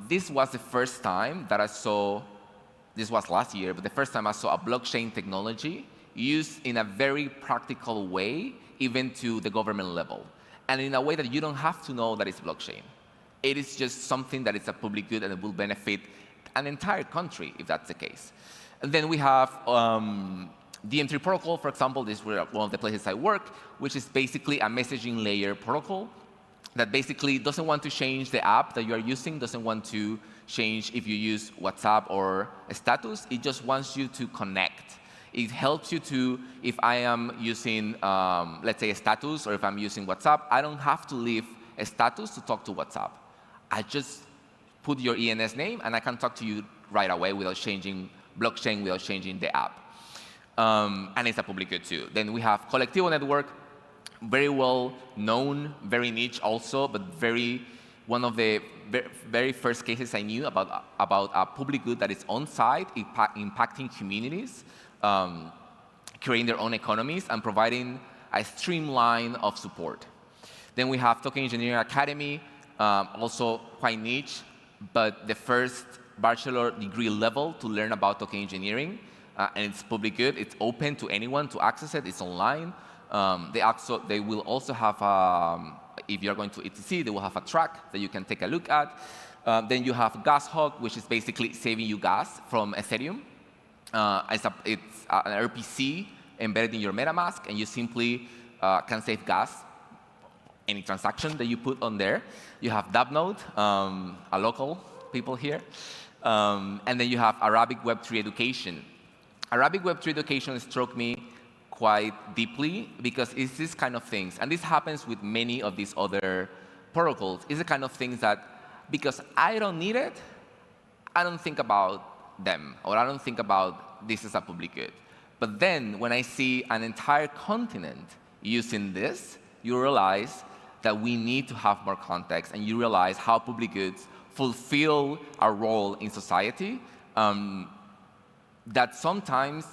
This was the first time that I saw, this was last year, but the first time I saw a blockchain technology used in a very practical way, even to the government level. And in a way that you don't have to know that it's blockchain. It is just something that is a public good and it will benefit an entire country, if that's the case. And then we have the M3 protocol, for example. This is one of the places I work, which is basically a messaging layer protocol that basically doesn't want to change the app that you are using, doesn't want to change if you use WhatsApp or a status. It just wants you to connect. It helps you to, if I am using, let's say, a status, or if I'm using WhatsApp, I don't have to leave a status to talk to WhatsApp. I just put your ENS name, and I can talk to you right away without changing blockchain, without changing the app. And it's a public good too. Then we have Colectivo Network, very well known, very niche also, but one of the very first cases I knew about a public good that is on-site, impacting communities, creating their own economies, and providing a streamline of support. Then we have Token Engineering Academy, also quite niche, but the first bachelor degree level to learn about token engineering, and it's public good. It's open to anyone to access it. It's online. They will also have, if you're going to ETC, they will have a track that you can take a look at. Then you have Gas Hog, which is basically saving you gas from Ethereum. It's an RPC embedded in your MetaMask, and you simply can save gas any transaction that you put on there. You have Dabnode, a local people here. And then you have Arabic Web3 education. Arabic Web3 education struck me quite deeply because it's this kind of things. And this happens with many of these other protocols. It's the kind of things that, because I don't need it, I don't think about them, or I don't think about this as a public good. But then when I see an entire continent using this, you realize that we need to have more context, and you realize how public goods fulfill a role in society that sometimes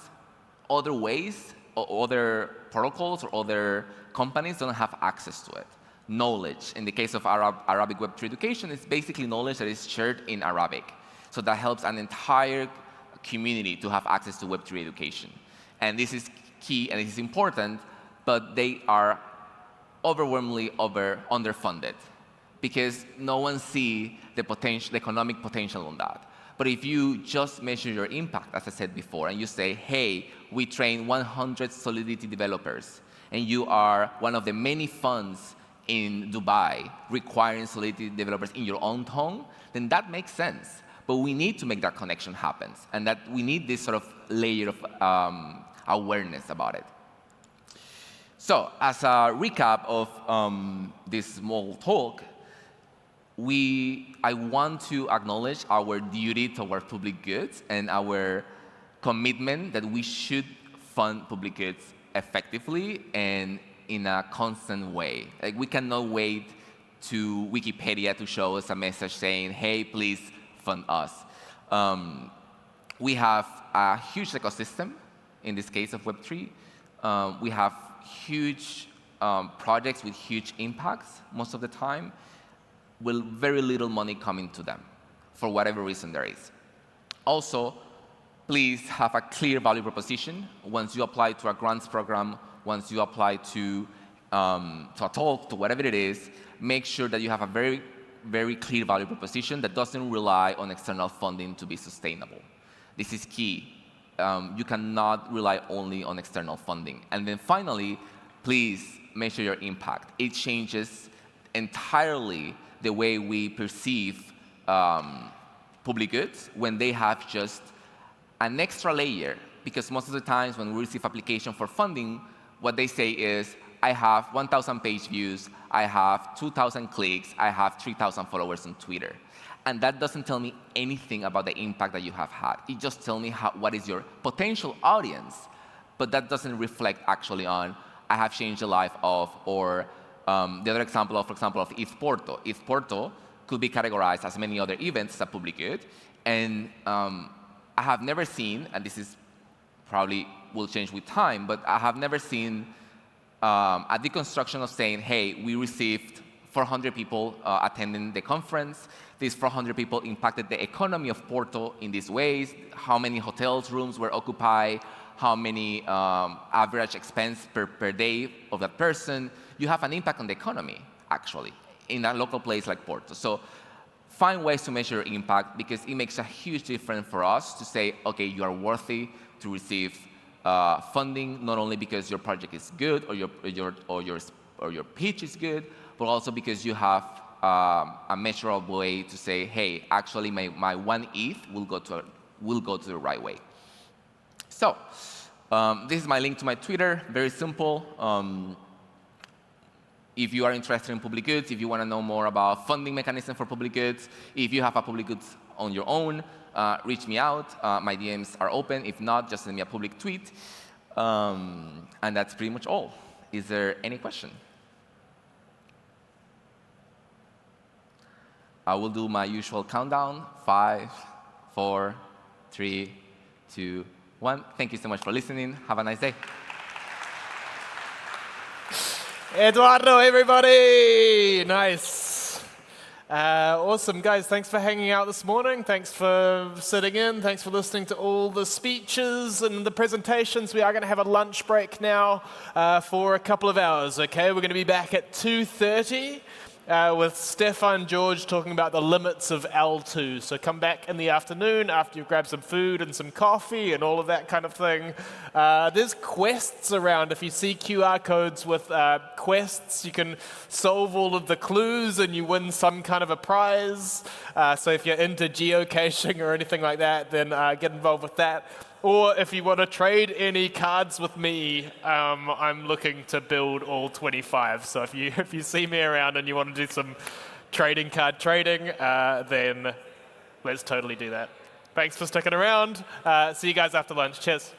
other ways or other protocols or other companies don't have access to it. Knowledge, in the case of Arabic Web3 education, is basically knowledge that is shared in Arabic. So that helps an entire community to have access to Web3 education. And this is key and it is important, but they are overwhelmingly underfunded because no one sees the economic potential on that. But if you just measure your impact, as I said before, and you say, hey, we train 100 Solidity developers, and you are one of the many funds in Dubai requiring Solidity developers in your own tongue, then that makes sense. But we need to make that connection happen, and that we need this sort of layer of awareness about it. So as a recap of this small talk, I want to acknowledge our duty toward public goods and our commitment that we should fund public goods effectively and in a constant way. Like, we cannot wait to Wikipedia to show us a message saying, hey, please fund us. We have a huge ecosystem, in this case of Web3. We have huge projects with huge impacts most of the time, with very little money coming to them, for whatever reason there is. Also, please have a clear value proposition. Once you apply to a grants program, once you apply to a talk, to whatever it is, make sure that you have a very, very clear value proposition that doesn't rely on external funding to be sustainable. This is key. You cannot rely only on external funding. And then finally, please measure your impact. It changes entirely the way we perceive public goods when they have just an extra layer. Because most of the times when we receive application for funding, what they say is, I have 1,000 page views, I have 2,000 clicks, I have 3,000 followers on Twitter. And that doesn't tell me anything about the impact that you have had. It just tells me what is your potential audience, but that doesn't reflect actually on, I have changed the life of, or the other example, for example, of ETHPorto. ETHPorto could be categorized as many other events as a public good. And I have never seen, and this is probably will change with time, but I have never seen a deconstruction of saying, hey, we received 400 people attending the conference. these 400 people impacted the economy of Porto in these ways, how many hotels rooms were occupied, how many average expense per day of that person. You have an impact on the economy, actually, in a local place like Porto. So find ways to measure impact, because it makes a huge difference for us to say, okay, you are worthy to receive funding, not only because your project is good or your pitch is good, but also because you have a measurable way to say, hey, actually my 1 ETH will go to the right way. So this is my link to my Twitter, very simple. If you are interested in public goods, if you want to know more about funding mechanism for public goods, if you have a public goods on your own, reach me out. My DMs are open. If not, just send me a public tweet. And that's pretty much all. Is there any question? I will do my usual countdown. 5, 4, 3, 2, 1. Thank you so much for listening. Have a nice day. Eduardo, everybody! Nice. Awesome, guys. Thanks for hanging out this morning. Thanks for sitting in. Thanks for listening to all the speeches and the presentations. We are going to have a lunch break now for a couple of hours, okay? We're going to be back at 2:30. With Stefan George talking about the limits of L2. So come back in the afternoon after you've grabbed some food and some coffee and all of that kind of thing. There's quests around. If you see QR codes with quests, you can solve all of the clues and you win some kind of a prize. So if you're into geocaching or anything like that, then get involved with that. Or if you want to trade any cards with me, I'm looking to build all 25. So if you see me around and you want to do some trading card trading, then let's totally do that. Thanks for sticking around. See you guys after lunch. Cheers.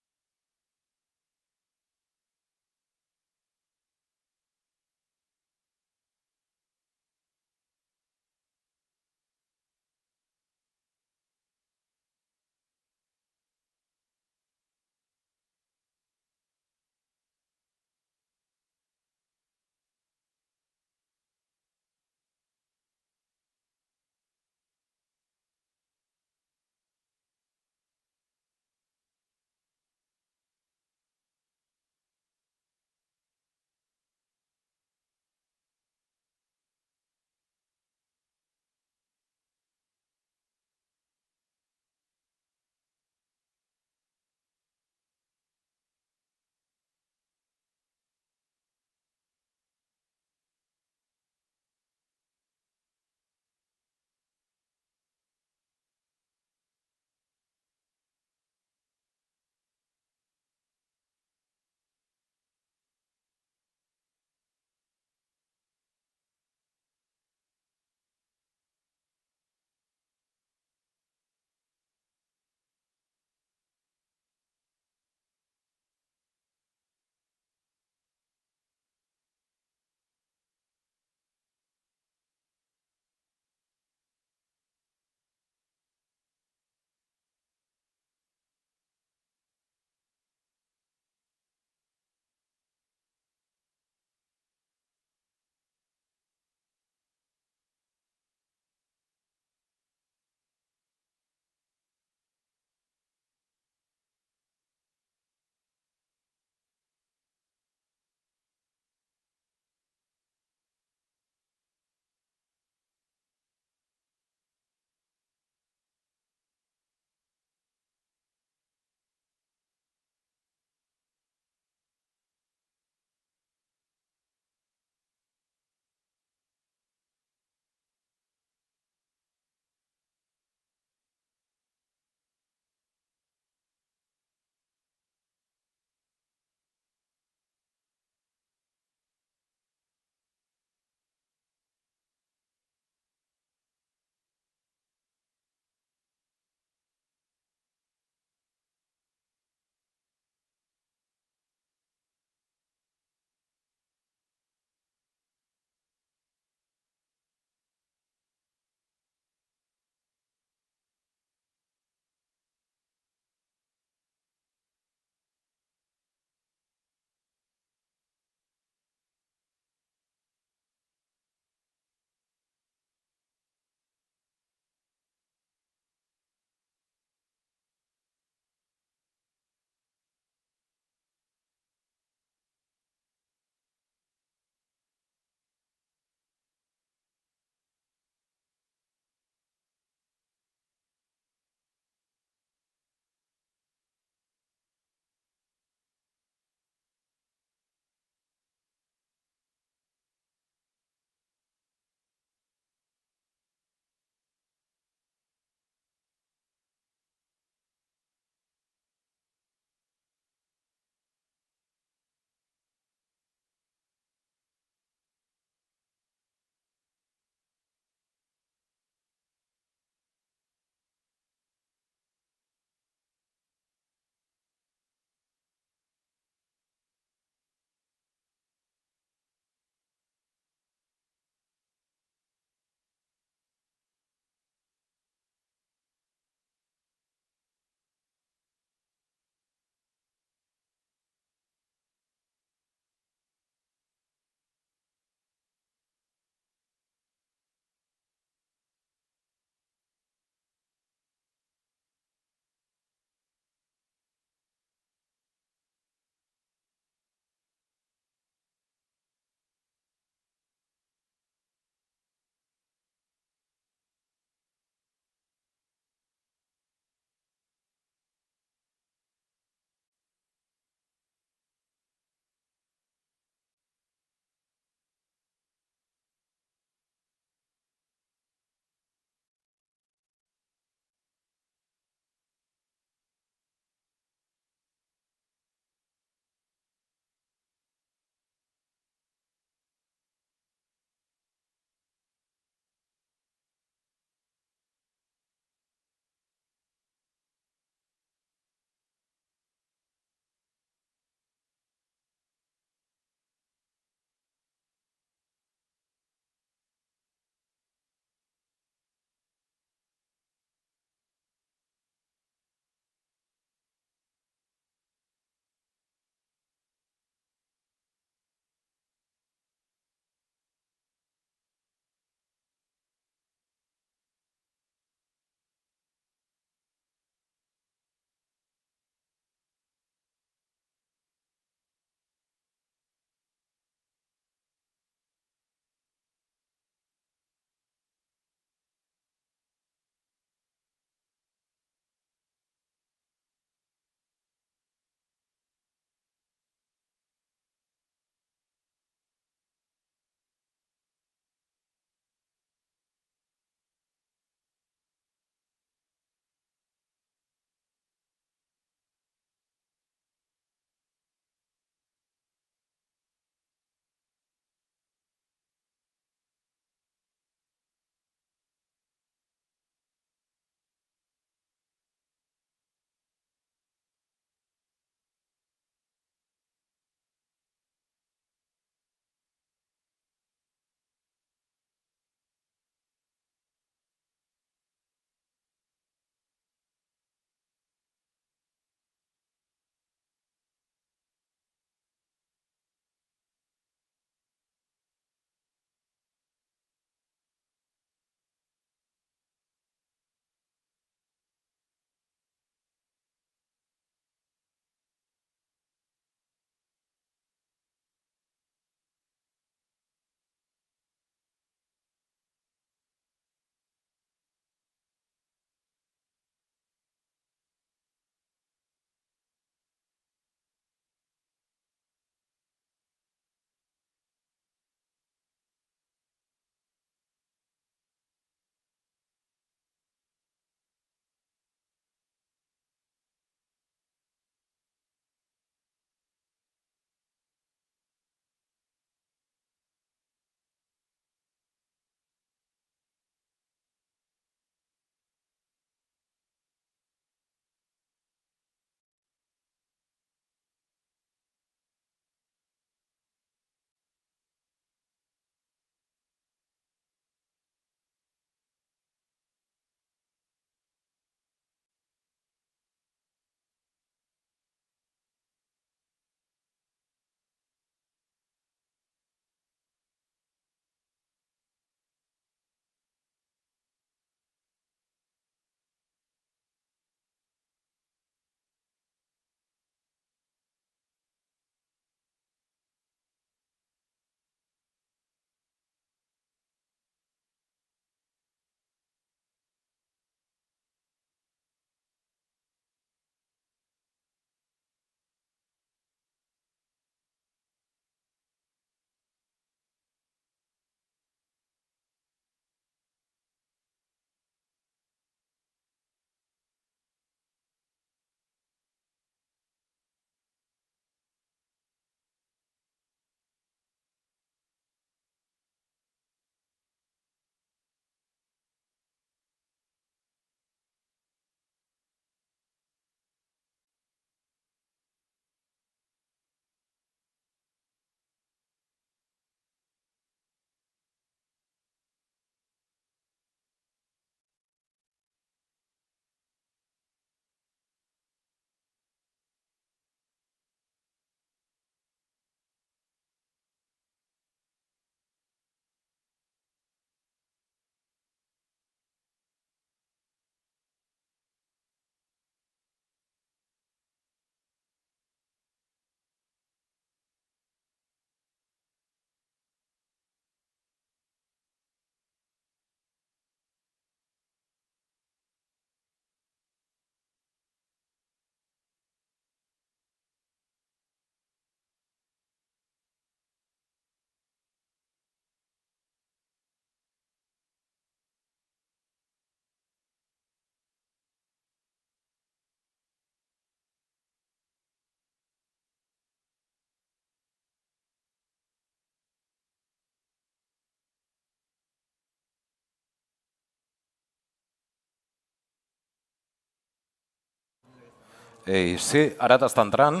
Ei, sí, ara t'està entrant.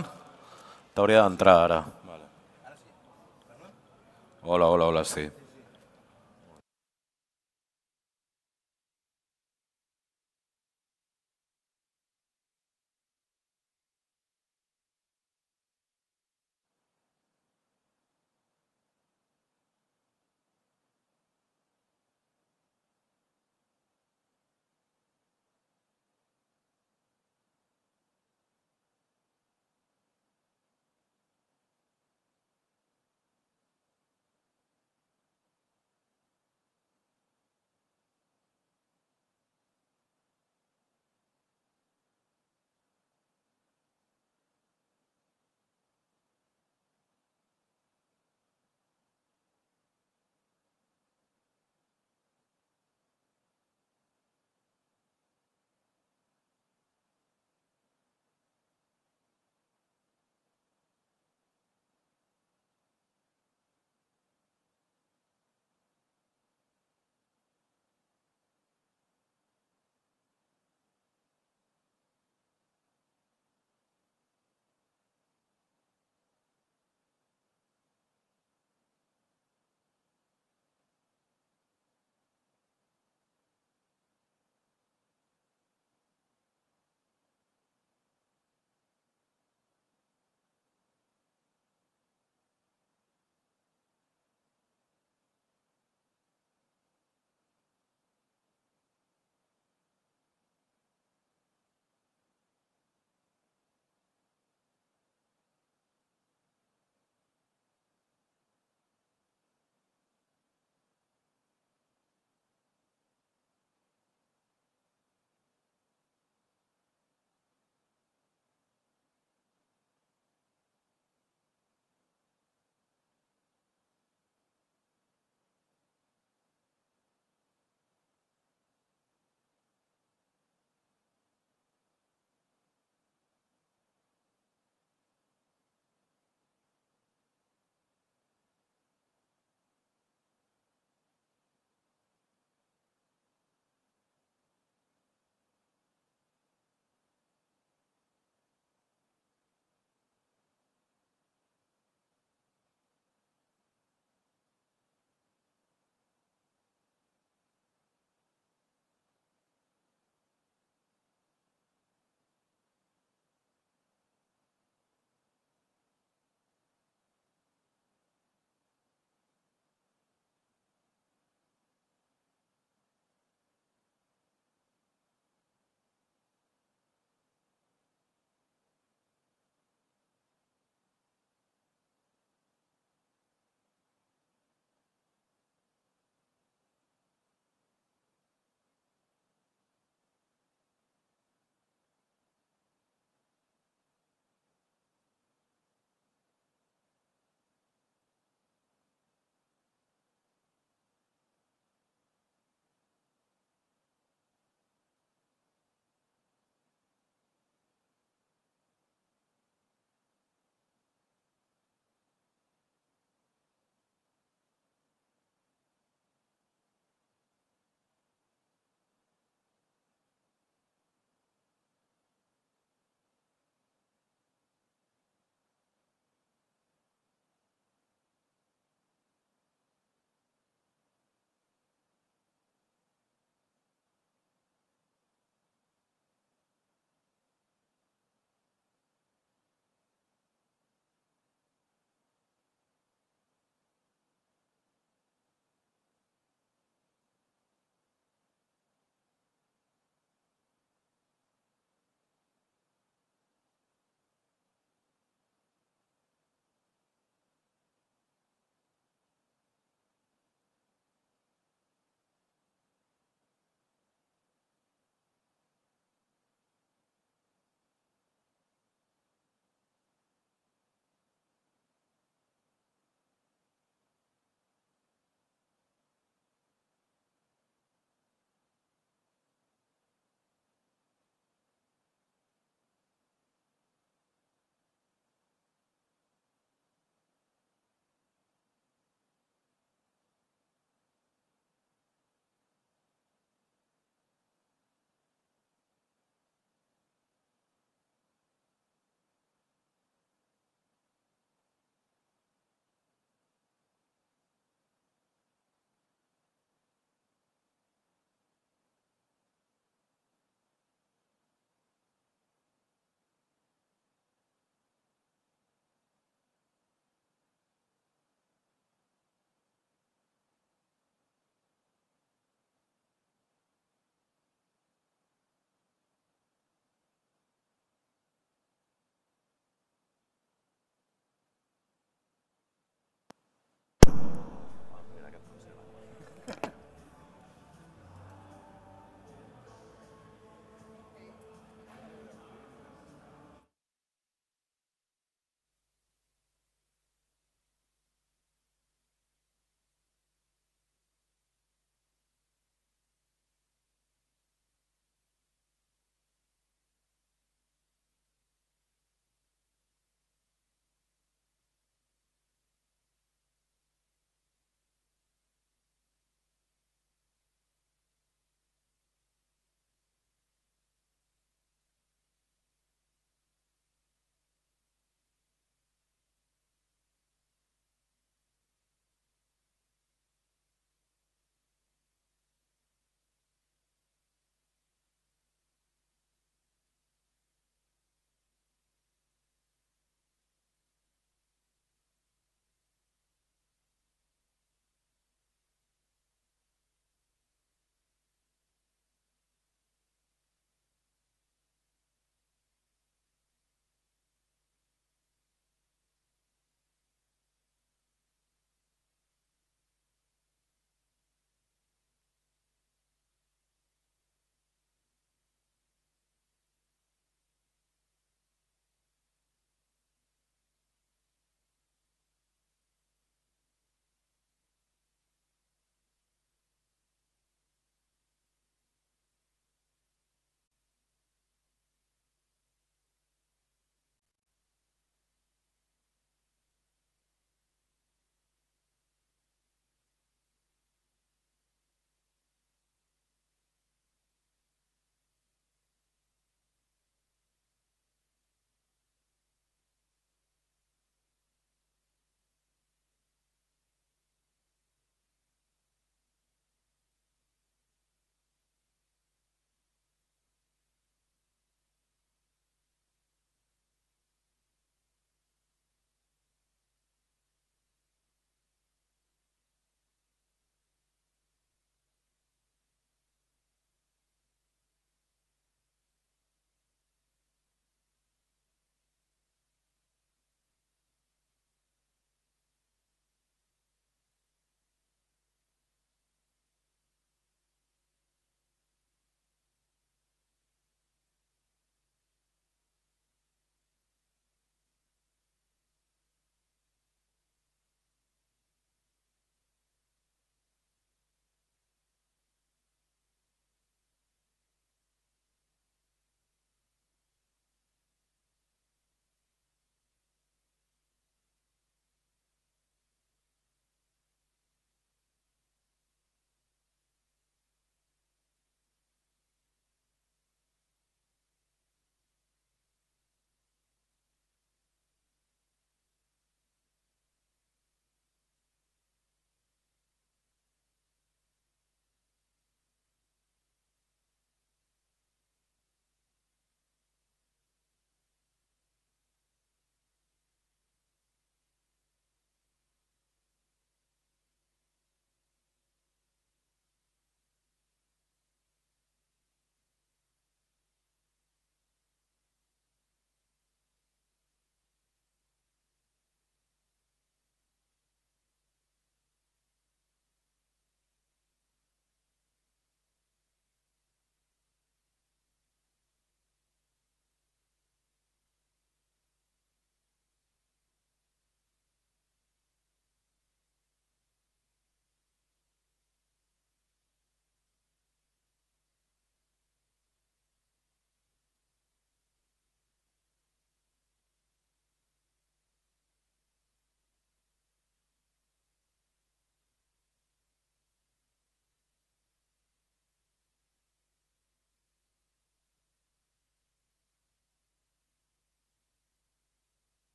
T'hauria d'entrar ara. Vale. Hola, hola, hola, sí.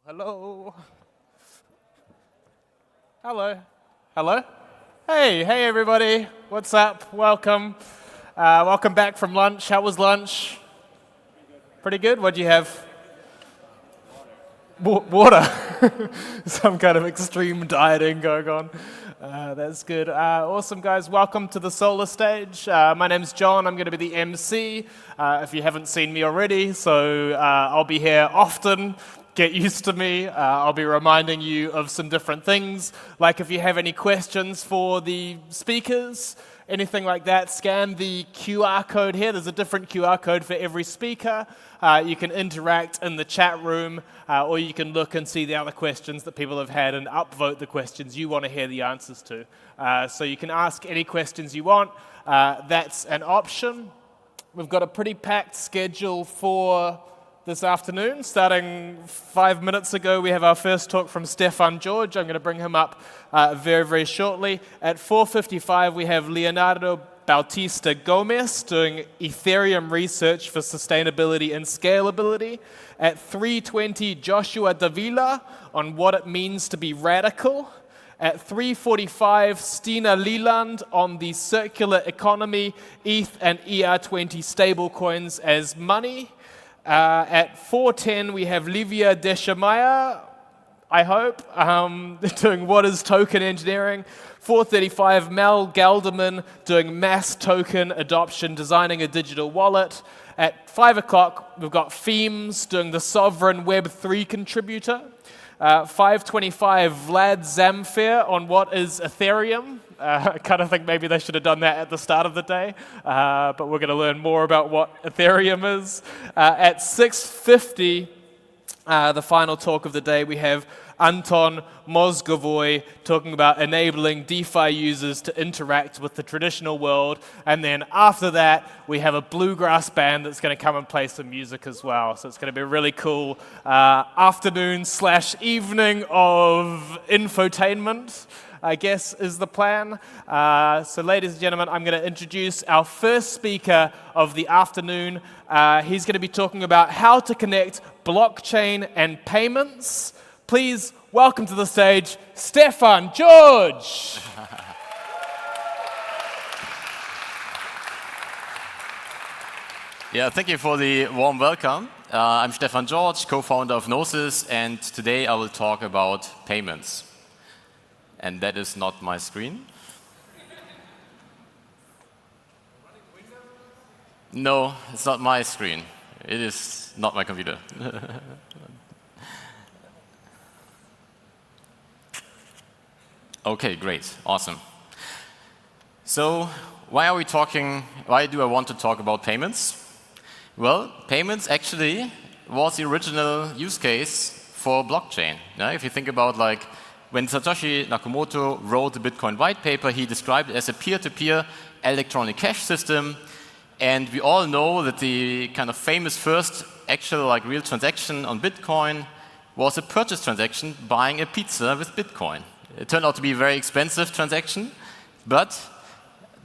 Hello. Hello. Hello. Hey everybody. What's up? Welcome. Welcome back from lunch. How was lunch? Pretty good. What'd you have? Water. Some kind of extreme dieting going on. That's good. Awesome, guys. Welcome to the solar stage. My name's John. I'm going to be the MC, if you haven't seen me already. So I'll be here often. Get used to me. I'll be reminding you of some different things. Like if you have any questions for the speakers, anything like that, scan the QR code here. There's a different QR code for every speaker. You can interact in the chat room, or you can look and see the other questions that people have had and upvote the questions you want to hear the answers to. So you can ask any questions you want. That's an option. We've got a pretty packed schedule for this afternoon. Starting 5 minutes ago, we have our first talk from Stefan George. I'm going to bring him up very, very shortly. At 4:55, we have Leonardo Bautista Gomez doing Ethereum research for sustainability and scalability. At 3:20, Joshua Davila on what it means to be radical. At 3:45, Stina Leland on the circular economy, ETH and ER20 stablecoins as money. At 4:10, we have Livia Deschamaya, I hope, doing what is token engineering. 4:35, Mel Galderman doing mass token adoption, designing a digital wallet. At 5 o'clock, we've got Themes doing the sovereign Web3 contributor. 5:25, Vlad Zamfir on what is Ethereum. I kind of think maybe they should have done that at the start of the day, but we're going to learn more about what Ethereum is. At 6:50, the final talk of the day, we have Anton Mozgovoy talking about enabling DeFi users to interact with the traditional world. And then after that, we have a bluegrass band that's going to come and play some music as well. So it's going to be a really cool afternoon/evening of infotainment, I guess, is the plan. So ladies and gentlemen, I'm going to introduce our first speaker of the afternoon. He's going to be talking about how to connect blockchain and payments. Please welcome to the stage, Stefan George. Yeah, thank you for the warm welcome. I'm Stefan George, co-founder of Gnosis, and today I will talk about payments. And that is not my screen. No, it's not my screen. It is not my computer. Okay, great, awesome. So why do I want to talk about payments? Well, payments actually was the original use case for blockchain. Yeah, if you think about like when Satoshi Nakamoto wrote the Bitcoin white paper, he described it as a peer-to-peer electronic cash system. And we all know that the kind of famous first actual like real transaction on Bitcoin was a purchase transaction buying a pizza with Bitcoin. It turned out to be a very expensive transaction, but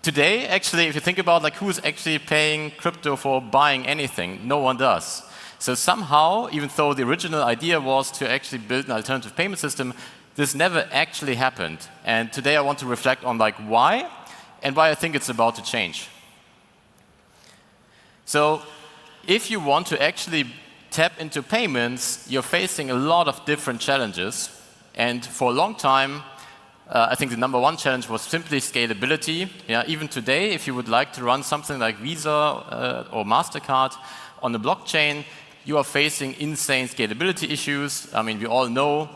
today, actually, if you think about like who's actually paying crypto for buying anything, no one does. So somehow, even though the original idea was to actually build an alternative payment system, this never actually happened. And today I want to reflect on like why and why I think it's about to change. So if you want to actually tap into payments, you're facing a lot of different challenges. And for a long time, I think the number one challenge was simply scalability. Yeah, even today, if you would like to run something like Visa or MasterCard on the blockchain, you are facing insane scalability issues. I mean, we all know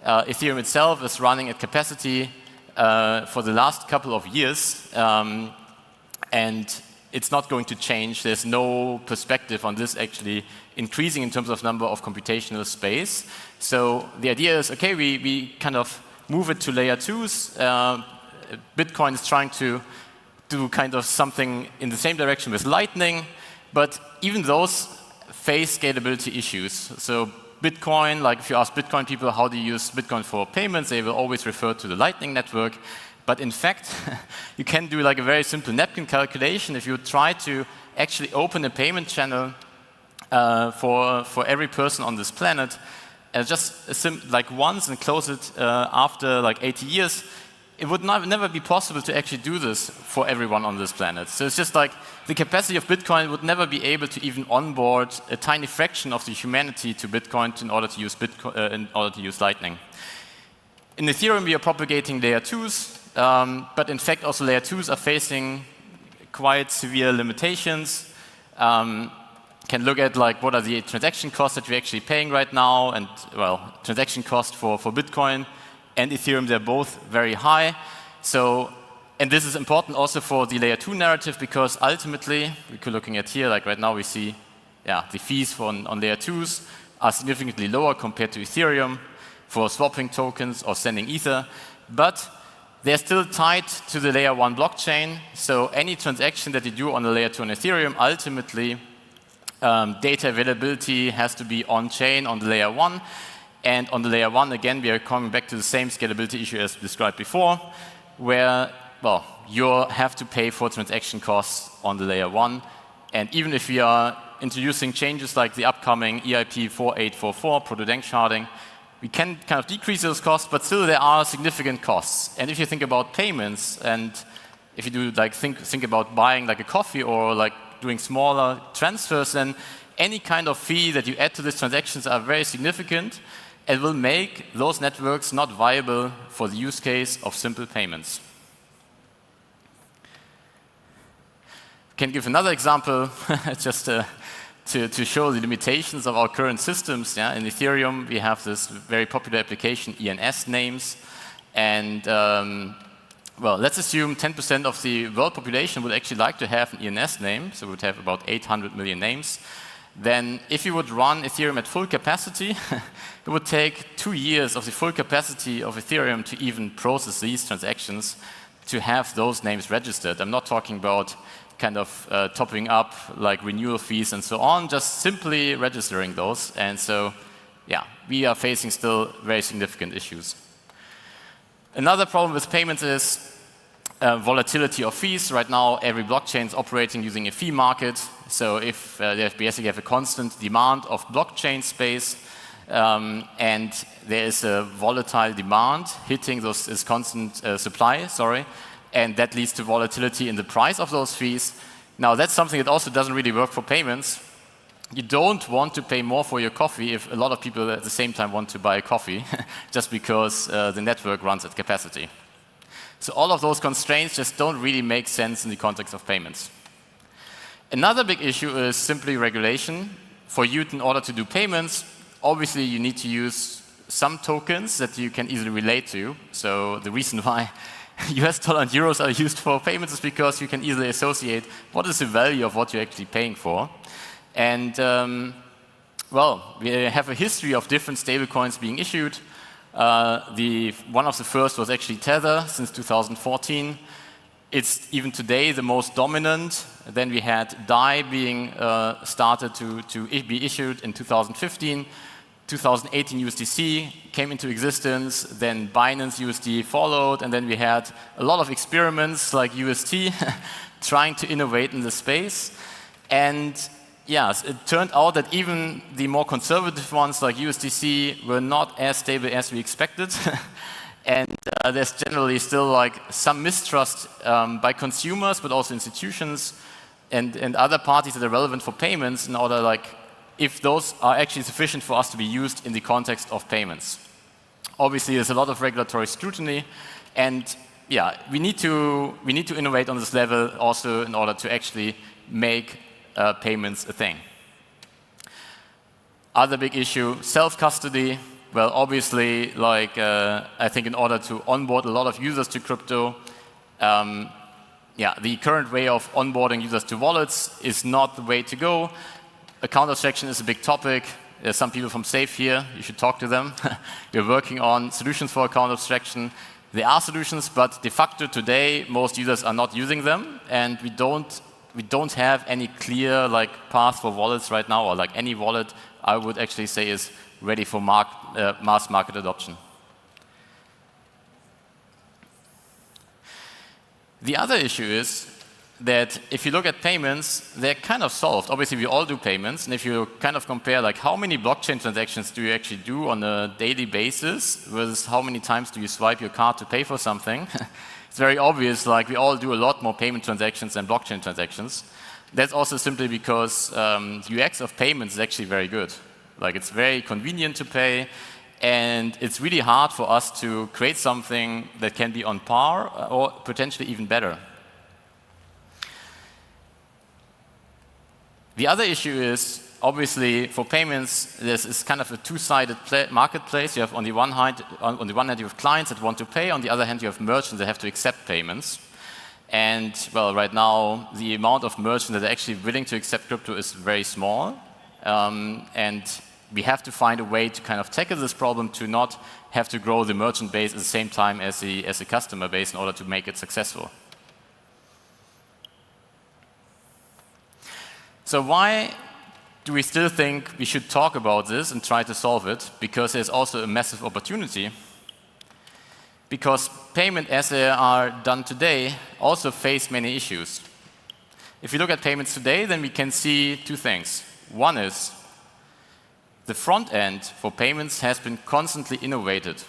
Ethereum itself is running at capacity for the last couple of years, and it's not going to change. There's no perspective on this actually increasing in terms of number of computational space. So the idea is, okay, we kind of move it to layer 2s. Bitcoin is trying to do kind of something in the same direction with Lightning, but even those face scalability issues. So Bitcoin, like if you ask Bitcoin people how do you use Bitcoin for payments, they will always refer to the Lightning network. But in fact, you can do like a very simple napkin calculation. If you try to actually open a payment channel for every person on this planet, just like once and close it after like 80 years, it would never be possible to actually do this for everyone on this planet. So it's just like the capacity of Bitcoin would never be able to even onboard a tiny fraction of the humanity to Bitcoin in order to use in order to use Lightning. In Ethereum, we are propagating layer 2s, but in fact, also layer 2s are facing quite severe limitations. Can look at like what are the transaction costs that we're actually paying right now, and well, transaction cost for Bitcoin and Ethereum, they're both very high. So, and this is important also for the layer 2 narrative, because ultimately, we're looking at here, like right now we see, the fees on layer 2s are significantly lower compared to Ethereum for swapping tokens or sending Ether, but they're still tied to the layer 1 blockchain. So any transaction that you do on the layer 2 on Ethereum, ultimately, data availability has to be on-chain on the layer 1. And on the layer 1, again, we are coming back to the same scalability issue as described before, where, well, you have to pay for transaction costs on the layer 1. And even if we are introducing changes like the upcoming EIP 4844, proto-dank sharding, we can kind of decrease those costs, but still there are significant costs. And if you think about payments, and if you do like think about buying like a coffee or like doing smaller transfers, then any kind of fee that you add to these transactions are very significant and will make those networks not viable for the use case of simple payments. Can give another example, just to show the limitations of our current systems. Yeah? In Ethereum, we have this very popular application, ENS names. And well, let's assume 10% of the world population would actually like to have an ENS name, so we would have about 800 million names. Then if you would run Ethereum at full capacity, it would take 2 years of the full capacity of Ethereum to even process these transactions to have those names registered. I'm not talking about kind of topping up like renewal fees and so on, just simply registering those. And so, yeah, we are facing still very significant issues. Another problem with payments is volatility of fees. Right now, every blockchain is operating using a fee market. So if they basically have a constant demand of blockchain space, and there is a volatile demand hitting this constant supply, and that leads to volatility in the price of those fees. Now, that's something that also doesn't really work for payments. You don't want to pay more for your coffee if a lot of people at the same time want to buy a coffee, just because the network runs at capacity. So all of those constraints just don't really make sense in the context of payments. Another big issue is simply regulation. For you, in order to do payments, obviously you need to use some tokens that you can easily relate to. So the reason why US dollar and euros are used for payments is because you can easily associate what is the value of what you're actually paying for. And well, we have a history of different stablecoins being issued. One of the first was actually Tether since 2014. It's even today the most dominant. Then we had DAI being started to be issued in 2015. 2018 USDC came into existence, then Binance USD followed, and then we had a lot of experiments like UST trying to innovate in the space. And yes, it turned out that even the more conservative ones like USDC were not as stable as we expected. And there's generally still like some mistrust by consumers, but also institutions and other parties that are relevant for payments in order like if those are actually sufficient for us to be used in the context of payments. Obviously, there's a lot of regulatory scrutiny, and yeah, we need to innovate on this level also in order to actually make payments a thing. Other big issue, self-custody. Well, obviously, like I think in order to onboard a lot of users to crypto, the current way of onboarding users to wallets is not the way to go. Account abstraction is a big topic. There's some people from Safe here. You should talk to them. We're working on solutions for account abstraction. There are solutions, but de facto today, most users are not using them, and we don't have any clear like path for wallets right now, or like any wallet I would actually say is ready for mass market adoption. The other issue is that if you look at payments, they're kind of solved. Obviously, we all do payments, and if you kind of compare like how many blockchain transactions do you actually do on a daily basis versus how many times do you swipe your card to pay for something, it's very obvious like we all do a lot more payment transactions than blockchain transactions. That's also simply because UX of payments is actually very good. Like it's very convenient to pay, and it's really hard for us to create something that can be on par or potentially even better. The other issue is, obviously, for payments, this is kind of a two-sided marketplace. You have on the one hand, you have clients that want to pay. On the other hand, you have merchants that have to accept payments. And well, right now, the amount of merchants that are actually willing to accept crypto is very small. And we have to find a way to kind of tackle this problem to not have to grow the merchant base at the same time as the customer base in order to make it successful. So why do we still think we should talk about this and try to solve it? Because there's also a massive opportunity. Because payment as they are done today also face many issues. If you look at payments today, then we can see two things. One is the front end for payments has been constantly innovated.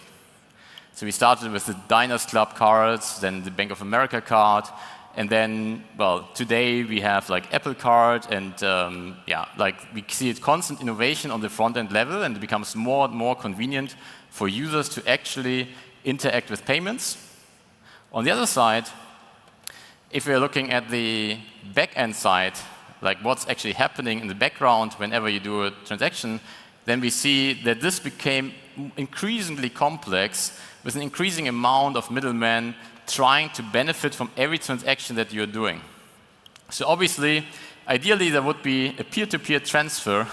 So we started with the Diners Club cards, then the Bank of America card, and then, well, today we have like Apple Card, and yeah, like we see a constant innovation on the front-end level, and it becomes more and more convenient for users to actually interact with payments. On the other side, if we're looking at the back-end side, like what's actually happening in the background whenever you do a transaction, then we see that this became increasingly complex with an increasing amount of middlemen trying to benefit from every transaction that you're doing. So obviously, ideally, there would be a peer-to-peer transfer,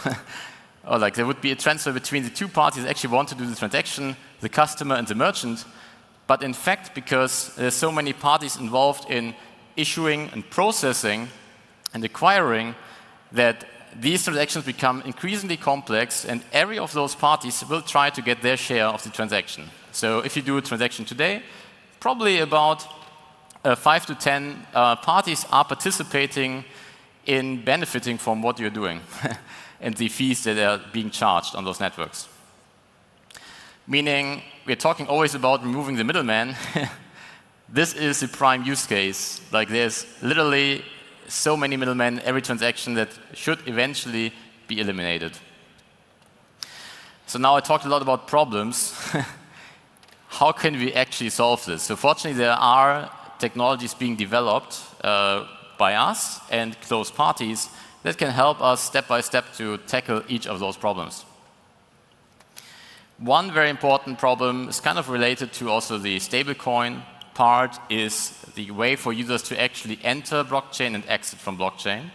or like there would be a transfer between the two parties that actually want to do the transaction, the customer and the merchant. But in fact, because there's so many parties involved in issuing and processing and acquiring, that these transactions become increasingly complex, and every of those parties will try to get their share of the transaction. So if you do a transaction today, probably about 5 to 10 parties are participating in benefiting from what you're doing and the fees that are being charged on those networks. Meaning, we're talking always about removing the middleman. This is the prime use case. Like, there's literally so many middlemen every transaction that should eventually be eliminated. So now I talked a lot about problems. How can we actually solve this? So fortunately, there are technologies being developed by us and close parties that can help us step by step to tackle each of those problems. One very important problem is kind of related to also the stablecoin part, is the way for users to actually enter blockchain and exit from blockchain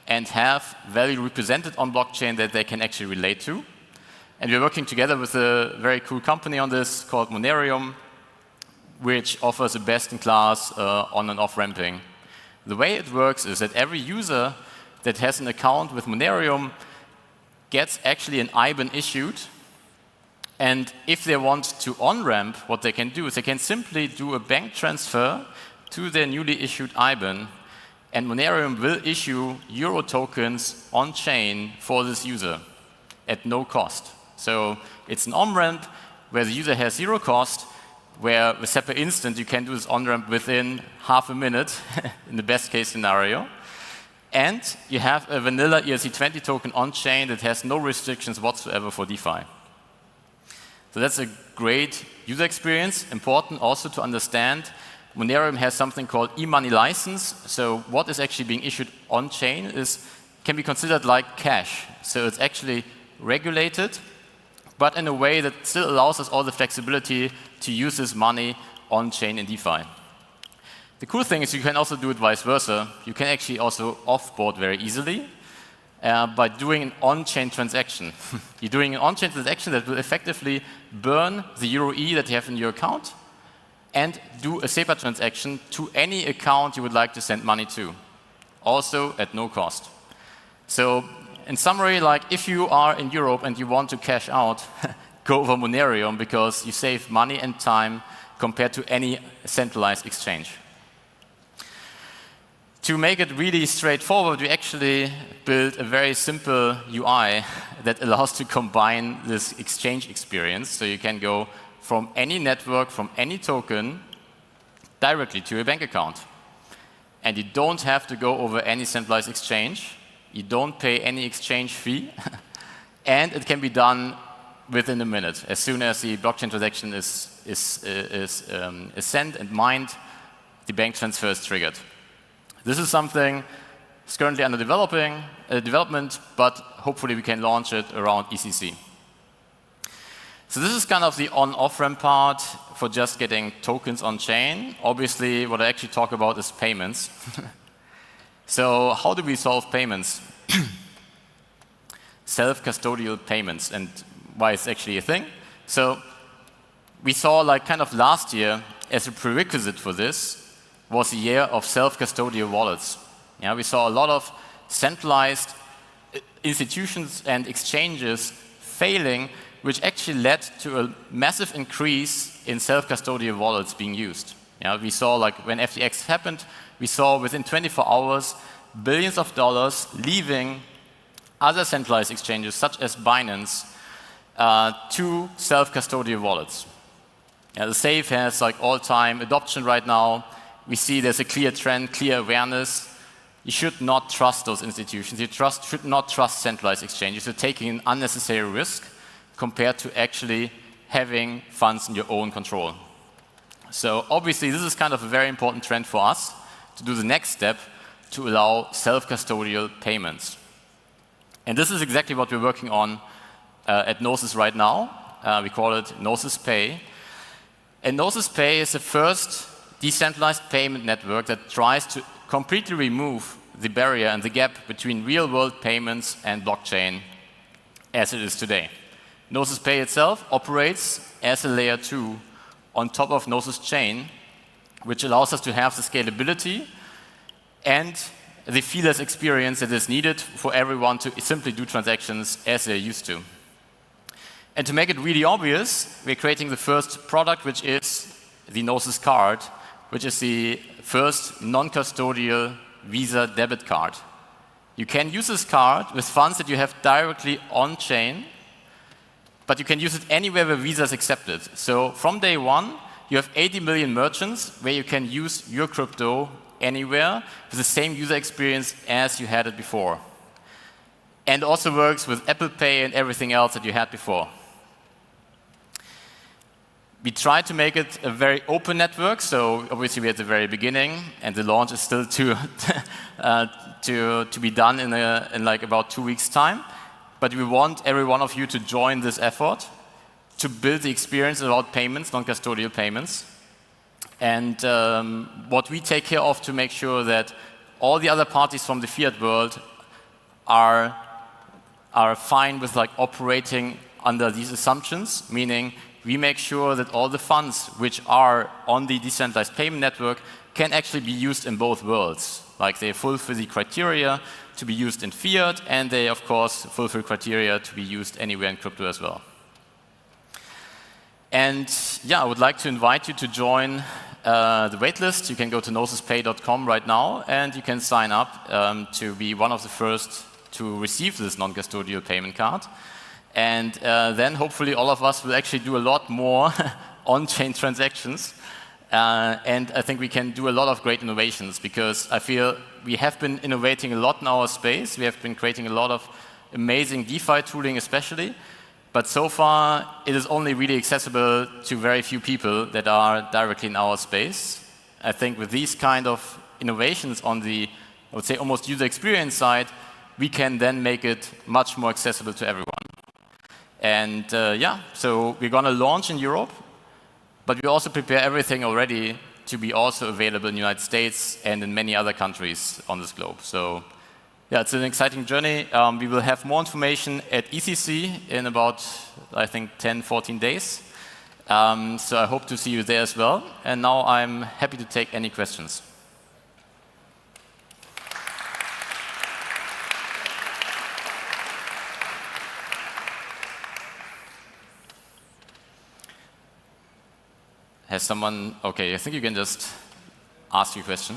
and have value represented on blockchain that they can actually relate to. And we're working together with a very cool company on this called Monerium, which offers a best-in-class on- and off-ramping. The way it works is that every user that has an account with Monerium gets actually an IBAN issued. And if they want to on-ramp, what they can do is they can simply do a bank transfer to their newly issued IBAN, and Monerium will issue euro tokens on-chain for this user at no cost. So it's an on-ramp where the user has zero cost, where with SEPA Instant you can do this on-ramp within half a minute in the best case scenario. And you have a vanilla ERC20 token on-chain that has no restrictions whatsoever for DeFi. So that's a great user experience. Important also to understand, Monerium has something called e-money license. So what is actually being issued on-chain can be considered like cash. So it's actually regulated, but in a way that still allows us all the flexibility to use this money on-chain in DeFi. The cool thing is you can also do it vice versa. You can actually also off-board very easily by doing an on-chain transaction. You're doing an on-chain transaction that will effectively burn the Euro E that you have in your account and do a SEPA transaction to any account you would like to send money to, also at no cost. So in summary, like if you are in Europe and you want to cash out, go over Monerium because you save money and time compared to any centralized exchange. To make it really straightforward, we actually built a very simple UI that allows to combine this exchange experience. So you can go from any network, from any token, directly to a bank account. And you don't have to go over any centralized exchange. You don't pay any exchange fee. And it can be done within a minute. As soon as the blockchain transaction is sent and mined, the bank transfer is triggered. This is something that's currently under development, but hopefully we can launch it around ECC. So this is kind of the on-off ramp part for just getting tokens on chain. Obviously, what I actually talk about is payments. So how do we solve payments? Self-custodial payments, and why it's actually a thing. So we saw like kind of last year as a prerequisite for this was a year of self-custodial wallets. Yeah, we saw a lot of centralized institutions and exchanges failing, which actually led to a massive increase in self-custodial wallets being used. Yeah, we saw like when FTX happened, we saw within 24 hours billions of dollars leaving other centralized exchanges such as Binance to self-custodial wallets. Yeah, the Safe has like all-time adoption right now. We see there's a clear trend, clear awareness. You should not trust those institutions. You should not trust centralized exchanges. You're taking an unnecessary risk compared to actually having funds in your own control. So obviously, this is kind of a very important trend for us to do the next step to allow self-custodial payments. And this is exactly what we're working on at Gnosis right now. We call it Gnosis Pay. And Gnosis Pay is the first decentralized payment network that tries to completely remove the barrier and the gap between real-world payments and blockchain as it is today. Gnosis Pay itself operates as a layer 2 on top of Gnosis Chain, which allows us to have the scalability and the feeless experience that is needed for everyone to simply do transactions as they're used to. And to make it really obvious, we're creating the first product, which is the Gnosis card, which is the first non-custodial Visa debit card. You can use this card with funds that you have directly on-chain, but you can use it anywhere where Visa is accepted. So from day one, you have 80 million merchants where you can use your crypto anywhere with the same user experience as you had it before. And also works with Apple Pay and everything else that you had before. We try to make it a very open network, so obviously we're at the very beginning, and the launch is still to be done in like about 2 weeks' time. But we want every one of you to join this effort to build the experience about payments, non-custodial payments. And what we take care of to make sure that all the other parties from the fiat world are fine with like operating under these assumptions, meaning we make sure that all the funds which are on the decentralized payment network can actually be used in both worlds. Like they fulfill the criteria to be used in fiat, and they, of course, fulfill criteria to be used anywhere in crypto as well. And yeah, I would like to invite you to join the waitlist. You can go to gnosispay.com right now, and you can sign up to be one of the first to receive this non-custodial payment card. And then hopefully all of us will actually do a lot more on-chain transactions. And I think we can do a lot of great innovations, because I feel we have been innovating a lot in our space. We have been creating a lot of amazing DeFi tooling especially. But so far, it is only really accessible to very few people that are directly in our space. I think with these kind of innovations on the, I would say, almost user experience side, we can then make it much more accessible to everyone. And yeah, so we're going to launch in Europe, but we also prepare everything already to be also available in the United States and in many other countries on this globe. So yeah, it's an exciting journey. We will have more information at ECC in about, I think, 10, 14 days. So I hope to see you there as well. And now I'm happy to take any questions. Has someone, okay, I think you can just ask your question.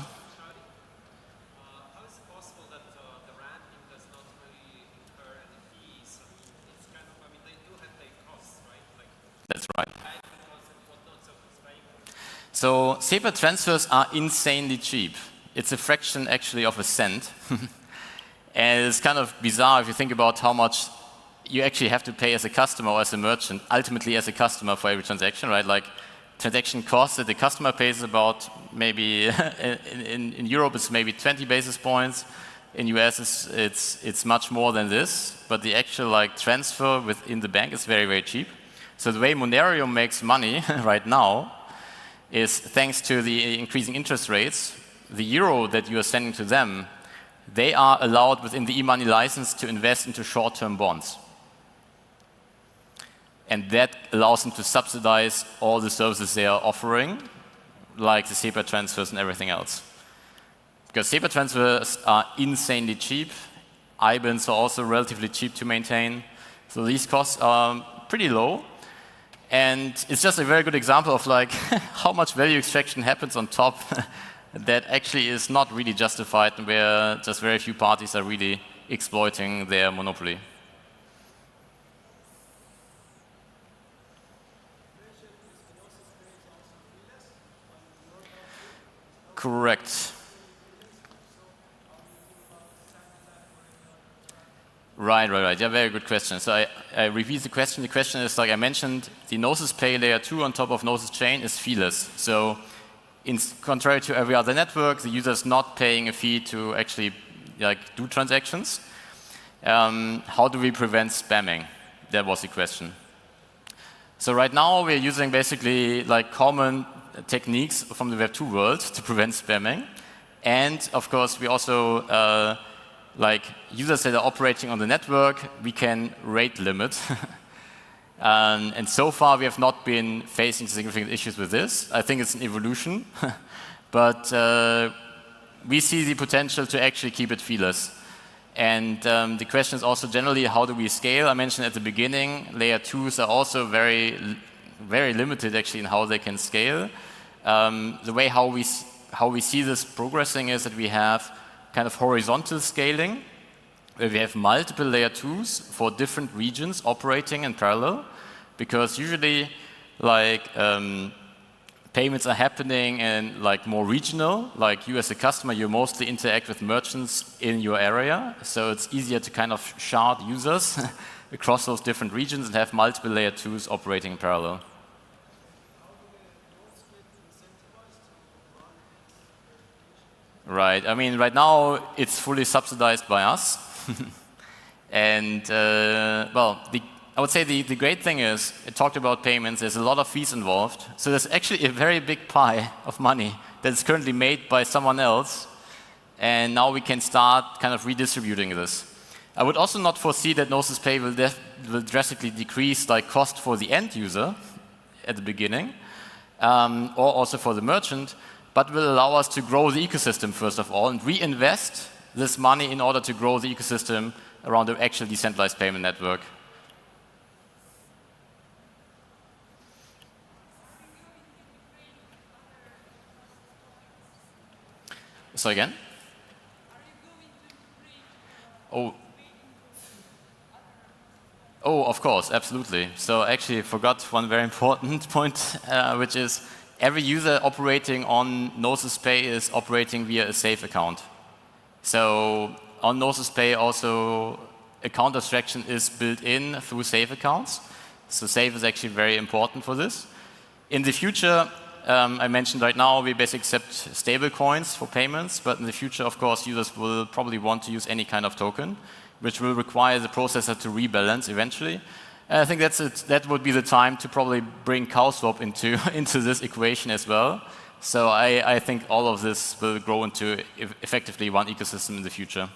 So SEPA transfers are insanely cheap. It's a fraction actually of a cent. And it's kind of bizarre if you think about how much you actually have to pay as a customer or as a merchant, ultimately as a customer for every transaction, right? Like transaction costs that the customer pays about maybe, in Europe it's maybe 20 basis points. In US it's much more than this, but the actual like transfer within the bank is very, very cheap. So the way Monerium makes money right now is thanks to the increasing interest rates, the euro that you are sending to them, they are allowed within the e-money license to invest into short-term bonds. And that allows them to subsidize all the services they are offering, like the SEPA transfers and everything else. Because SEPA transfers are insanely cheap. IBANs are also relatively cheap to maintain. So these costs are pretty low. And it's just a very good example of like how much value extraction happens on top that actually is not really justified and where just very few parties are really exploiting their monopoly. Correct. Right. Yeah, very good question. So I repeat the question. The question is, like I mentioned, the Gnosis Pay layer 2 on top of Gnosis Chain is feeless. So contrary to every other network, the user is not paying a fee to actually like do transactions. How do we prevent spamming? That was the question. So right now we're using basically like common techniques from the Web2 world to prevent spamming. And of course we also like users that are operating on the network, we can rate limit. And so far we have not been facing significant issues with this. I think it's an evolution. But we see the potential to actually keep it feeless. And the question is also generally, how do we scale? I mentioned at the beginning, layer 2s are also very limited actually in how they can scale. The way how we see this progressing is that we have kind of horizontal scaling, where we have multiple layer 2s for different regions operating in parallel, because usually like payments are happening in like more regional, like you as a customer, you mostly interact with merchants in your area, so it's easier to kind of shard users across those different regions and have multiple layer 2s operating in parallel. Right. I mean, right now it's fully subsidized by us. And well, I would say the great thing is, it talked about payments, there's a lot of fees involved. So there's actually a very big pie of money that's currently made by someone else. And now we can start kind of redistributing this. I would also not foresee that Gnosis Pay will drastically decrease like cost for the end user at the beginning, or also for the merchant, but will allow us to grow the ecosystem first of all and reinvest this money in order to grow the ecosystem around the actual decentralized payment network. So again? Oh, of course, absolutely. So actually I forgot one very important point, which is every user operating on Gnosis Pay is operating via a safe account. So on Gnosis Pay also account abstraction is built in through safe accounts. So safe is actually very important for this. In the future, I mentioned right now we basically accept stable coins for payments, but in the future, of course, users will probably want to use any kind of token, which will require the processor to rebalance eventually. And I think that would be the time to probably bring CowSwap into this equation as well. So I think all of this will grow into effectively one ecosystem in the future. And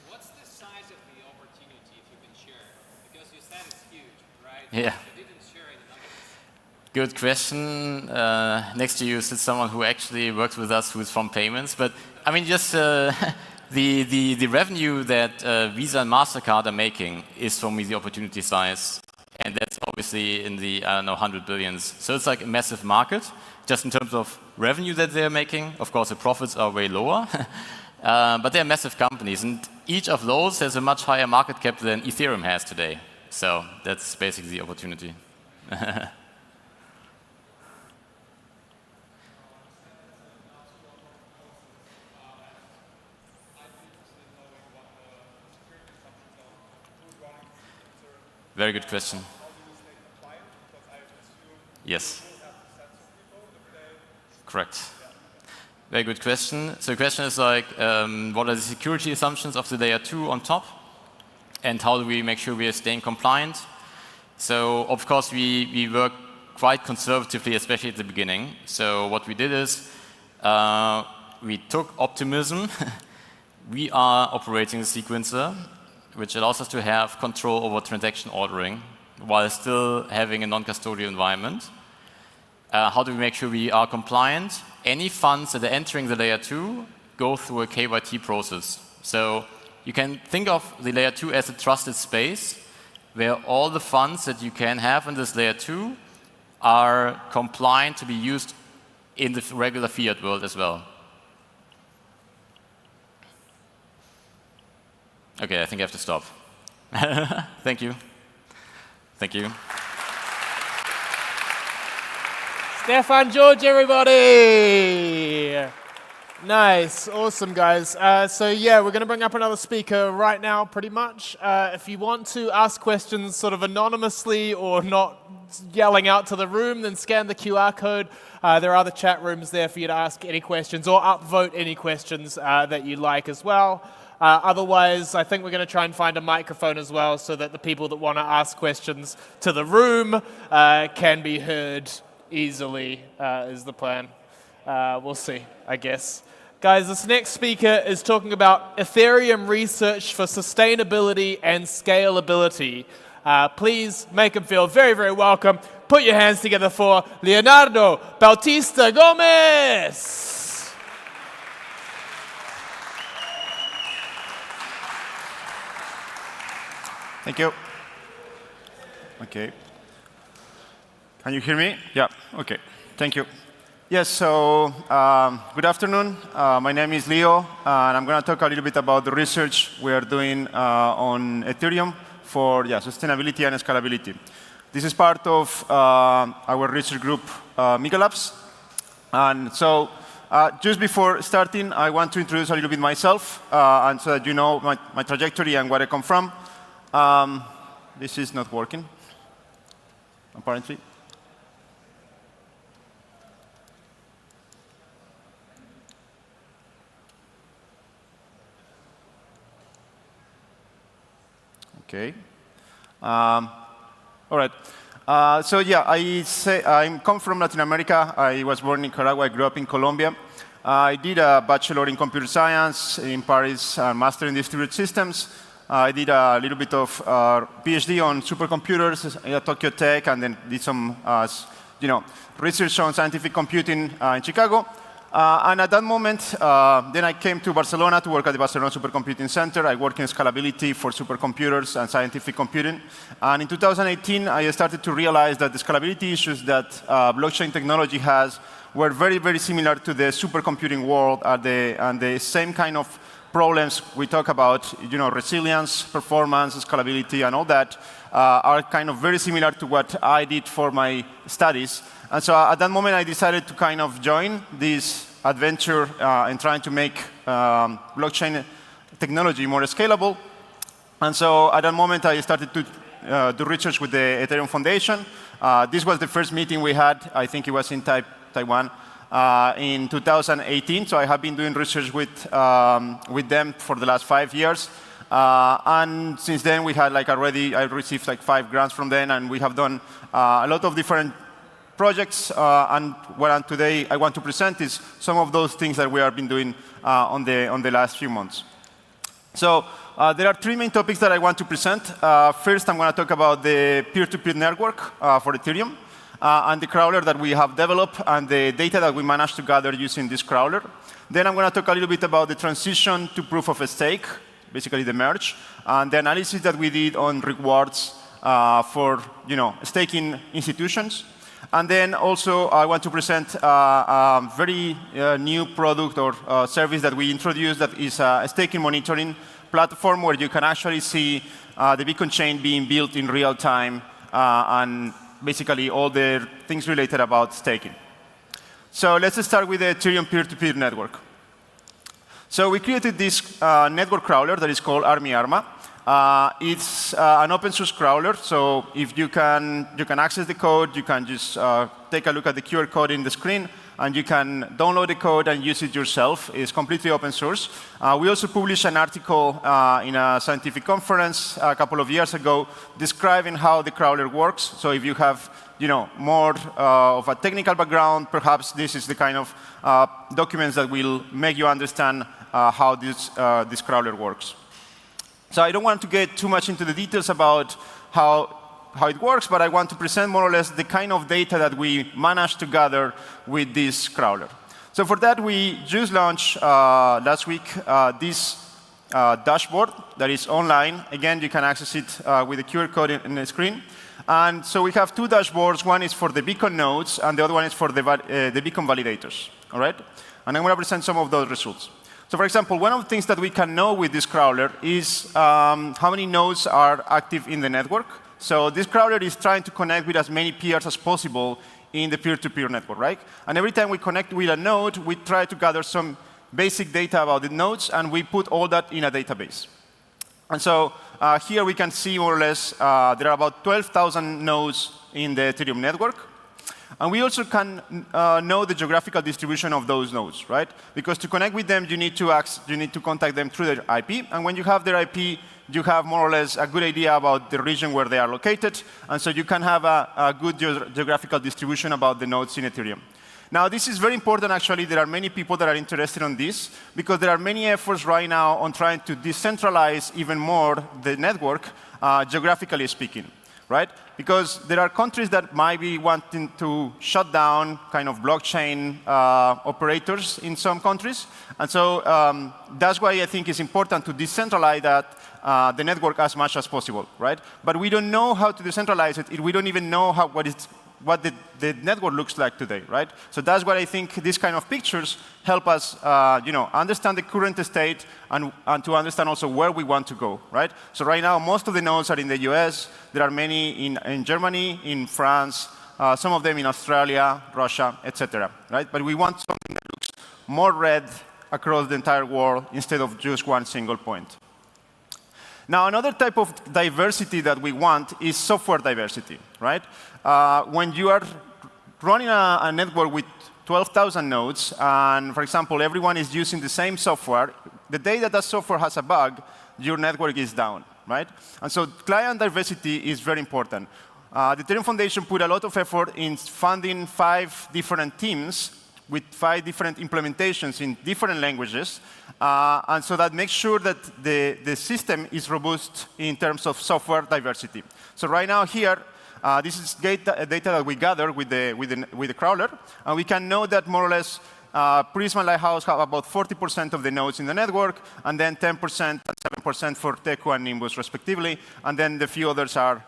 what's the size of the opportunity, if you can share? Because you said it's huge, right? Yeah. You didn't share any numbers. Good question. Next to you sits someone who actually works with us who's from payments. But I mean, just the revenue that Visa and MasterCard are making is for me the opportunity size. And that's obviously in the, I don't know, 100 billions. So it's like a massive market, just in terms of revenue that they're making. Of course, the profits are way lower. But they're massive companies. And each of those has a much higher market cap than Ethereum has today. So that's basically the opportunity. Very good question. Yes. Correct. Very good question. So the question is like, what are the security assumptions of the layer 2 on top? And how do we make sure we are staying compliant? So of course, we work quite conservatively, especially at the beginning. So what we did is, we took optimism. We are operating the sequencer, which allows us to have control over transaction ordering while still having a non-custodial environment. How do we make sure we are compliant? Any funds that are entering the layer 2 go through a KYT process. So you can think of the layer 2 as a trusted space where all the funds that you can have in this layer 2 are compliant to be used in the regular fiat world as well. Okay, I think I have to stop. Thank you. Thank you. Stefan George, everybody! Nice, awesome, guys. So yeah, we're going to bring up another speaker right now, pretty much. If you want to ask questions sort of anonymously or not yelling out to the room, then scan the QR code. There are other chat rooms there for you to ask any questions or upvote any questions that you like as well. Otherwise, I think we're going to try and find a microphone as well so that the people that want to ask questions to the room can be heard easily, is the plan. We'll see, I guess. Guys, this next speaker is talking about Ethereum research for sustainability and scalability. Please make him feel very, very welcome. Put your hands together for Leonardo Bautista Gomez. Thank you. Okay. Can you hear me? Yeah, okay. Thank you. Yes, so good afternoon. My name is Leo, and I'm going to talk a little bit about the research we are doing on Ethereum for sustainability and scalability. This is part of our research group, Mega Labs. And so just before starting, I want to introduce a little bit myself, and so that you know my trajectory and where I come from. This is not working, apparently. Okay. All right. So yeah, I come from Latin America. I was born in Nicaragua. I grew up in Colombia. I did a bachelor in computer science in Paris, a master in distributed systems. I did a little bit of PhD on supercomputers at Tokyo Tech, and then did some research on scientific computing in Chicago. And at that moment, then I came to Barcelona to work at the Barcelona Supercomputing Center. I work in scalability for supercomputers and scientific computing. And in 2018, I started to realize that the scalability issues that blockchain technology has were very, very similar to the supercomputing world, and the same kind of problems we talk about, resilience, performance, scalability, and all that are kind of very similar to what I did for my studies. And so at that moment, I decided to kind of join this adventure in trying to make blockchain technology more scalable. And so at that moment, I started to do research with the Ethereum Foundation. This was the first meeting we had. I think it was in Taiwan. In 2018, so I have been doing research with them for the last 5 years. And since then, we had I received 5 grants from them, and we have done a lot of different projects. And what today I want to present is some of those things that we have been doing on the last few months. So there are 3 main topics that I want to present. First, I'm going to talk about the peer-to-peer network for Ethereum. And the crawler that we have developed and the data that we managed to gather using this crawler. Then I'm going to talk a little bit about the transition to proof of stake, basically the merge, and the analysis that we did on rewards for staking institutions. And then also I want to present a very new product or service that we introduced that is a staking monitoring platform where you can actually see the Beacon chain being built in real time and basically all the things related about staking. So let's start with the Ethereum peer-to-peer network. So we created this network crawler that is called ArmyArma. It's an open source crawler, so if you can access the code, you can just take a look at the QR code in the screen, and you can download the code and use it yourself. It's completely open source. We also published an article in a scientific conference a couple of years ago describing how the crawler works. So if you have more of a technical background, perhaps this is the kind of documents that will make you understand how this crawler works. So I don't want to get too much into the details about how it works, but I want to present more or less the kind of data that we managed to gather with this crawler. So for that, we just launched last week this dashboard that is online. Again, you can access it with the QR code in the screen. And so we have two dashboards. One is for the beacon nodes, and the other one is for the beacon validators. All right? And I'm going to present some of those results. So for example, one of the things that we can know with this crawler is how many nodes are active in the network. So this crawler is trying to connect with as many peers as possible in the peer-to-peer network, right? And every time we connect with a node, we try to gather some basic data about the nodes, and we put all that in a database. And so here we can see more or less there are about 12,000 nodes in the Ethereum network. And we also can know the geographical distribution of those nodes, right? Because to connect with them, you need to contact them through their IP. And when you have their IP, you have more or less a good idea about the region where they are located. And so you can have a good geographical distribution about the nodes in Ethereum. Now, this is very important, actually. There are many people that are interested in this, because there are many efforts right now on trying to decentralize even more the network, geographically speaking. Right? Because there are countries that might be wanting to shut down kind of blockchain operators in some countries. And so that's why I think it's important to decentralize that, the network as much as possible. Right? But we don't know how to decentralize it. We don't even know what the network looks like today. Right? So that's why I think these kind of pictures help us understand the current state and to understand also where we want to go. Right? So right now, most of the nodes are in the US. There are many in Germany, in France, some of them in Australia, Russia, etc. Right? But we want something that looks more red across the entire world instead of just one single point. Now, another type of diversity that we want is software diversity. Right? When you are running a network with 12,000 nodes, and for example, everyone is using the same software, the day that that software has a bug, your network is down. Right? And so client diversity is very important. The Ethereum Foundation put a lot of effort in funding 5 different teams with 5 different implementations in different languages, and so that makes sure that the system is robust in terms of software diversity. So right now here, this is data that we gather with the crawler, and we can know that more or less Prisma and Lighthouse have about 40% of the nodes in the network, and then 10% and 7% for Teku and Nimbus, respectively, and then the few others are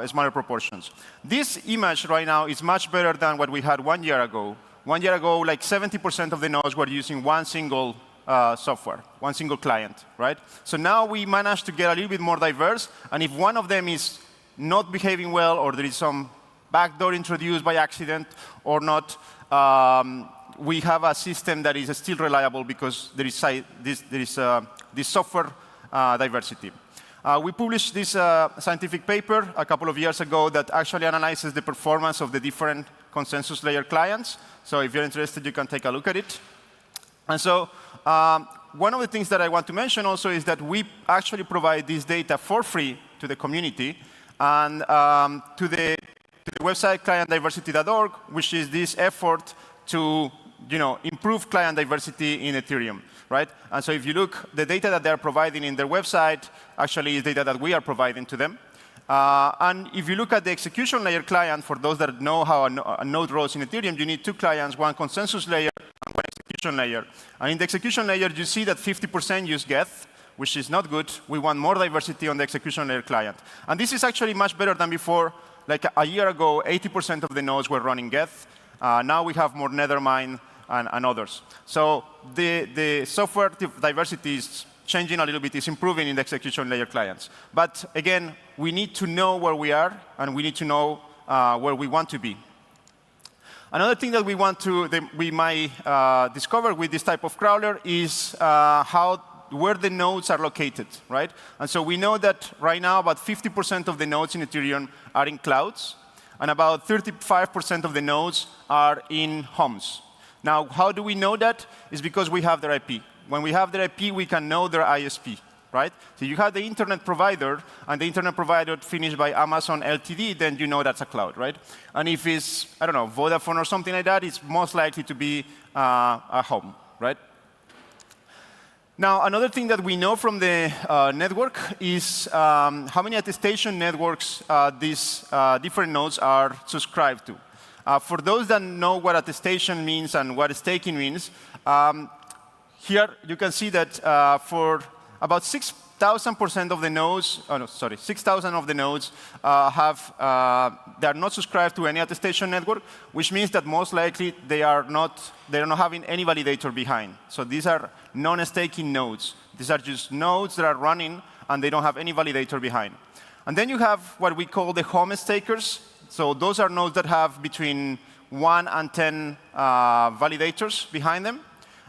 smaller proportions. This image right now is much better than what we had 1 year ago. 1 year ago, like 70% of the nodes were using one single software, one single client, right? So now we managed to get a little bit more diverse, and if one of them is not behaving well, or there is some backdoor introduced by accident or not, we have a system that is still reliable because there is this software diversity. We published this scientific paper a couple of years ago that actually analyzes the performance of the different consensus layer clients. So if you're interested, you can take a look at it. And so one of the things that I want to mention also is that we actually provide this data for free to the community and to the website clientdiversity.org, which is this effort to improve client diversity in Ethereum, right? And so if you look, the data that they're providing in their website actually is data that we are providing to them. And if you look at the execution layer client, for those that know how a node rolls in Ethereum, you need 2 clients, one consensus layer and one execution layer. And in the execution layer, you see that 50% use Geth, which is not good. We want more diversity on the execution layer client. And this is actually much better than before. Like a year ago, 80% of the nodes were running Geth. Now we have more Nethermind and others. So the software diversity is changing a little bit, is improving in the execution layer clients. But again, we need to know where we are, and we need to know where we want to be. Another thing that we might discover with this type of crawler is where the nodes are located, right? And so we know that right now about 50% of the nodes in Ethereum are in clouds, and about 35% of the nodes are in homes. Now, how do we know that? It's because we have their IP. When we have their IP, we can know their ISP, right? So you have the internet provider, and the internet provider finished by Amazon Ltd, then you know that's a cloud, right? And if it's, I don't know, Vodafone or something like that, it's most likely to be a home, right? Now, another thing that we know from the network is how many attestation networks these different nodes are subscribed to. For those that know what attestation means and what staking means, here you can see that for about 6,000% of the nodes, 6,000 of the nodes they are not subscribed to any attestation network, which means that most likely they are not having any validator behind. So these are non-staking nodes. These are just nodes that are running and they don't have any validator behind. And then you have what we call the home stakers. So those are nodes that have between 1 and 10 validators behind them.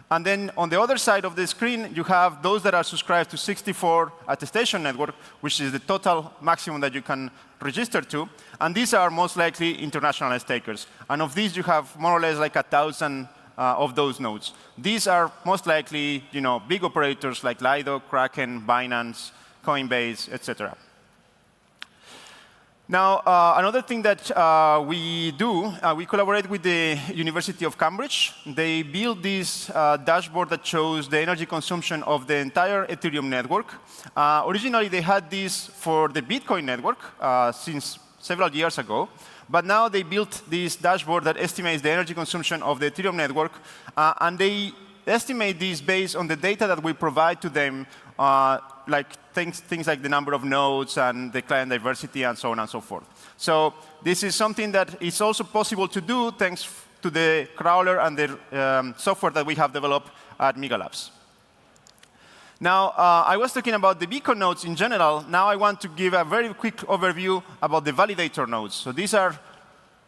And then on the other side of the screen, you have those that are subscribed to 64 attestation network, which is the total maximum that you can register to. And these are most likely international stakers. And of these, you have more or less like 1,000 of those nodes. These are most likely, big operators like Lido, Kraken, Binance, Coinbase, etc. Now, another thing that we do, we collaborate with the University of Cambridge. They built this dashboard that shows the energy consumption of the entire Ethereum network. Originally, they had this for the Bitcoin network since several years ago. But now they built this dashboard that estimates the energy consumption of the Ethereum network. And they estimate this based on the data that we provide to them, like things like the number of nodes and the client diversity and so on and so forth. So this is something that is also possible to do thanks to the crawler and the software that we have developed at Mega Labs. Now, I was talking about the beacon nodes in general. Now I want to give a very quick overview about the validator nodes. So these are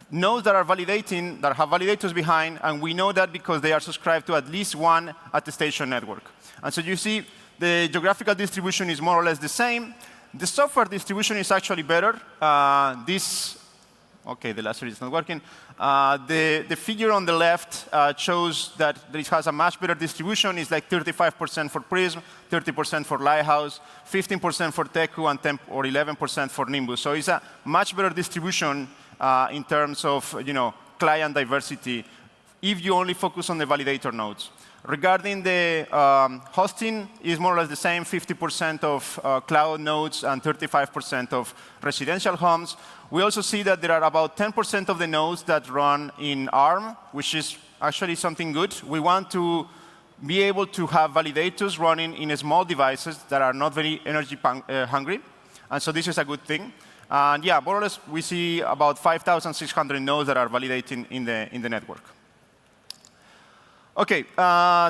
nodes that are validating, that have validators behind, and we know that because they are subscribed to at least one attestation network. And so you see the geographical distribution is more or less the same. The software distribution is actually better. OK, the laser is not working. The figure on the left shows that it has a much better distribution. It's like 35% for Prism, 30% for Lighthouse, 15% for Teku, and 10 or 11% for Nimbus. So it's a much better distribution in terms of client diversity if you only focus on the validator nodes. Regarding the hosting, is more or less the same, 50% of cloud nodes and 35% of residential homes. We also see that there are about 10% of the nodes that run in ARM, which is actually something good. We want to be able to have validators running in small devices that are not very energy hungry. And so this is a good thing. And yeah, more or less, we see about 5,600 nodes that are validating in the network. OK,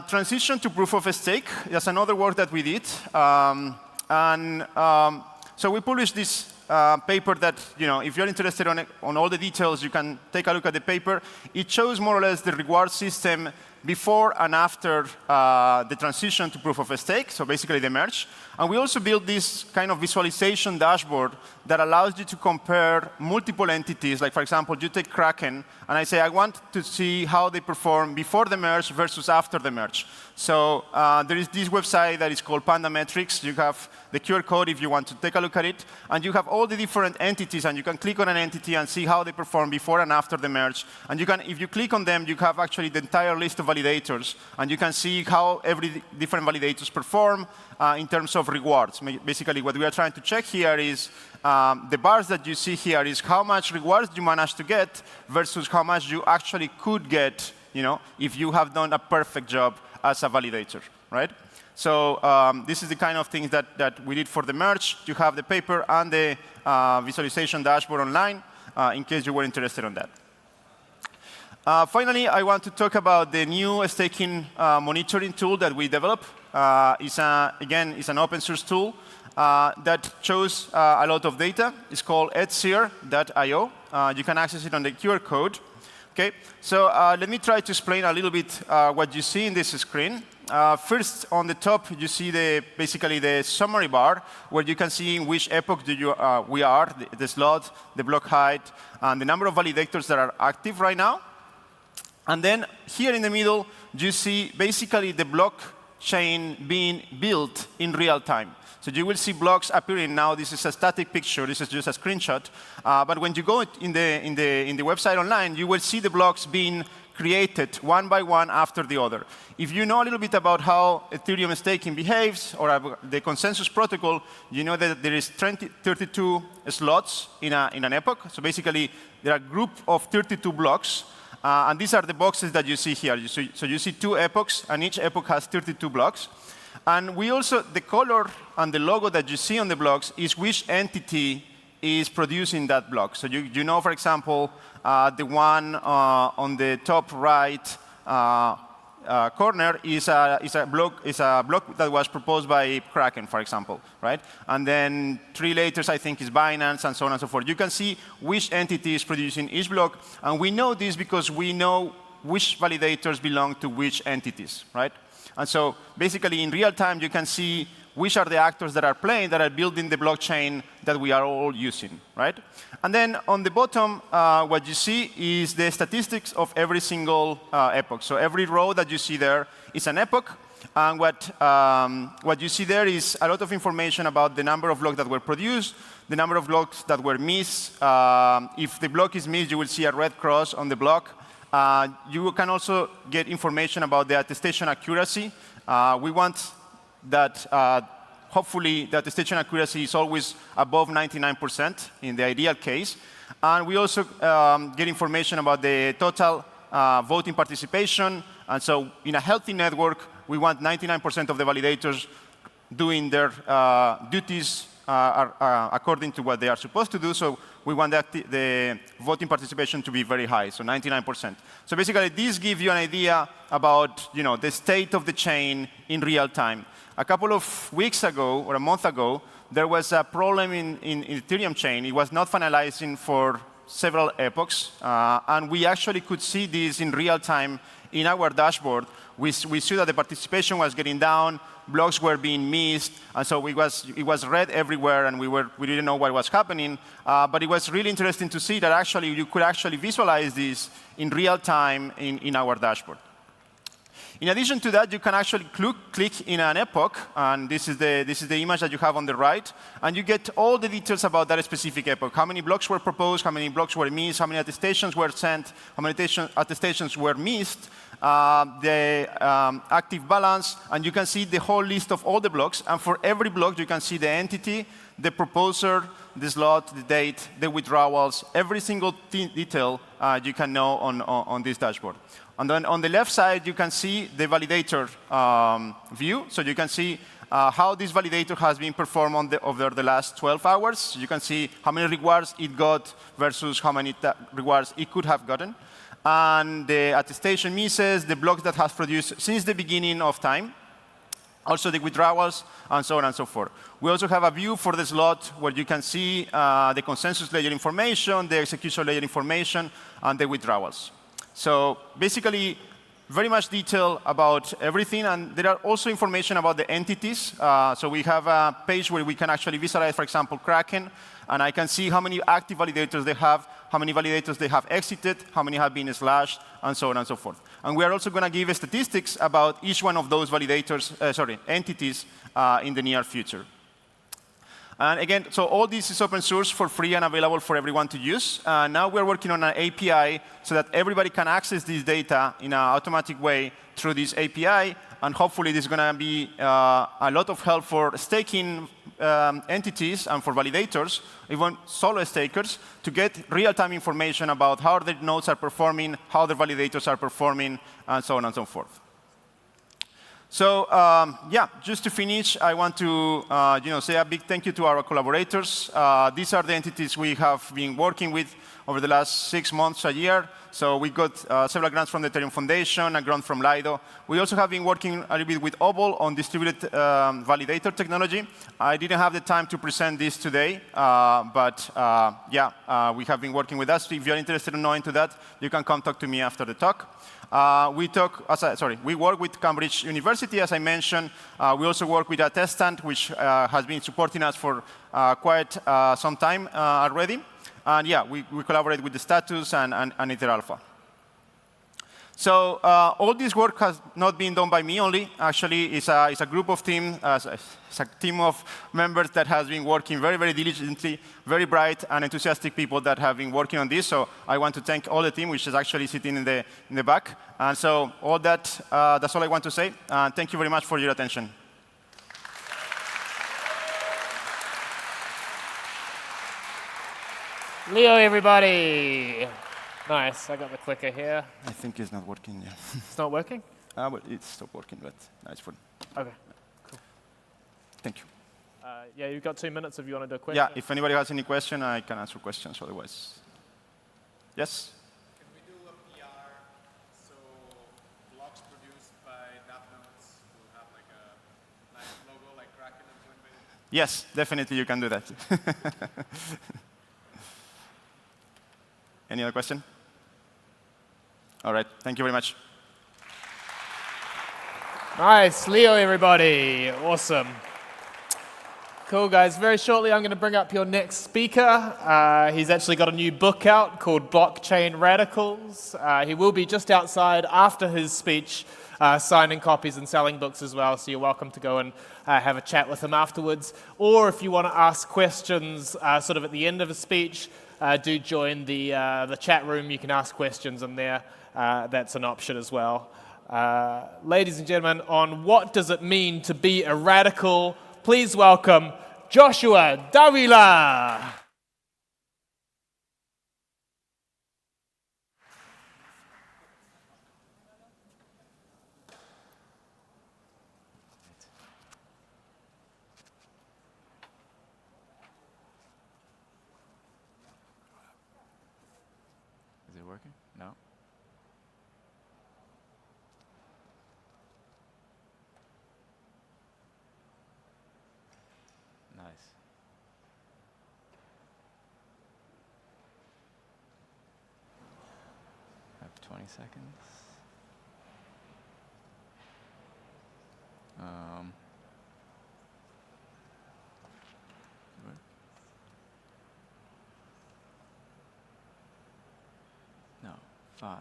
transition to proof of stake. That's another work that we did. So we published this paper that, if you're interested on all the details, you can take a look at the paper. It shows more or less the reward system before and after the transition to proof of stake, so basically the merge. And we also built this kind of visualization dashboard that allows you to compare multiple entities. Like, for example, you take Kraken, and I say, I want to see how they perform before the merge versus after the merge. So there is this website that is called Panda Metrics. You have the QR code if you want to take a look at it. And you have all the different entities, and you can click on an entity and see how they perform before and after the merge. And you can, if you click on them, you have actually the entire list of validators. And you can see how every different validators perform in terms of rewards. Basically, what we are trying to check here is the bars that you see here is how much rewards you manage to get versus how much you actually could get, if you have done a perfect job as a validator, right? So this is the kind of things that we did for the merge. You have the paper and the visualization dashboard online in case you were interested in that. Finally, I want to talk about the new staking monitoring tool that we developed. Again, it's an open source tool. that shows a lot of data. It's called ether.io. You can access it on the QR code. Okay, so let me try to explain a little bit what you see in this screen. First, on the top, you see basically the summary bar, where you can see in which epoch we are, the slot, the block height, and the number of validators that are active right now. And then here in the middle, you see basically the blockchain being built in real time. So you will see blocks appearing now. This is a static picture. This is just a screenshot. But when you go in the website online, you will see the blocks being created one by one after the other. If you know a little bit about how Ethereum staking behaves or the consensus protocol, you know that there is 32 slots in an epoch. So basically, there are a group of 32 blocks. And these are the boxes that you see here. So you see 2 epochs, and each epoch has 32 blocks. And we also, the color and the logo that you see on the blocks is which entity is producing that block. So you know, for example, the one on the top right corner is a block that was proposed by Kraken, for example, right? And then 3 later, I think, is Binance, and so on and so forth. You can see which entity is producing each block, and we know this because we know which validators belong to which entities, right? And so basically, in real time, you can see which are the actors that are playing, that are building the blockchain that we are all using, right? And then on the bottom, what you see is the statistics of every single epoch. So every row that you see there is an epoch. And what you see there is a lot of information about the number of blocks that were produced, the number of blocks that were missed. If the block is missed, you will see a red cross on the block. You can also get information about the attestation accuracy. We want that, hopefully, the attestation accuracy is always above 99% in the ideal case. And we also get information about the total voting participation. And so in a healthy network, we want 99% of the validators doing their duties according to what they are supposed to do. So we want the voting participation to be very high, so 99%. So basically, this gives you an idea about the state of the chain in real time. A couple of weeks ago, or a month ago, there was a problem in Ethereum chain. It was not finalizing for several epochs, and we actually could see this in real time in our dashboard. We saw that the participation was getting down, blocks were being missed, and so it was red everywhere, and we didn't know what was happening. But it was really interesting to see that actually you could actually visualize this in real time in our dashboard. In addition to that, you can actually click in an epoch, and this is the image that you have on the right, and you get all the details about that specific epoch. How many blocks were proposed, how many blocks were missed, how many attestations were sent, how many attestations were missed, the active balance, and you can see the whole list of all the blocks. And for every block, you can see the entity, the proposer, the slot, the date, the withdrawals, every single detail you can know on this dashboard. And then on the left side, you can see the validator view. So you can see how this validator has been performed over the last 12 hours. So you can see how many rewards it got versus how many rewards it could have gotten. And the attestation misses, the blocks that has produced since the beginning of time, also the withdrawals, and so on and so forth. We also have a view for the slot where you can see the consensus layer information, the execution layer information, and the withdrawals. So basically, very much detail about everything. And there are also information about the entities. So we have a page where we can actually visualize, for example, Kraken. And I can see how many active validators they have, how many validators they have exited, how many have been slashed, and so on and so forth. And we are also going to give statistics about each one of those entities in the near future. And again, so all this is open source for free and available for everyone to use. Now we're working on an API so that everybody can access this data in an automatic way through this API. And hopefully, this is going to be a lot of help for staking entities and for validators, even solo stakers, to get real-time information about how their nodes are performing, how their validators are performing, and so on and so forth. So yeah, just to finish, I want to say a big thank you to our collaborators. These are the entities we have been working with over the last 6 months, a year. So we got several grants from the Ethereum Foundation, a grant from Lido. We also have been working a little bit with Obol on distributed validator technology. I didn't have the time to present this today, but yeah, we have been working with us. If you're interested in knowing to that, you can come talk to me after the talk. We work with Cambridge University, as I mentioned. We also work with Attestant, which has been supporting us for quite some time already. And yeah, we collaborate with the Status and Ether Alpha. So all this work has not been done by me only. Actually, it's a group of team, it's a team of members that has been working very, very diligently, very bright and enthusiastic people that have been working on this. So I want to thank all the team, which is actually sitting in the back. And so all that's all I want to say. Thank you very much for your attention. Leo, everybody. Nice. I got the clicker here. I think it's not working. Yeah. It's not working? Well, it's stopped working, but no, it's fine. OK, cool. Thank you. Yeah, you've got 2 minutes if you want to do a question. Yeah, if anybody has any question, I can answer questions otherwise. Yes? Can we do a PR so blocks produced by DAppNotes will have like a nice logo like Kraken and Coinbase? Yes, definitely you can do that. Any other question? All right, thank you very much. Nice. Leo, everybody. Awesome. Cool, guys. Very shortly, I'm going to bring up your next speaker. He's actually got a new book out called Blockchain Radicals. He will be just outside after his speech, signing copies and selling books as well, so you're welcome to go and have a chat with him afterwards. Or if you want to ask questions sort of at the end of a speech, do join the chat room. You can ask questions in there. That's an option as well. Ladies and gentlemen, on what does it mean to be a radical, please welcome Joshua Davila. Is it working? No. Nice. I have 20 seconds. No, 5,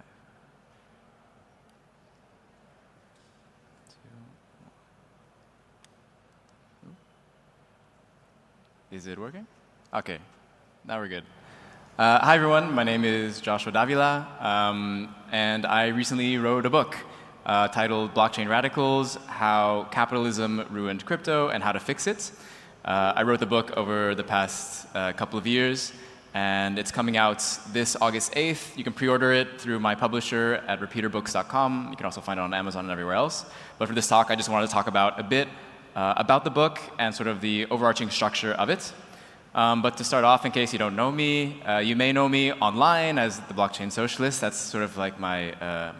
2, 1. Is it working? Okay, now we're good. Hi everyone, my name is Joshua Davila, and I recently wrote a book titled Blockchain Radicals: How Capitalism Ruined Crypto and How to Fix It. I wrote the book over the past couple of years, and it's coming out this August 8th. You can pre-order it through my publisher at repeaterbooks.com. You can also find it on Amazon and everywhere else. But for this talk, I just wanted to talk about a bit about the book and sort of the overarching structure of it. But to start off, in case you don't know me, you may know me online as the Blockchain Socialist. That's sort of like my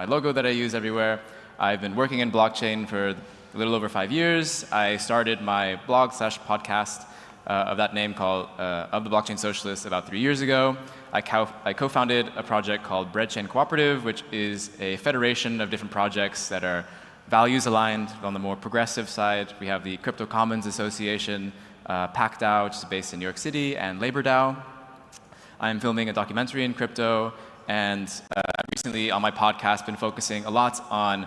logo that I use everywhere. I've been working in blockchain for a little over 5 years. I started my blog/podcast of that name called of the Blockchain Socialist about 3 years ago. I co-founded a project called Breadchain Cooperative, which is a federation of different projects that are values aligned. On the more progressive side, we have the Crypto Commons Association, PacDAO, which is based in New York City, and LaborDAO. I'm filming a documentary in crypto, and recently on my podcast been focusing a lot on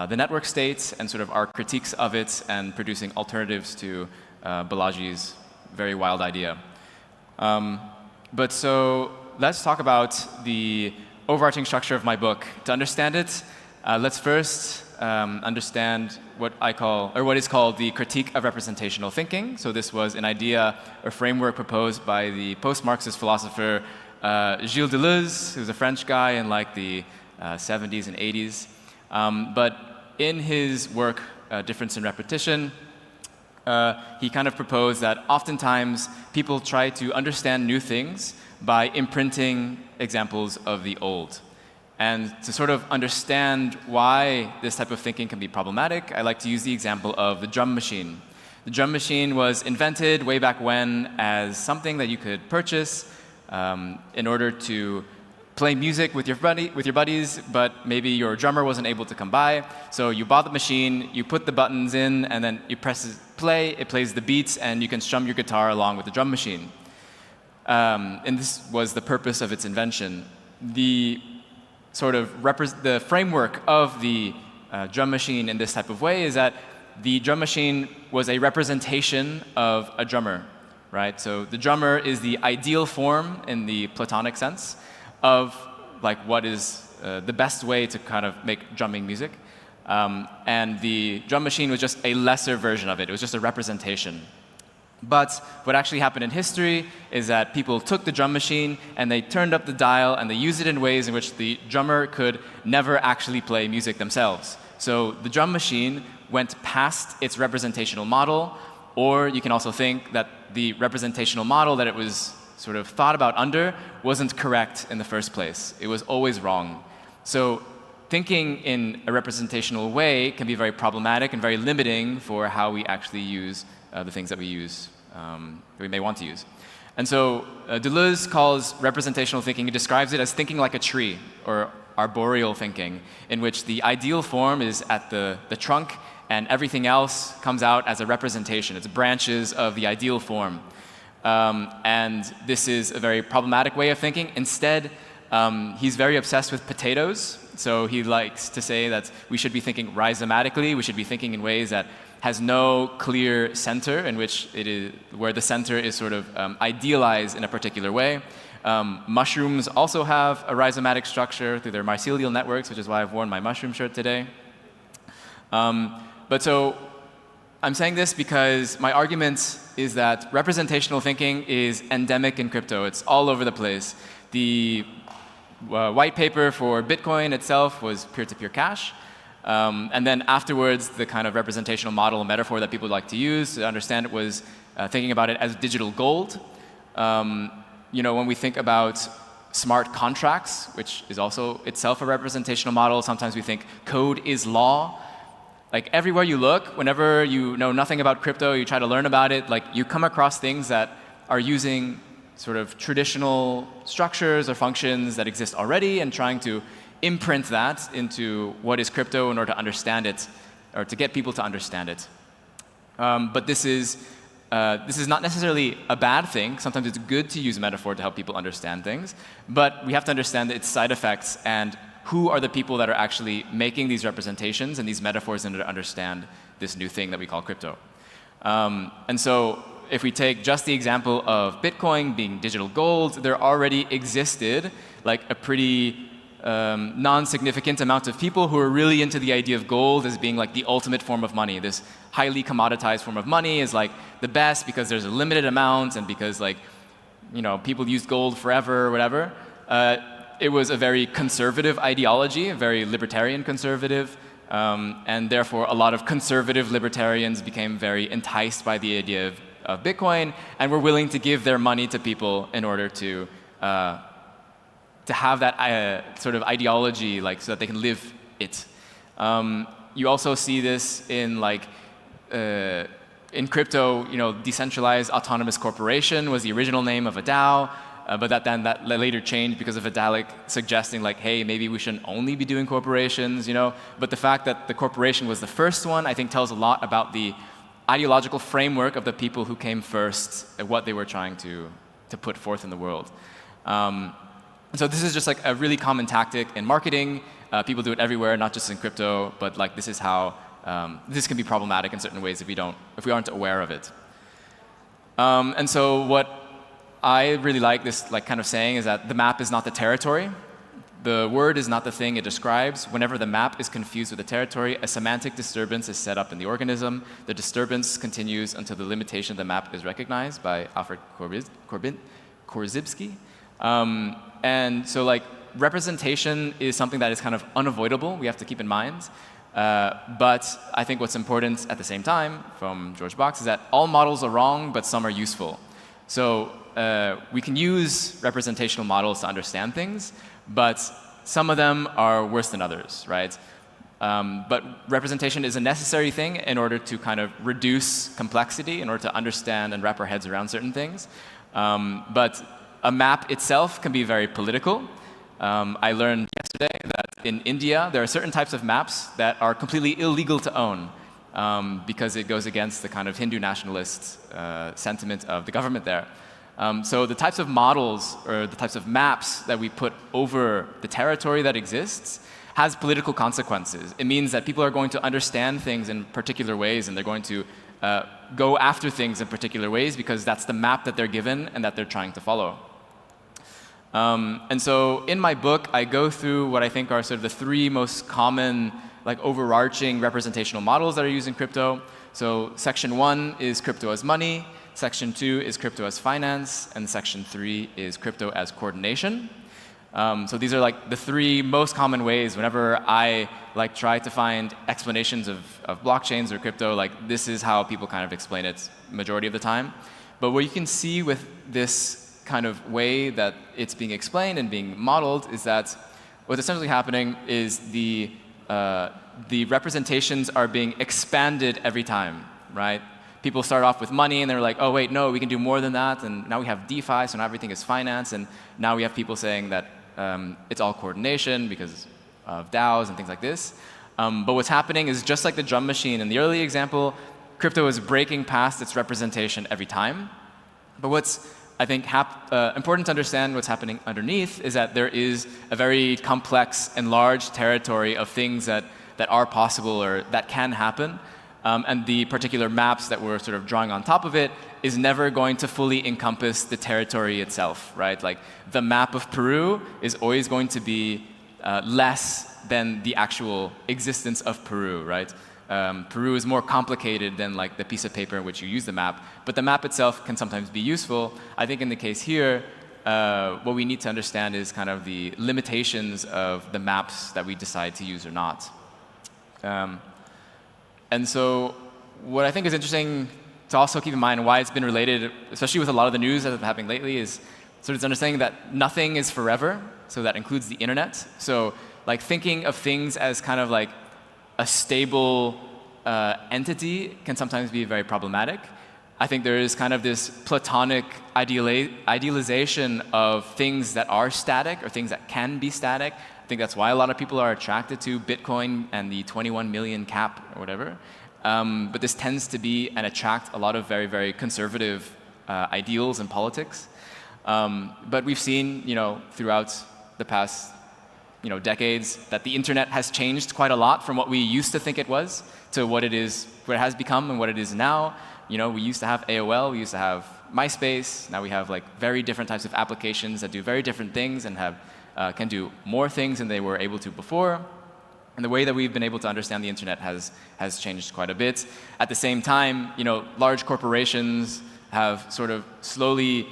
the network state and sort of our critiques of it and producing alternatives to Balaji's very wild idea. But so let's talk about the overarching structure of my book. To understand it, let's first understand what I call, or what is called, the critique of representational thinking. So this was an idea or framework proposed by the post-Marxist philosopher Gilles Deleuze, who's a French guy in like the 70s and 80s. But in his work difference in repetition, he kind of proposed that oftentimes people try to understand new things by imprinting examples of the old. And to sort of understand why this type of thinking can be problematic, I like to use the example of the drum machine. The drum machine was invented way back when as something that you could purchase in order to play music with your buddies, but maybe your drummer wasn't able to come by. So you bought the machine, you put the buttons in, and then you press play, it plays the beats, and you can strum your guitar along with the drum machine. And this was the purpose of its invention. The sort of the framework of the drum machine in this type of way is that the drum machine was a representation of a drummer, right? So the drummer is the ideal form in the Platonic sense of like what is the best way to kind of make drumming music. And the drum machine was just a lesser version of it. It was just a representation. But what actually happened in history is that people took the drum machine and they turned up the dial and they used it in ways in which the drummer could never actually play music themselves. So the drum machine went past its representational model, or you can also think that the representational model that it was sort of thought about under wasn't correct in the first place. It was always wrong. So thinking in a representational way can be very problematic and very limiting for how we actually use the things that we use, that we may want to use. And so Deleuze calls representational thinking, he describes it as thinking like a tree, or arboreal thinking, in which the ideal form is at the trunk and everything else comes out as a representation. It's branches of the ideal form. And this is a very problematic way of thinking. Instead, he's very obsessed with potatoes. So he likes to say that we should be thinking rhizomatically. We should be thinking in ways that has no clear center, in which it is where the center is sort of idealized in a particular way. Mushrooms also have a rhizomatic structure through their mycelial networks, which is why I've worn my mushroom shirt today. But so I'm saying this because my argument is that representational thinking is endemic in crypto. It's all over the place. The white paper for Bitcoin itself was peer-to-peer cash. And then afterwards, the kind of representational model and metaphor that people like to use to understand it was thinking about it as digital gold. You know, when we think about smart contracts, which is also itself a representational model, sometimes we think code is law. Like everywhere you look, whenever you know nothing about crypto, you try to learn about it, like you come across things that are using sort of traditional structures or functions that exist already and trying to imprint that into what is crypto in order to understand it, or to get people to understand it. But this is not necessarily a bad thing. Sometimes it's good to use metaphor to help people understand things, but we have to understand its side effects and who are the people that are actually making these representations and these metaphors in order to understand this new thing that we call crypto. And so if we take just the example of Bitcoin being digital gold, there already existed like a pretty non-significant amount of people who are really into the idea of gold as being like the ultimate form of money. This highly commoditized form of money is like the best because there's a limited amount and because like, you know, people use gold forever or whatever. It was a very conservative ideology, a very libertarian conservative, and therefore a lot of conservative libertarians became very enticed by the idea of Bitcoin and were willing to give their money to people in order to have that sort of ideology, like so that they can live it. You also see this in like in crypto. You know, decentralized autonomous corporation was the original name of a DAO, but that later changed because of Vitalik suggesting like, hey, maybe we shouldn't only be doing corporations. You know, but the fact that the corporation was the first one, I think, tells a lot about the ideological framework of the people who came first and what they were trying to put forth in the world. So this is just like a really common tactic in marketing. People do it everywhere, not just in crypto, but like this is how this can be problematic in certain ways if we aren't aware of it. And so what I really like this like kind of saying is that the map is not the territory. The word is not the thing it describes. Whenever the map is confused with the territory, a semantic disturbance is set up in the organism. The disturbance continues until the limitation of the map is recognized by Alfred Korzybski. And so like representation is something that is kind of unavoidable. We have to keep in mind. But I think what's important at the same time, from George Box, is that all models are wrong, but some are useful. So we can use representational models to understand things, but some of them are worse than others, right? But representation is a necessary thing in order to kind of reduce complexity, in order to understand and wrap our heads around certain things. But a map itself can be very political. I learned yesterday that in India, there are certain types of maps that are completely illegal to own because it goes against the kind of Hindu nationalist sentiment of the government there. So the types of models or the types of maps that we put over the territory that exists has political consequences. It means that people are going to understand things in particular ways, and they're going to go after things in particular ways because that's the map that they're given and that they're trying to follow. And so in my book, I go through what I think are sort of the three most common, like overarching representational models that are used in crypto. So section 1 is crypto as money, section 2 is crypto as finance, and section 3 is crypto as coordination. So these are like the three most common ways whenever I like try to find explanations of blockchains or crypto, like this is how people kind of explain it majority of the time. But what you can see with this kind of way that it's being explained and being modeled is that what's essentially happening is the representations are being expanded every time, right? People start off with money and they're like, oh wait, no, we can do more than that, and now we have DeFi, so now everything is finance, and now we have people saying that it's all coordination because of DAOs and things like this. But what's happening is just like the drum machine in the early example, crypto is breaking past its representation every time. But what's, I think, important to understand what's happening underneath is that there is a very complex and large territory of things that are possible or that can happen. And the particular maps that we're sort of drawing on top of it is never going to fully encompass the territory itself, right? Like the map of Peru is always going to be less than the actual existence of Peru, right? Peru is more complicated than like the piece of paper in which you use the map, but the map itself can sometimes be useful. I think in the case here, what we need to understand is kind of the limitations of the maps that we decide to use or not. And so what I think is interesting to also keep in mind why it's been related, especially with a lot of the news that has been happening lately, is sort of understanding that nothing is forever. So that includes the internet. So like thinking of things as kind of like a stable entity can sometimes be very problematic. I think there is kind of this Platonic idealization of things that are static or things that can be static. I think that's why a lot of people are attracted to Bitcoin and the 21 million cap or whatever. But this tends to be and attract a lot of very, very conservative ideals and politics. But we've seen, throughout the past, decades that the internet has changed quite a lot from what we used to think it was to what it has become and what it is now. We used to have AOL, we used to have MySpace. Now we have like very different types of applications that do very different things and can do more things than they were able to before. And the way that we've been able to understand the internet has changed quite a bit. At the same time, large corporations have sort of slowly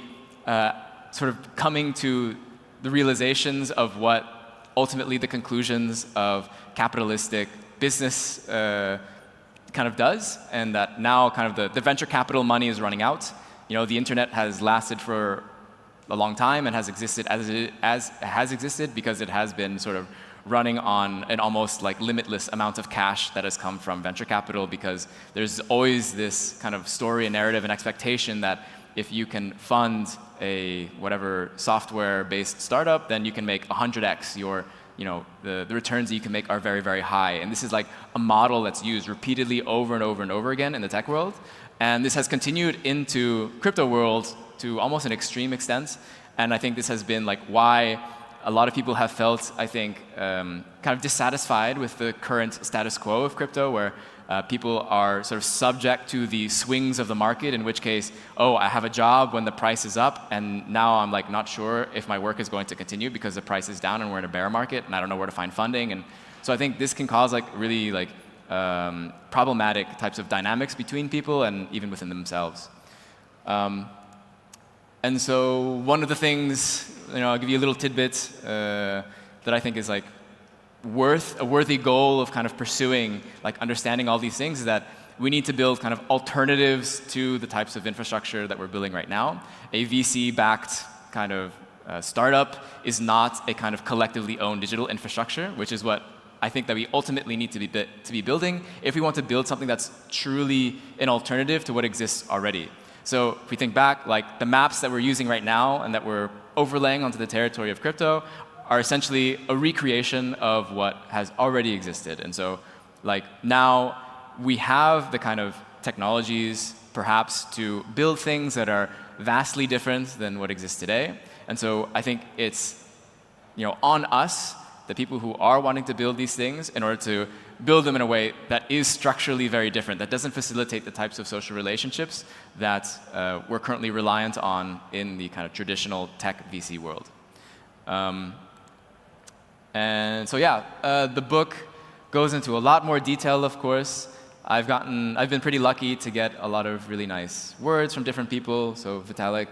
coming to the realizations of what ultimately the conclusions of capitalistic business kind of does, and that now kind of the venture capital money is running out. The internet has lasted for a long time and has existed as it has existed because it has been sort of running on an almost like limitless amount of cash that has come from venture capital, because there's always this kind of story and narrative and expectation that if you can fund a whatever software-based startup, then you can make 100x your, the returns that you can make are very, very high. And this is like a model that's used repeatedly over and over and over again in the tech world. And this has continued into crypto world to almost an extreme extent. And I think this has been like why a lot of people have felt, I think, kind of dissatisfied with the current status quo of crypto, where people are sort of subject to the swings of the market, in which case, oh, I have a job when the price is up, and now I'm like not sure if my work is going to continue because the price is down and we're in a bear market and I don't know where to find funding. And so I think this can cause like really like problematic types of dynamics between people and even within themselves. And so one of the things, I'll give you a little tidbit that I think is like worthy goal of kind of pursuing, like understanding all these things, is that we need to build kind of alternatives to the types of infrastructure that we're building right now. A VC-backed kind of startup is not a kind of collectively owned digital infrastructure, which is what I think that we ultimately need to be building if we want to build something that's truly an alternative to what exists already. So if we think back, like the maps that we're using right now and that we're overlaying onto the territory of crypto are essentially a recreation of what has already existed. And so like now we have the kind of technologies perhaps to build things that are vastly different than what exists today. And so I think it's on us, the people who are wanting to build these things, in order to build them in a way that is structurally very different, that doesn't facilitate the types of social relationships that we're currently reliant on in the kind of traditional tech VC world. And so yeah, the book goes into a lot more detail, of course. I've been pretty lucky to get a lot of really nice words from different people. So Vitalik,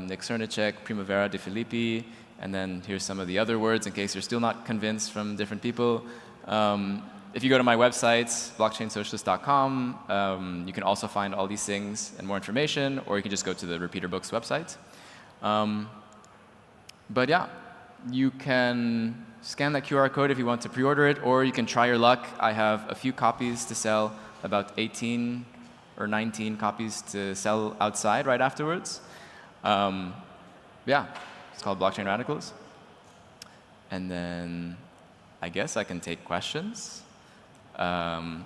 Nick Cernicek, Primavera De Filippi, and then here's some of the other words in case you're still not convinced from different people. If you go to my website, blockchainsocialist.com, you can also find all these things and more information, or you can just go to the Repeater Books website. But yeah, you can scan that QR code if you want to pre-order it, or you can try your luck. I have a few copies to sell, about 18 or 19 copies to sell outside right afterwards. Yeah, it's called Blockchain Radicals. And then I guess I can take questions. I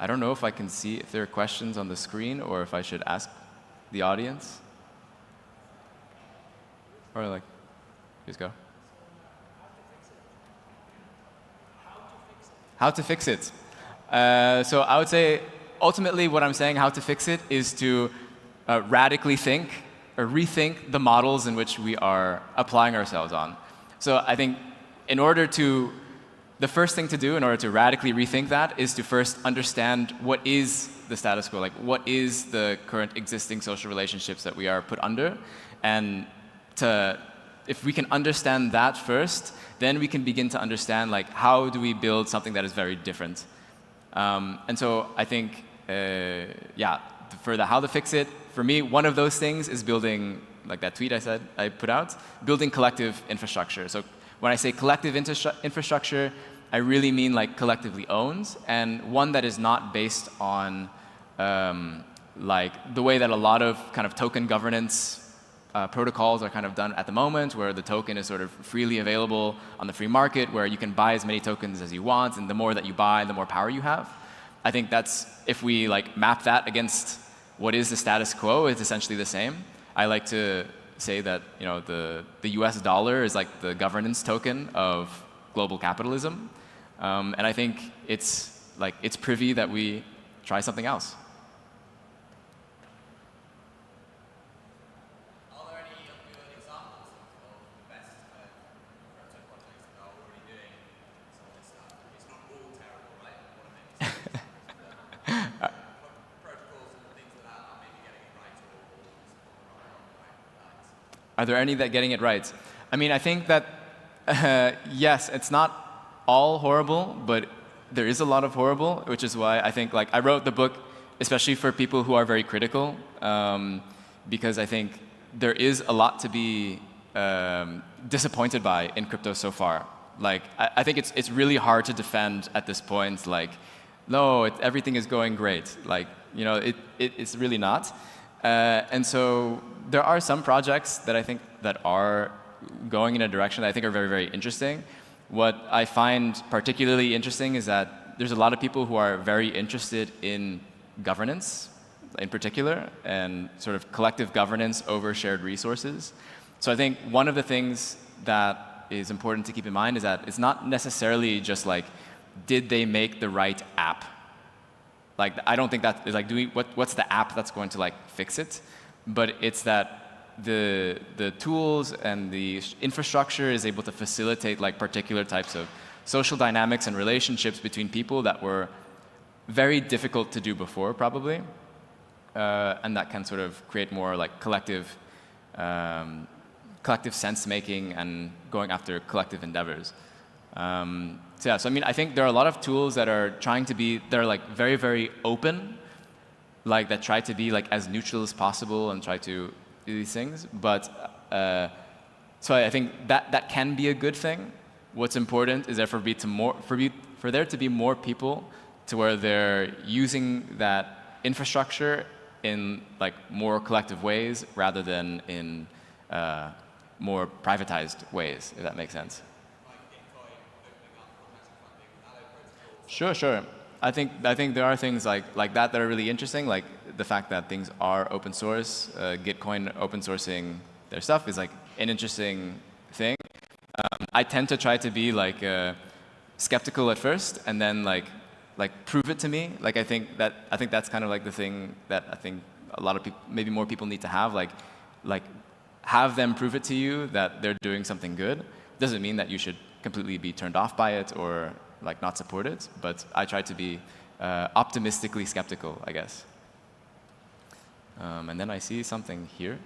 don't know if I can see if there are questions on the screen or if I should ask the audience. Or like, please go. How to fix it. So I would say, ultimately, what I'm saying, how to fix it, is to radically think or rethink the models in which we are applying ourselves on. So I think the first thing to do in order to radically rethink that is to first understand what is the status quo, like what is the current existing social relationships that we are put under. And if we can understand that first, then we can begin to understand like how do we build something that is very different. And so I think, yeah, for the how to fix it, for me, one of those things is building, like that tweet I put out, building collective infrastructure. So when I say collective infrastructure, I really mean like collectively owned, and one that is not based on like the way that a lot of kind of token governance protocols are kind of done at the moment, where the token is sort of freely available on the free market, where you can buy as many tokens as you want, and the more that you buy, the more power you have. I think that's, if we like map that against what is the status quo, it's essentially the same. I like to say that the US dollar is like the governance token of global capitalism. And I think it's privy that we try something else. Are there any good examples of the best crypto projects that are already doing some of this stuff? It's not all terrible, right? Protocols and things like that are maybe getting it right, or Are there any that getting it right? I mean, I think that, yes, it's not all horrible, but there is a lot of horrible, which is why I think I wrote the book especially for people who are very critical, because I think there is a lot to be disappointed by in crypto so far. I think it's really hard to defend at this point, no, everything is going great. It's really not. And so there are some projects that I think that are going in a direction that I think are very, very interesting. What I find particularly interesting is that there's a lot of people who are very interested in governance, in particular, and sort of collective governance over shared resources. So I think one of the things that is important to keep in mind is that it's not necessarily just did they make the right app? I don't think that is what's the app that's going to fix it? But it's that the tools and the infrastructure is able to facilitate particular types of social dynamics and relationships between people that were very difficult to do before, probably, and that can sort of create more collective collective sense-making and going after collective endeavors. So yeah, so I mean, I think there are a lot of tools that are they're like very, very open, like that try to be like as neutral as possible and try to do these things. But so I think that can be a good thing. What's important is there for there to be more people to where they're using that infrastructure in like more collective ways rather than in more privatized ways, if that makes sense. Sure, sure. I think there are things like that are really interesting. Like the fact that things are open source, Gitcoin open sourcing their stuff is like an interesting thing. I tend to try to be like skeptical at first, and then like prove it to me. Like I think that's kind of like the thing that I think a lot of people, maybe more people, need to have. Like have them prove it to you that they're doing something good. Doesn't mean that you should completely be turned off by it or like not support it, but I try to be optimistically skeptical, I guess. And then I see something here.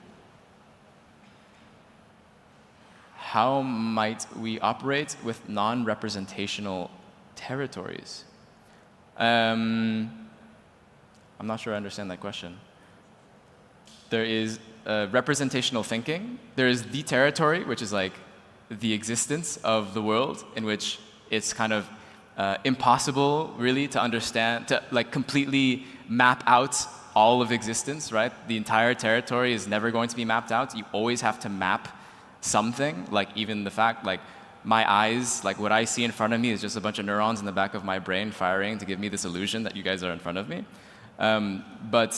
How might we operate with non-representational territories? I'm not sure I understand that question. There is representational thinking. There is the territory, which is like the existence of the world, in which it's kind of impossible really to understand, to like completely map out all of existence, right? The entire territory is never going to be mapped out. You always have to map something, like even the fact, like my eyes, like what I see in front of me is just a bunch of neurons in the back of my brain firing to give me this illusion that you guys are in front of me. But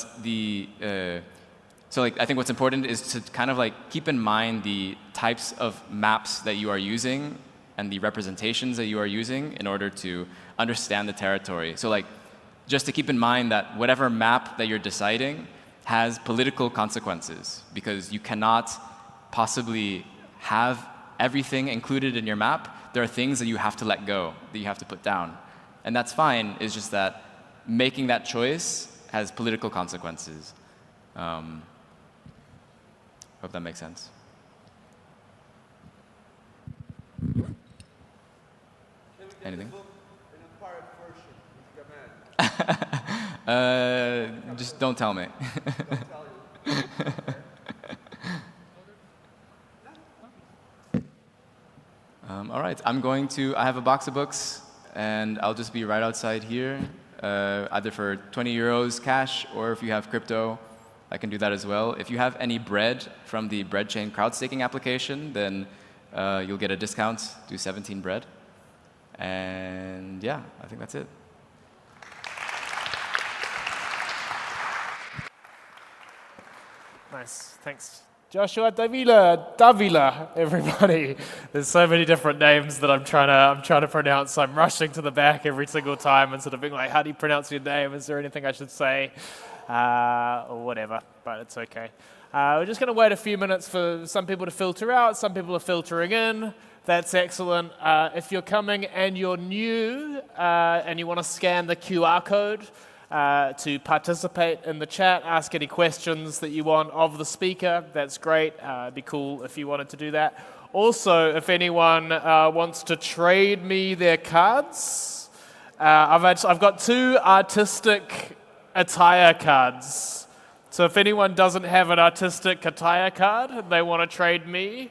so like I think what's important is to kind of like keep in mind the types of maps that you are using and the representations that you are using in order to understand the territory. So like just to keep in mind that whatever map that you're deciding has political consequences, because you cannot possibly have everything included in your map. There are things that you have to let go, that you have to put down. And that's fine, it's just that making that choice has political consequences. Hope that makes sense. Anything? Just don't tell me. All right, I have a box of books, and I'll just be right outside here, either for 20 euros cash, or if you have crypto, I can do that as well. If you have any bread from the bread chain crowd staking application, then you'll get a discount, do 17 bread. And yeah, I think that's it. Nice, thanks. Joshua Davila, everybody. There's so many different names that I'm trying to pronounce. So I'm rushing to the back every single time and sort of being like, how do you pronounce your name? Is there anything I should say? Or whatever, but it's okay. We're just going to wait a few minutes for some people to filter out. Some people are filtering in. That's excellent. If you're coming and you're new and you want to scan the QR code to participate in the chat, ask any questions that you want of the speaker, that's great. It'd be cool if you wanted to do that. Also, if anyone wants to trade me their cards, I've got 2 artistic attire cards. So if anyone doesn't have an artistic attire card and they want to trade me,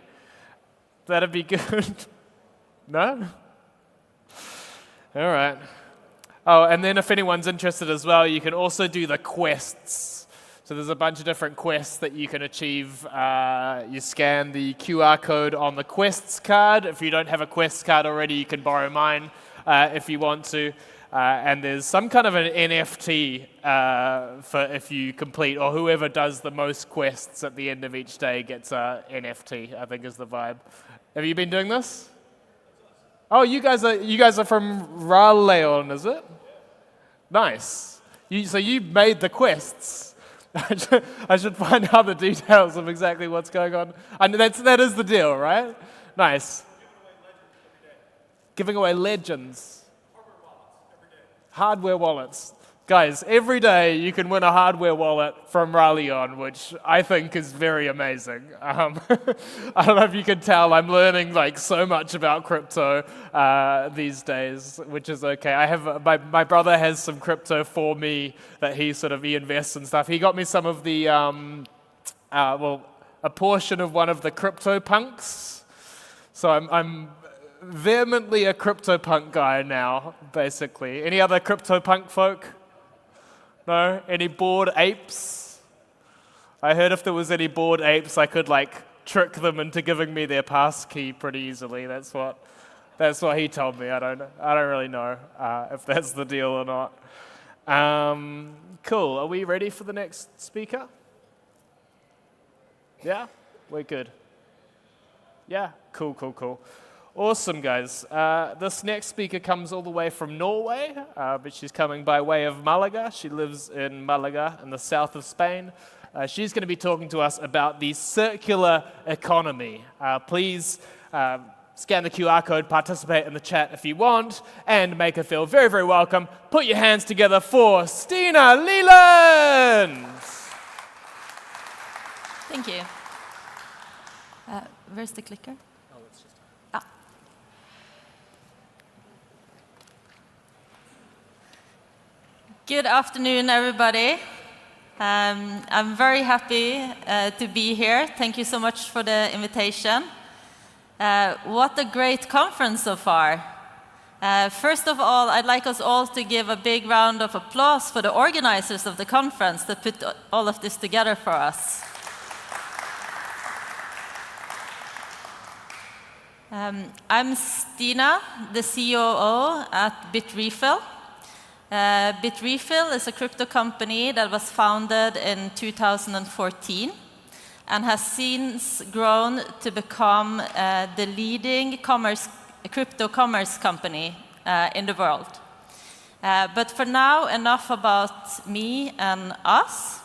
that'd be good. No? All right. Oh, and then if anyone's interested as well, you can also do the quests. So there's a bunch of different quests that you can achieve. You scan the QR code on the quests card. If you don't have a quests card already, you can borrow mine if you want to. And there's some kind of an NFT for if you complete, or whoever does the most quests at the end of each day gets a NFT, I think is the vibe. Have you been doing this? Oh, you guys are from Raleon, is it? Nice. So you made the quests. I should find out the details of exactly what's going on. And that is the deal, right? Nice. Giving away legends. Hardware wallets. Guys, every day you can win a hardware wallet from Rallion, which I think is very amazing. I don't know if you can tell, I'm learning like so much about crypto these days, which is okay. I have my brother has some crypto for me that he invests and stuff. He got me some of the a portion of one of the CryptoPunks. So I'm vehemently a CryptoPunk guy now, basically. Any other CryptoPunk folk? No? Any Bored Apes? I heard if there was any Bored Apes, I could like trick them into giving me their passkey pretty easily. That's what he told me. I don't really know if that's the deal or not. Cool. Are we ready for the next speaker? Yeah? We're good. Yeah? Cool. Awesome, guys. This next speaker comes all the way from Norway, but she's coming by way of Malaga. She lives in Malaga in the south of Spain. She's going to be talking to us about the circular economy. Please scan the QR code, participate in the chat if you want, and make her feel very, very welcome. Put your hands together for Stina Leland! Thank you. Where's the clicker? Good afternoon, everybody. I'm very happy to be here. Thank you so much for the invitation. What a great conference so far. First of all, I'd like us all to give a big round of applause for the organizers of the conference that put all of this together for us. I'm Stina, the COO at BitRefill. BitRefill is a crypto company that was founded in 2014 and has since grown to become the leading crypto commerce company in the world. But for now, enough about me and us.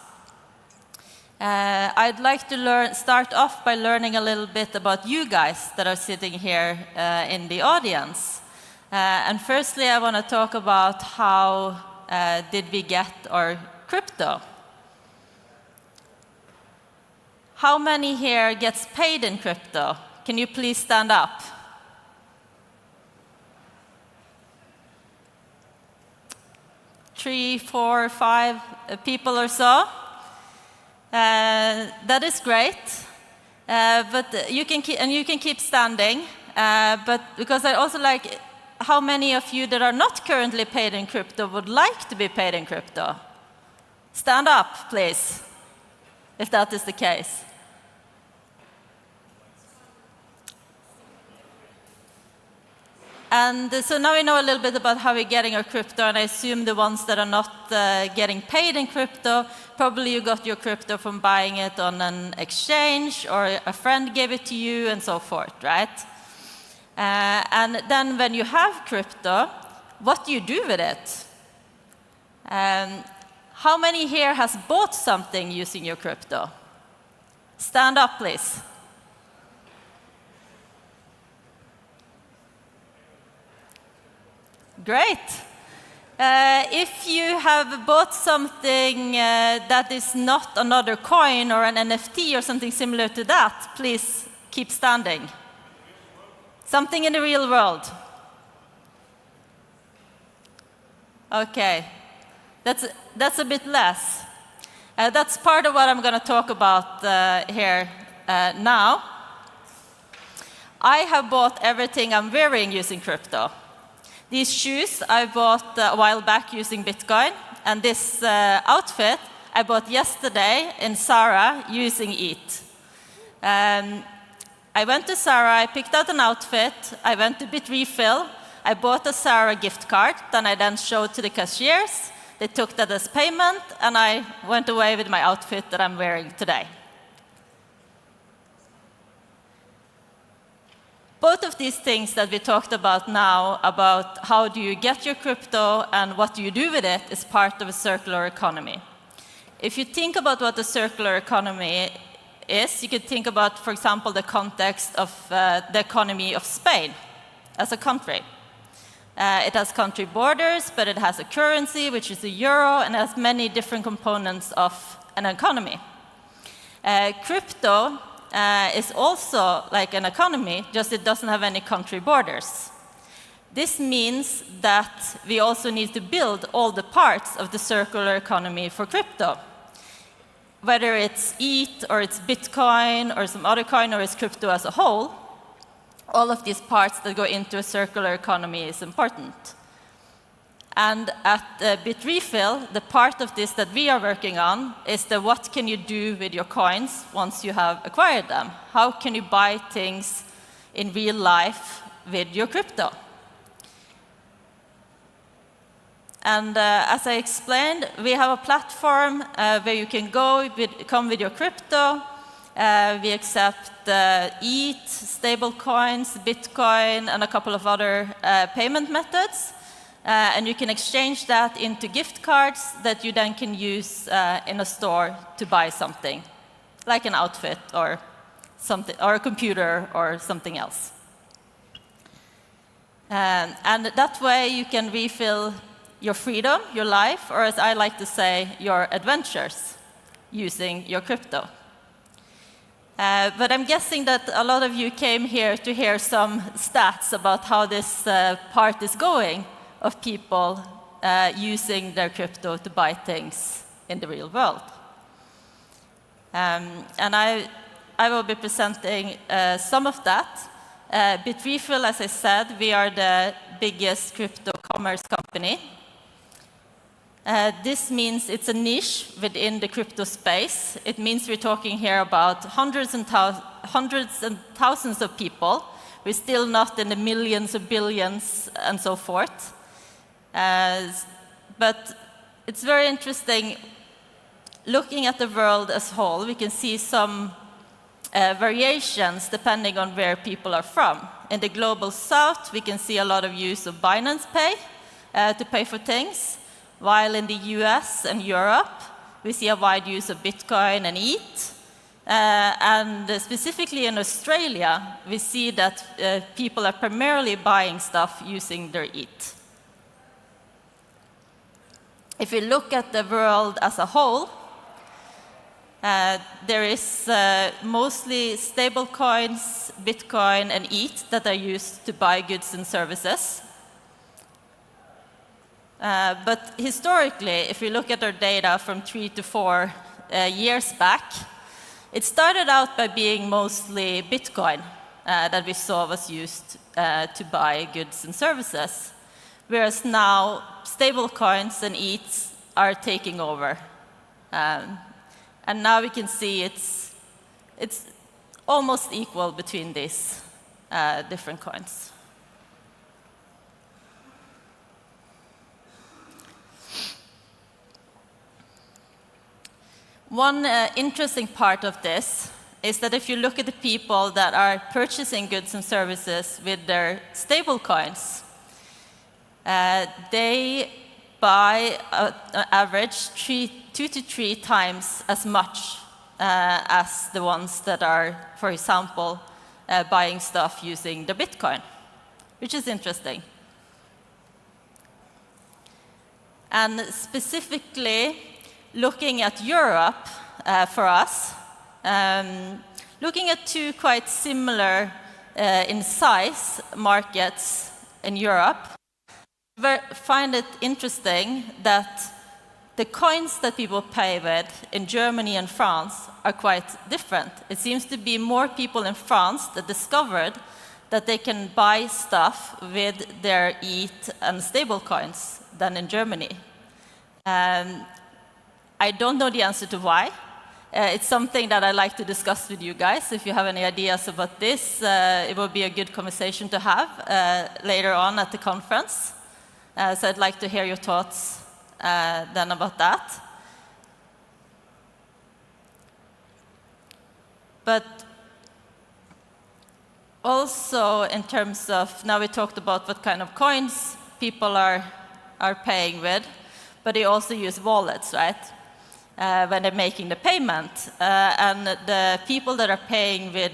I'd like to start off by learning a little bit about you guys that are sitting here in the audience. And firstly, I want to talk about how did we get our crypto. How many here gets paid in crypto? Can you please stand up? Three, four, five people or so. That is great, but you can keep standing. But because I also like, how many of you that are not currently paid in crypto would like to be paid in crypto? Stand up, please, if that is the case. And so now we know a little bit about how we're getting our crypto, and I assume the ones that are not getting paid in crypto, probably you got your crypto from buying it on an exchange, or a friend gave it to you, and so forth, right? And then when you have crypto, what do you do with it? How many here has bought something using your crypto? Stand up, please. Great. If you have bought something that is not another coin or an NFT or something similar to that, please keep standing. Something in the real world. Okay. That's a bit less. That's part of what I'm going to talk about here now. I have bought everything I'm wearing using crypto. These shoes I bought a while back using Bitcoin, and this outfit I bought yesterday in Zara using ETH. I went to Zara, I picked out an outfit, I went to BitRefill, I bought a Zara gift card, then I showed to the cashiers, they took that as payment, and I went away with my outfit that I'm wearing today. Both of these things that we talked about now, about how do you get your crypto and what do you do with it, is part of a circular economy. If you think about what a circular economy is, you could think about, for example, the context of the economy of Spain as a country. It has country borders, but it has a currency, which is the euro, and it has many different components of an economy. Crypto is also like an economy, just it doesn't have any country borders. This means that we also need to build all the parts of the circular economy for crypto. Whether it's ETH, or it's Bitcoin, or some other coin, or it's crypto as a whole, all of these parts that go into a circular economy is important. And at Bitrefill, the part of this that we are working on is the what can you do with your coins once you have acquired them? How can you buy things in real life with your crypto? And as I explained, we have a platform where you can come with your crypto. We accept ETH, stablecoins, Bitcoin, and a couple of other payment methods. And you can exchange that into gift cards that you then can use in a store to buy something, like an outfit or something, or a computer or something else. And that way you can refill your freedom, your life, or as I like to say, your adventures using your crypto. But I'm guessing that a lot of you came here to hear some stats about how this part is going of people using their crypto to buy things in the real world. And I will be presenting some of that. Bitrefill, as I said, we are the biggest crypto commerce company. This means it's a niche within the crypto space. It means we're talking here about hundreds and thousands of people. We're still not in the millions or billions and so forth. But it's very interesting. Looking at the world as a whole, we can see some variations depending on where people are from. In the global south, we can see a lot of use of Binance Pay to pay for things. While in the US and Europe, we see a wide use of Bitcoin and ETH. And specifically in Australia, we see that people are primarily buying stuff using their ETH. If we look at the world as a whole, there is mostly stablecoins, Bitcoin, and ETH that are used to buy goods and services. But historically, if we look at our data from 3 to 4 years back, it started out by being mostly Bitcoin that we saw was used to buy goods and services, whereas now stablecoins and ETH are taking over. And now we can see it's almost equal between these different coins. One interesting part of this is that if you look at the people that are purchasing goods and services with their stablecoins, they buy on average 2 to 3 times as much as the ones that are, for example, buying stuff using the Bitcoin, which is interesting. And specifically, looking at Europe for us, looking at 2 quite similar in size markets in Europe, we find it interesting that the coins that people pay with in Germany and France are quite different. It seems to be more people in France that discovered that they can buy stuff with their ETH and stablecoins than in Germany. I don't know the answer to why. It's something that I'd like to discuss with you guys. If you have any ideas about this, it will be a good conversation to have later on at the conference. So I'd like to hear your thoughts then about that. But also in terms of, now we talked about what kind of coins people are paying with, but they also use wallets, right? When they're making the payment. And the people that are paying with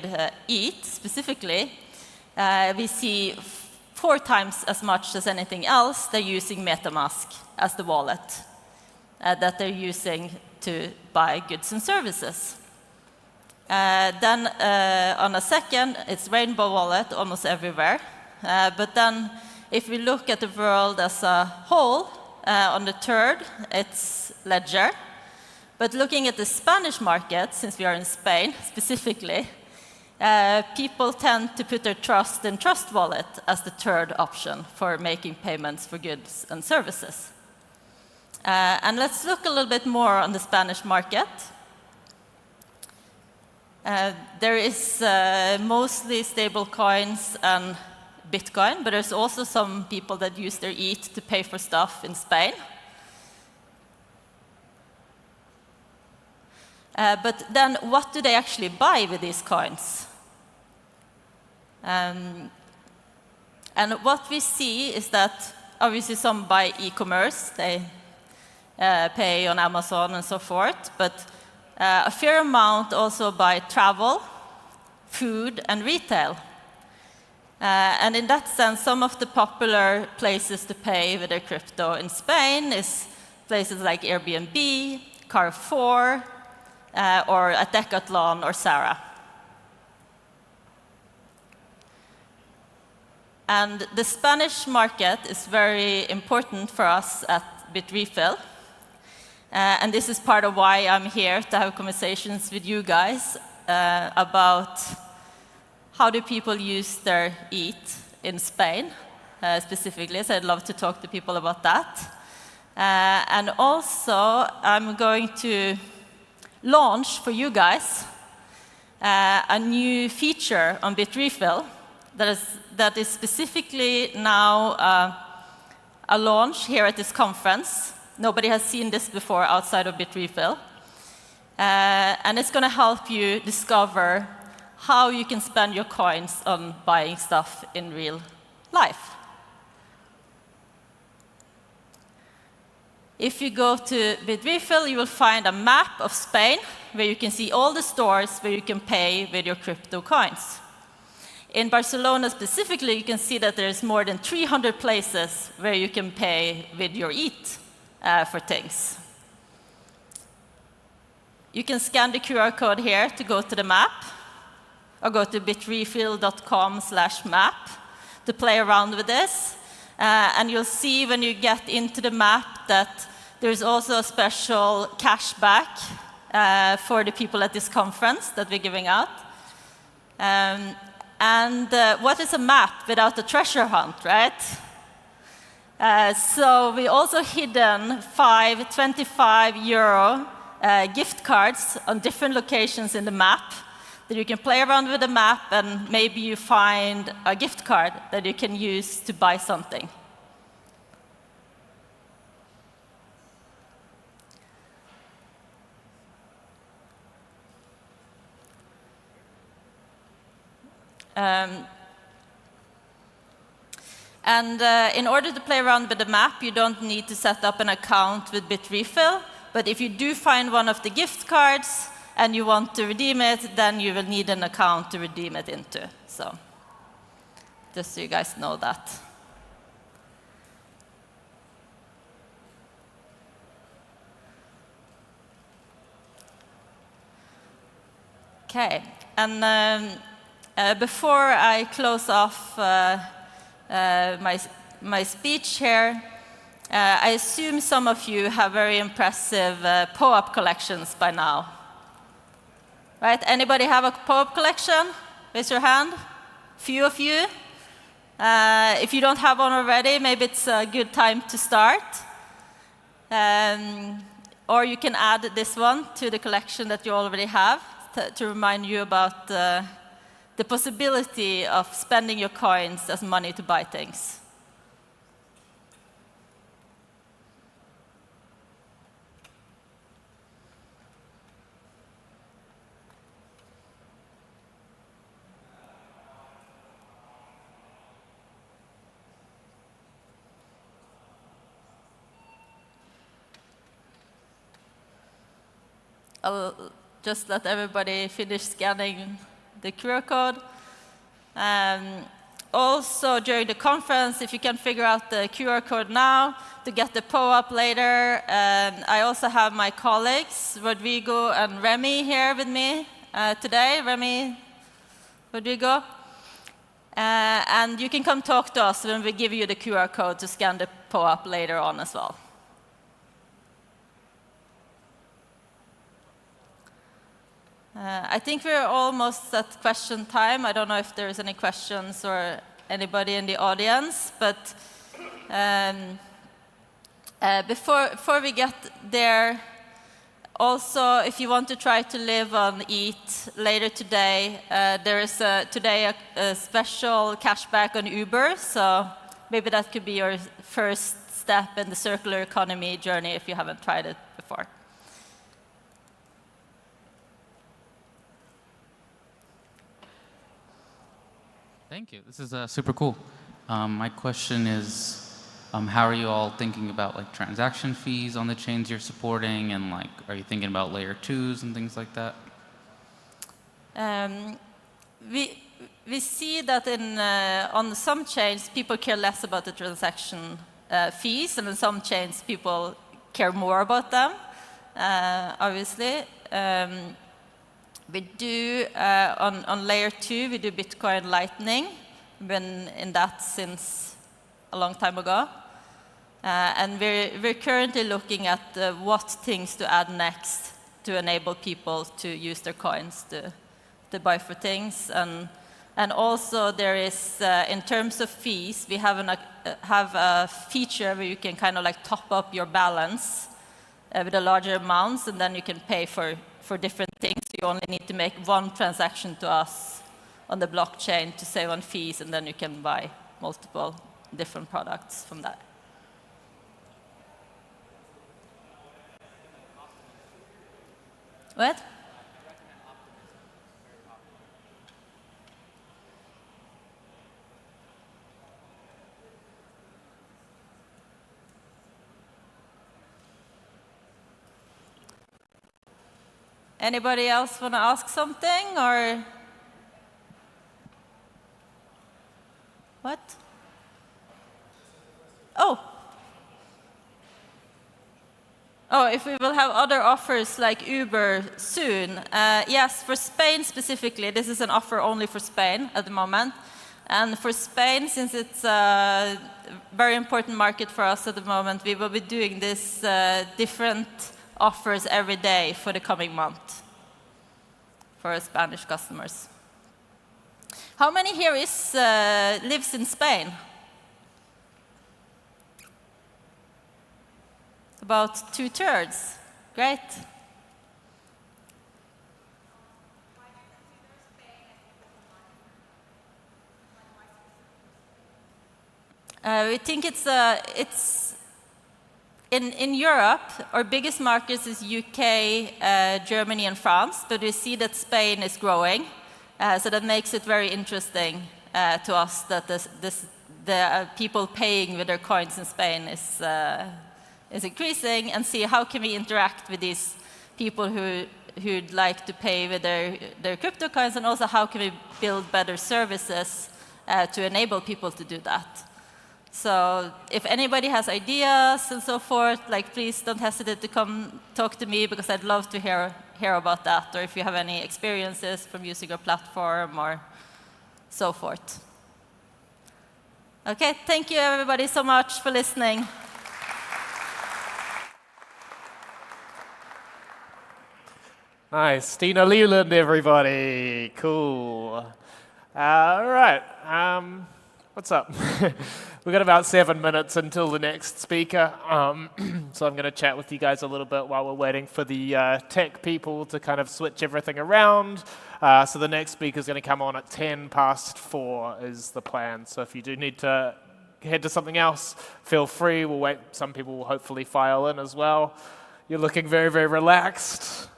ETH specifically, we see 4 times as much as anything else, they're using MetaMask as the wallet that they're using to buy goods and services. Then on a second, it's Rainbow Wallet almost everywhere. But then if we look at the world as a whole, on the third, it's Ledger. But looking at the Spanish market, since we are in Spain specifically, people tend to put their trust in Trust Wallet as the third option for making payments for goods and services. And let's look a little bit more on the Spanish market. There is mostly stable coins and Bitcoin, but there's also some people that use their ETH to pay for stuff in Spain. But then what do they actually buy with these coins? And what we see is that obviously some buy e-commerce, they pay on Amazon and so forth, but a fair amount also buy travel, food, and retail. And in that sense, some of the popular places to pay with their crypto in Spain is places like Airbnb, Carrefour, or a Decathlon or Zara. And the Spanish market is very important for us at Bitrefill. And this is part of why I'm here, to have conversations with you guys about how do people use their ETH in Spain, specifically. So I'd love to talk to people about that. And also, I'm going to launch for you guys a new feature on Bitrefill that is specifically now a launch here at this conference. Nobody has seen this before outside of Bitrefill. And it's going to help you discover how you can spend your coins on buying stuff in real life. If you go to Bitrefill, you will find a map of Spain where you can see all the stores where you can pay with your crypto coins. In Barcelona specifically, you can see that there's more than 300 places where you can pay with your ETH for things. You can scan the QR code here to go to the map, or go to bitrefill.com/map to play around with this. And you'll see when you get into the map that there's also a special cashback for the people at this conference that we're giving out. What is a map without a treasure hunt, right? So we also hidden 5 €25 gift cards on different locations in the map that you can play around with the map, and maybe you find a gift card that you can use to buy something. In order to play around with the map, you don't need to set up an account with Bitrefill. But if you do find one of the gift cards and you want to redeem it, then you will need an account to redeem it into. So just so you guys know that. Okay. And before I close off my speech here, I assume some of you have very impressive POAP collections by now. Right? Anybody have a POAP collection? Raise your hand. Few of you. If you don't have one already, maybe it's a good time to start. Or you can add this one to the collection that you already have to remind you about the possibility of spending your coins as money to buy things. I'll just let everybody finish scanning the QR code. also during the conference, if you can figure out the QR code now to get the PO-up later. And I also have my colleagues, Rodrigo and Remy, here with me today. Remy, Rodrigo. And you can come talk to us when we give you the QR code to scan the PO-up later on as well. I think we're almost at question time. I don't know if there's any questions or anybody in the audience, but before we get there, also, if you want to try to live on ETH later today, there is today a special cashback on Uber, so maybe that could be your first step in the circular economy journey if you haven't tried it before. Thank you. This is super cool. My question is, how are you all thinking about like transaction fees on the chains you're supporting, and like, are you thinking about layer 2s and things like that? We see that on some chains people care less about the transaction fees, and on some chains people care more about them. Obviously. We do, on layer 2, we do Bitcoin Lightning. We've been in that since a long time ago. And we're currently looking at what things to add next to enable people to use their coins to buy for things. And also there is, in terms of fees, we have a feature where you can kind of like top up your balance with a larger amounts, and then you can pay for different things. You only need to make one transaction to us on the blockchain to save on fees, and then you can buy multiple different products from that. What? Anybody else want to ask something, or what? Oh, if we will have other offers like Uber soon. Yes, for Spain specifically, this is an offer only for Spain at the moment. And for Spain, since it's a very important market for us at the moment, we will be doing this different offers every day for the coming month for our Spanish customers. How many here lives in Spain? About 2/3. Great. We think it's in Europe, our biggest markets is UK, Germany, and France, but we see that Spain is growing, so that makes it very interesting to us that the people paying with their coins in Spain is increasing, and see how can we interact with these people who'd like to pay with their crypto coins, and also how can we build better services to enable people to do that. So if anybody has ideas and so forth, like please don't hesitate to come talk to me, because I'd love to hear about that, or if you have any experiences from using our platform or so forth. Okay, thank you everybody so much for listening. Nice. Stina Leland, everybody. Cool. All right. What's up? We've got about 7 minutes until the next speaker. So I'm going to chat with you guys a little bit while we're waiting for the tech people to kind of switch everything around. So the next speaker is going to come on at 4:10 is the plan. So if you do need to head to something else, feel free. We'll wait. Some people will hopefully file in as well. You're looking very, very relaxed.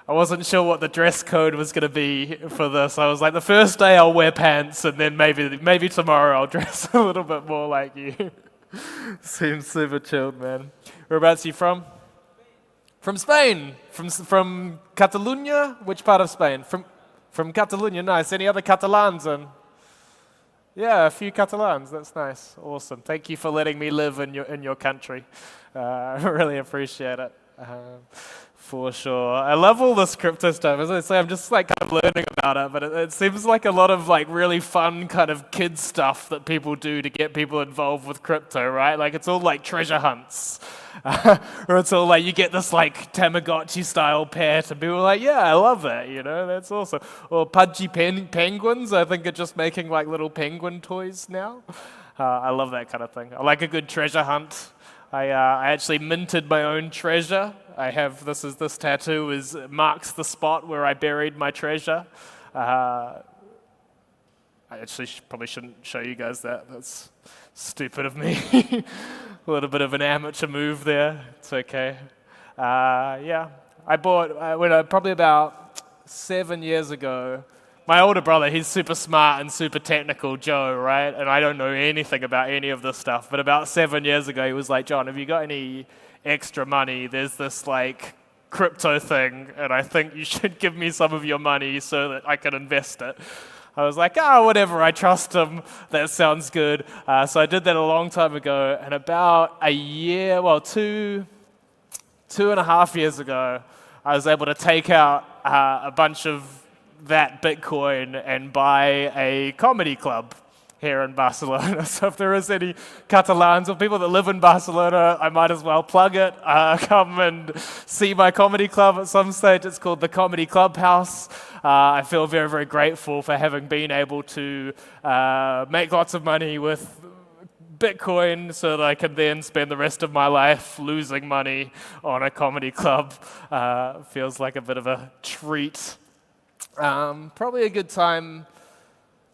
I wasn't sure what the dress code was going to be for this. I was like, the first day I'll wear pants, and then maybe tomorrow I'll dress a little bit more like you. Seems super chilled, man. Whereabouts are you from? From Spain. From Catalonia? Which part of Spain? From Catalonia, nice. Any other Catalans? Yeah, a few Catalans. That's nice. Awesome. Thank you for letting me live in your country. I really appreciate it. For sure. I love all this crypto stuff. As I say, I'm just like kind of learning about it, but it seems like a lot of like really fun kind of kid stuff that people do to get people involved with crypto, right? Like it's all like treasure hunts. Or it's all like you get this like Tamagotchi style pet and people are like, yeah, I love that, you know, that's awesome. Or Pudgy Penguins, I think are just making like little penguin toys now. I love that kind of thing. I like a good treasure hunt. I actually minted my own treasure. I have, this tattoo marks the spot where I buried my treasure. I actually probably shouldn't show you guys that. That's stupid of me. A little bit of an amateur move there. It's okay. Yeah, I bought, probably about 7 years ago, my older brother, he's super smart and super technical, Joe, right? And I don't know anything about any of this stuff. But about 7 years ago, he was like, John, have you got any extra money? There's this like crypto thing, and I think you should give me some of your money so that I can invest it. I was like, whatever, I trust him. That sounds good. So I did that a long time ago, and about a year, well, two and a half years ago, I was able to take out a bunch of that Bitcoin and buy a comedy club here in Barcelona. So if there is any Catalans or people that live in Barcelona, I might as well plug it. Come and see my comedy club at some stage. It's called the Comedy Clubhouse. I feel very, very grateful for having been able to make lots of money with Bitcoin so that I can then spend the rest of my life losing money on a comedy club. Feels like a bit of a treat. Probably a good time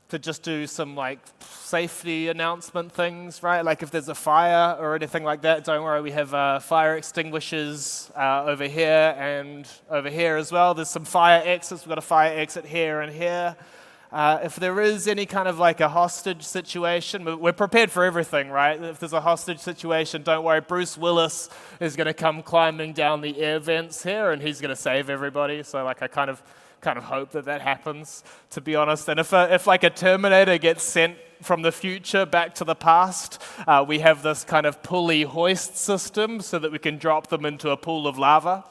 to just do some like safety announcement things, right? Like if there's a fire or anything like that, don't worry, we have fire extinguishers over here and over here as well. There's some fire exits. We've got a fire exit here and here. If there is any kind of like a hostage situation, we're prepared for everything, right? If there's a hostage situation, don't worry, Bruce Willis is going to come climbing down the air vents here and he's going to save everybody. So like I kind of hope that happens, to be honest. And if like a Terminator gets sent from the future back to the past, we have this kind of pulley hoist system so that we can drop them into a pool of lava.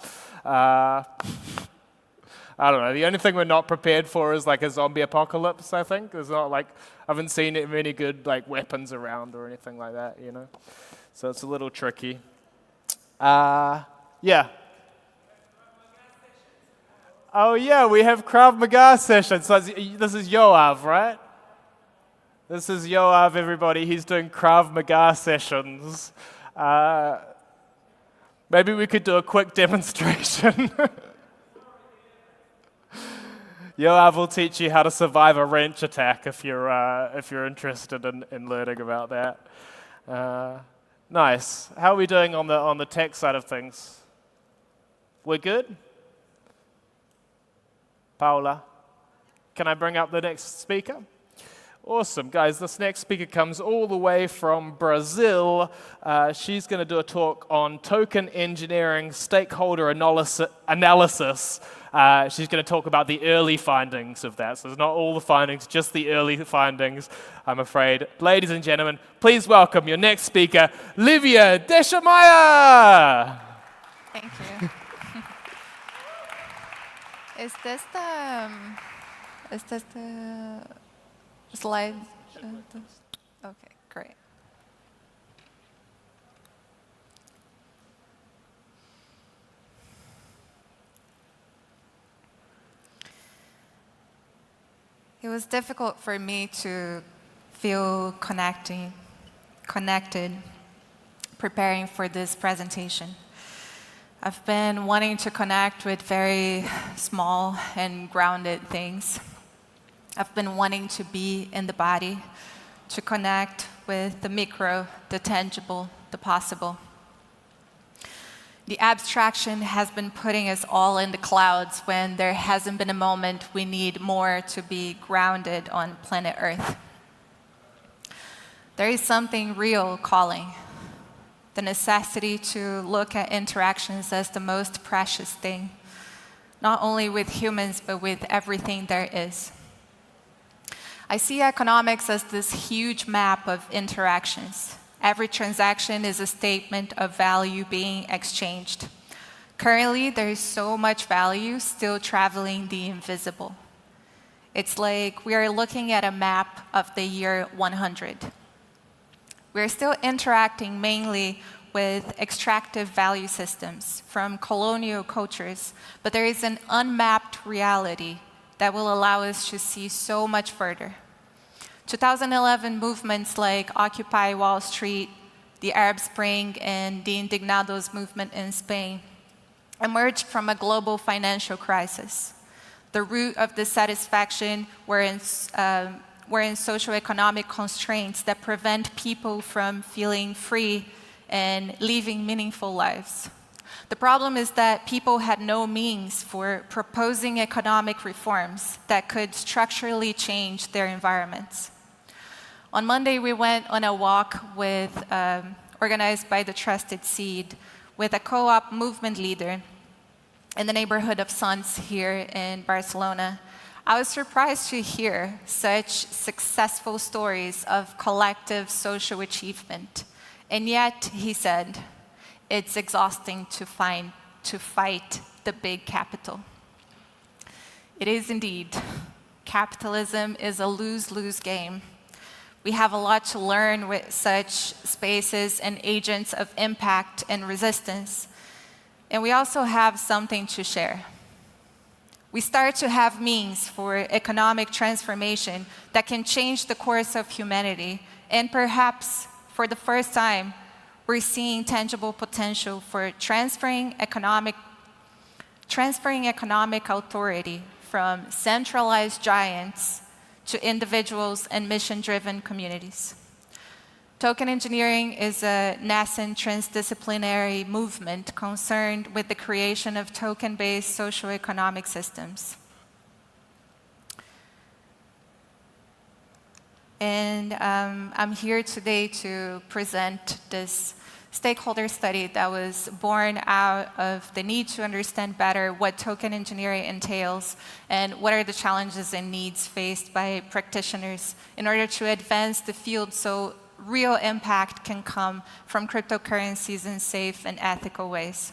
I don't know. The only thing we're not prepared for is like a zombie apocalypse, I think. There's not like, I haven't seen many good like weapons around or anything like that, you know? So it's a little tricky. Yeah. Oh yeah, we have Krav Maga sessions. So this is Yoav, right? This is Yoav, everybody. He's doing Krav Maga sessions. Maybe we could do a quick demonstration. Yoav will teach you how to survive a wrench attack if you're interested in learning about that. Nice. How are we doing on the tech side of things? We're good? Paula, can I bring up the next speaker? Awesome, guys. This next speaker comes all the way from Brazil. She's going to do a talk on token engineering, stakeholder analysis. She's going to talk about the early findings of that. So there's not all the findings, just the early findings, I'm afraid. Ladies and gentlemen, please welcome your next speaker, Livia Deschamaya. Thank you. Is this the slide? Okay, great. It was difficult for me to feel connected preparing for this presentation. I've been wanting to connect with very small and grounded things. I've been wanting to be in the body, to connect with the micro, the tangible, the possible. The abstraction has been putting us all in the clouds when there hasn't been a moment we need more to be grounded on planet Earth. There is something real calling. The necessity to look at interactions as the most precious thing, not only with humans, but with everything there is. I see economics as this huge map of interactions. Every transaction is a statement of value being exchanged. Currently, there is so much value still traveling the invisible. It's like we are looking at a map of the year 100. We're still interacting mainly with extractive value systems from colonial cultures, but there is an unmapped reality that will allow us to see so much further. 2011 movements like Occupy Wall Street, the Arab Spring, and the Indignados movement in Spain emerged from a global financial crisis. The root of dissatisfaction were in socioeconomic constraints that prevent people from feeling free and living meaningful lives. The problem is that people had no means for proposing economic reforms that could structurally change their environments. On Monday, we went on a walk organized by the Trusted Seed with a co-op movement leader in the neighborhood of Sants here in Barcelona. I was surprised to hear such successful stories of collective social achievement. And yet, he said, it's exhausting to fight the big capital. It is indeed. Capitalism is a lose-lose game. We have a lot to learn with such spaces and agents of impact and resistance. And we also have something to share. We start to have means for economic transformation that can change the course of humanity. And perhaps, for the first time, we're seeing tangible potential for transferring economic authority from centralized giants to individuals and mission-driven communities. Token engineering is a nascent transdisciplinary movement concerned with the creation of token-based socioeconomic systems. And I'm here today to present this stakeholder study that was born out of the need to understand better what token engineering entails and what are the challenges and needs faced by practitioners in order to advance the field so real impact can come from cryptocurrencies in safe and ethical ways.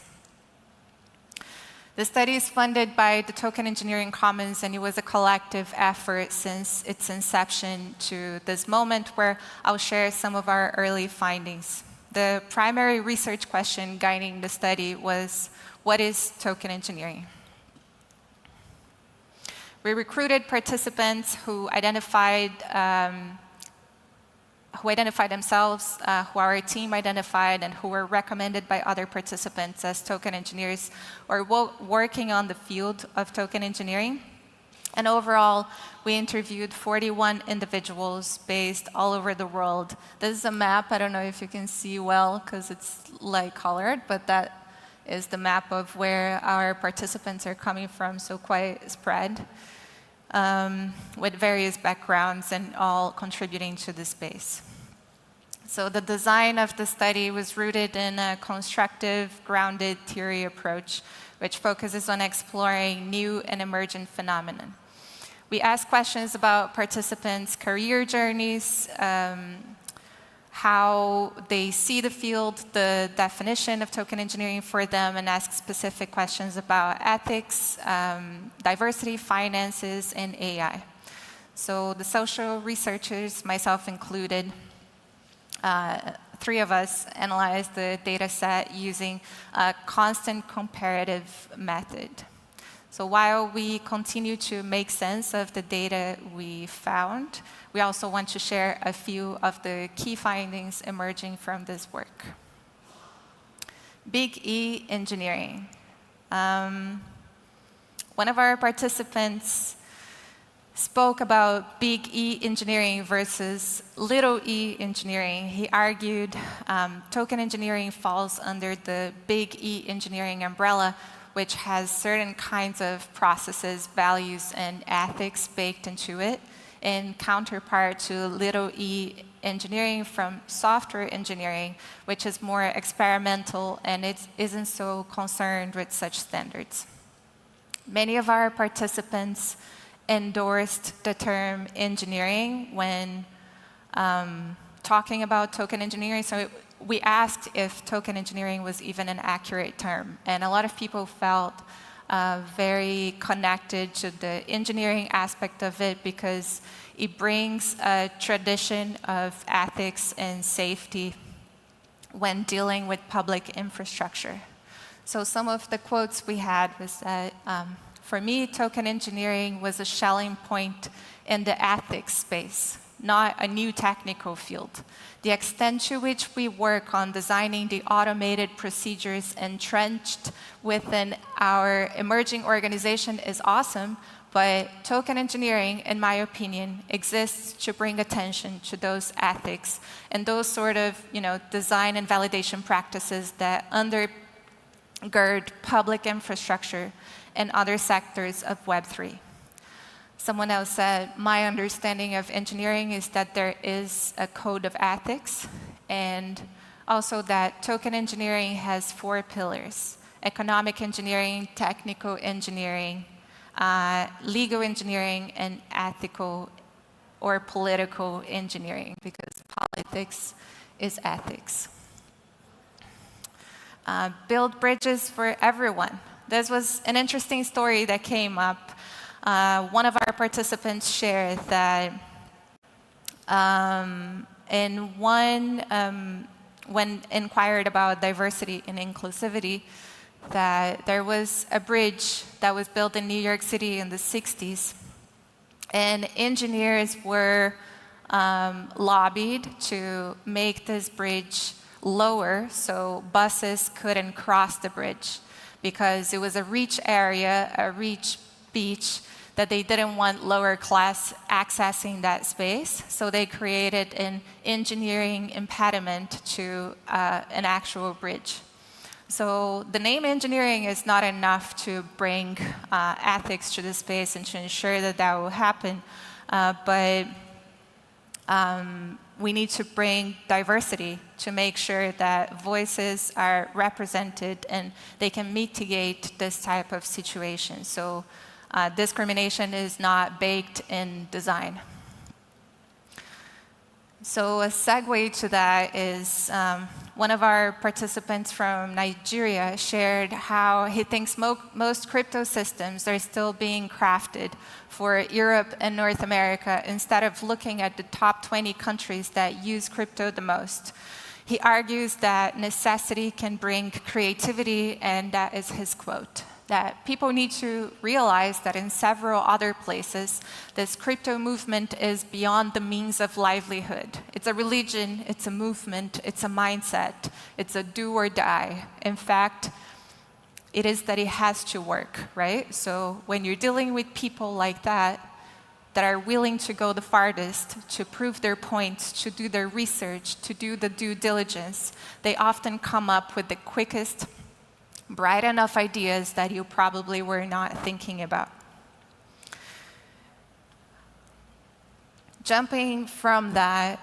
The study is funded by the Token Engineering Commons, and it was a collective effort since its inception to this moment where I'll share some of our early findings. The primary research question guiding the study was, what is token engineering? We recruited participants who identified themselves, who our team identified, and who were recommended by other participants as token engineers or working on the field of token engineering. And overall, we interviewed 41 individuals based all over the world. This is a map. I don't know if you can see well because it's light colored, but that is the map of where our participants are coming from, so quite spread, with various backgrounds and all contributing to the space. So the design of the study was rooted in a constructive, grounded theory approach, which focuses on exploring new and emergent phenomena. We asked questions about participants' career journeys, how they see the field, the definition of token engineering for them, and asked specific questions about ethics, diversity, finances, and AI. So the social researchers, myself included, 3 of us analyzed the data set using a constant comparative method. So while we continue to make sense of the data we found, we also want to share a few of the key findings emerging from this work. Big E engineering. One of our participants spoke about big E engineering versus little e engineering. He argued token engineering falls under the big E engineering umbrella, which has certain kinds of processes, values, and ethics baked into it, in counterpart to little e engineering from software engineering, which is more experimental and it isn't so concerned with such standards. Many of our participants endorsed the term engineering when talking about token engineering. So we asked if token engineering was even an accurate term. And a lot of people felt very connected to the engineering aspect of it because it brings a tradition of ethics and safety when dealing with public infrastructure. So some of the quotes we had was that, for me, token engineering was a selling point in the ethics space, not a new technical field. The extent to which we work on designing the automated procedures entrenched within our emerging organization is awesome, but token engineering, in my opinion, exists to bring attention to those ethics and those sort of design and validation practices that undergird public infrastructure and other sectors of Web3. Someone else said, my understanding of engineering is that there is a code of ethics, and also that token engineering has 4 pillars: economic engineering, technical engineering, legal engineering, and ethical or political engineering, because politics is ethics. Build bridges for everyone. This was an interesting story that came up. One of our participants shared that when inquired about diversity and inclusivity, that there was a bridge that was built in New York City in the 60s, and engineers were lobbied to make this bridge lower so buses couldn't cross the bridge, because it was a rich area, a rich beach, that they didn't want lower class accessing that space. So they created an engineering impediment to an actual bridge. So the name engineering is not enough to bring ethics to the space and to ensure that that will happen, but we need to bring diversity to make sure that voices are represented and they can mitigate this type of situation. So discrimination is not baked in design. So a segue to that is one of our participants from Nigeria shared how he thinks most crypto systems are still being crafted for Europe and North America instead of looking at the top 20 countries that use crypto the most. He argues that necessity can bring creativity, and that is his quote, that people need to realize that in several other places, this crypto movement is beyond the means of livelihood. It's a religion, it's a movement, it's a mindset, it's a do or die. In fact, it is that it has to work, right? So when you're dealing with people like that are willing to go the farthest, to prove their points, to do their research, to do the due diligence, they often come up with the quickest, bright enough ideas that you probably were not thinking about. Jumping from that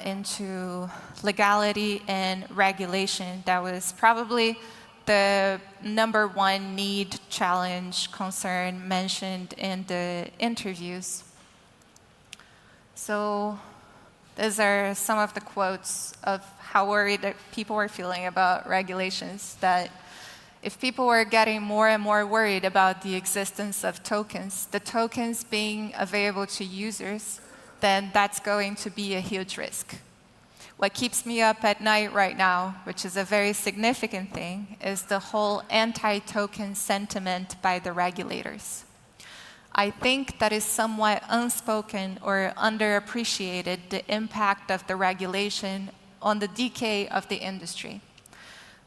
into legality and regulation, that was probably the #1 need, challenge, concern mentioned in the interviews. So these are some of the quotes of how worried that people were feeling about regulations, that if people were getting more and more worried about the existence of tokens, the tokens being available to users, then that's going to be a huge risk. What keeps me up at night right now, which is a very significant thing, is the whole anti-token sentiment by the regulators. I think that is somewhat unspoken or underappreciated, the impact of the regulation on the decay of the industry.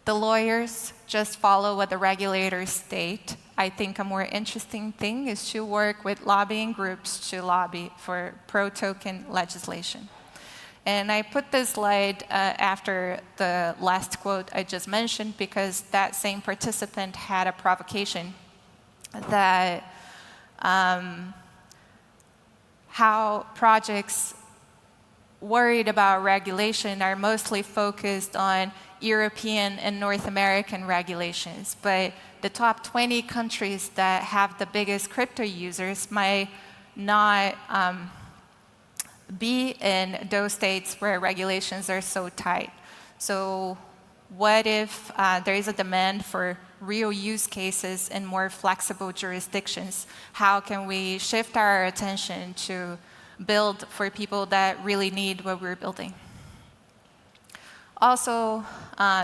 The lawyers just follow what the regulators state. I think a more interesting thing is to work with lobbying groups to lobby for pro-token legislation. And I put this slide after the last quote I just mentioned because that same participant had a provocation that how projects worried about regulation are mostly focused on European and North American regulations, but the top 20 countries that have the biggest crypto users might not be in those states where regulations are so tight. So what if there is a demand for real use cases in more flexible jurisdictions? How can we shift our attention to build for people that really need what we're building? Also,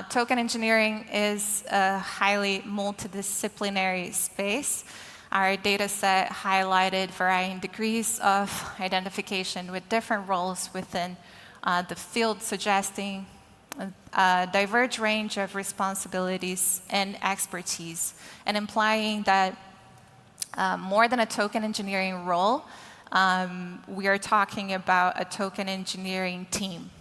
token engineering is a highly multidisciplinary space. Our data set highlighted varying degrees of identification with different roles within the field, suggesting a diverse range of responsibilities and expertise, and implying that more than a token engineering role, we are talking about a token engineering team.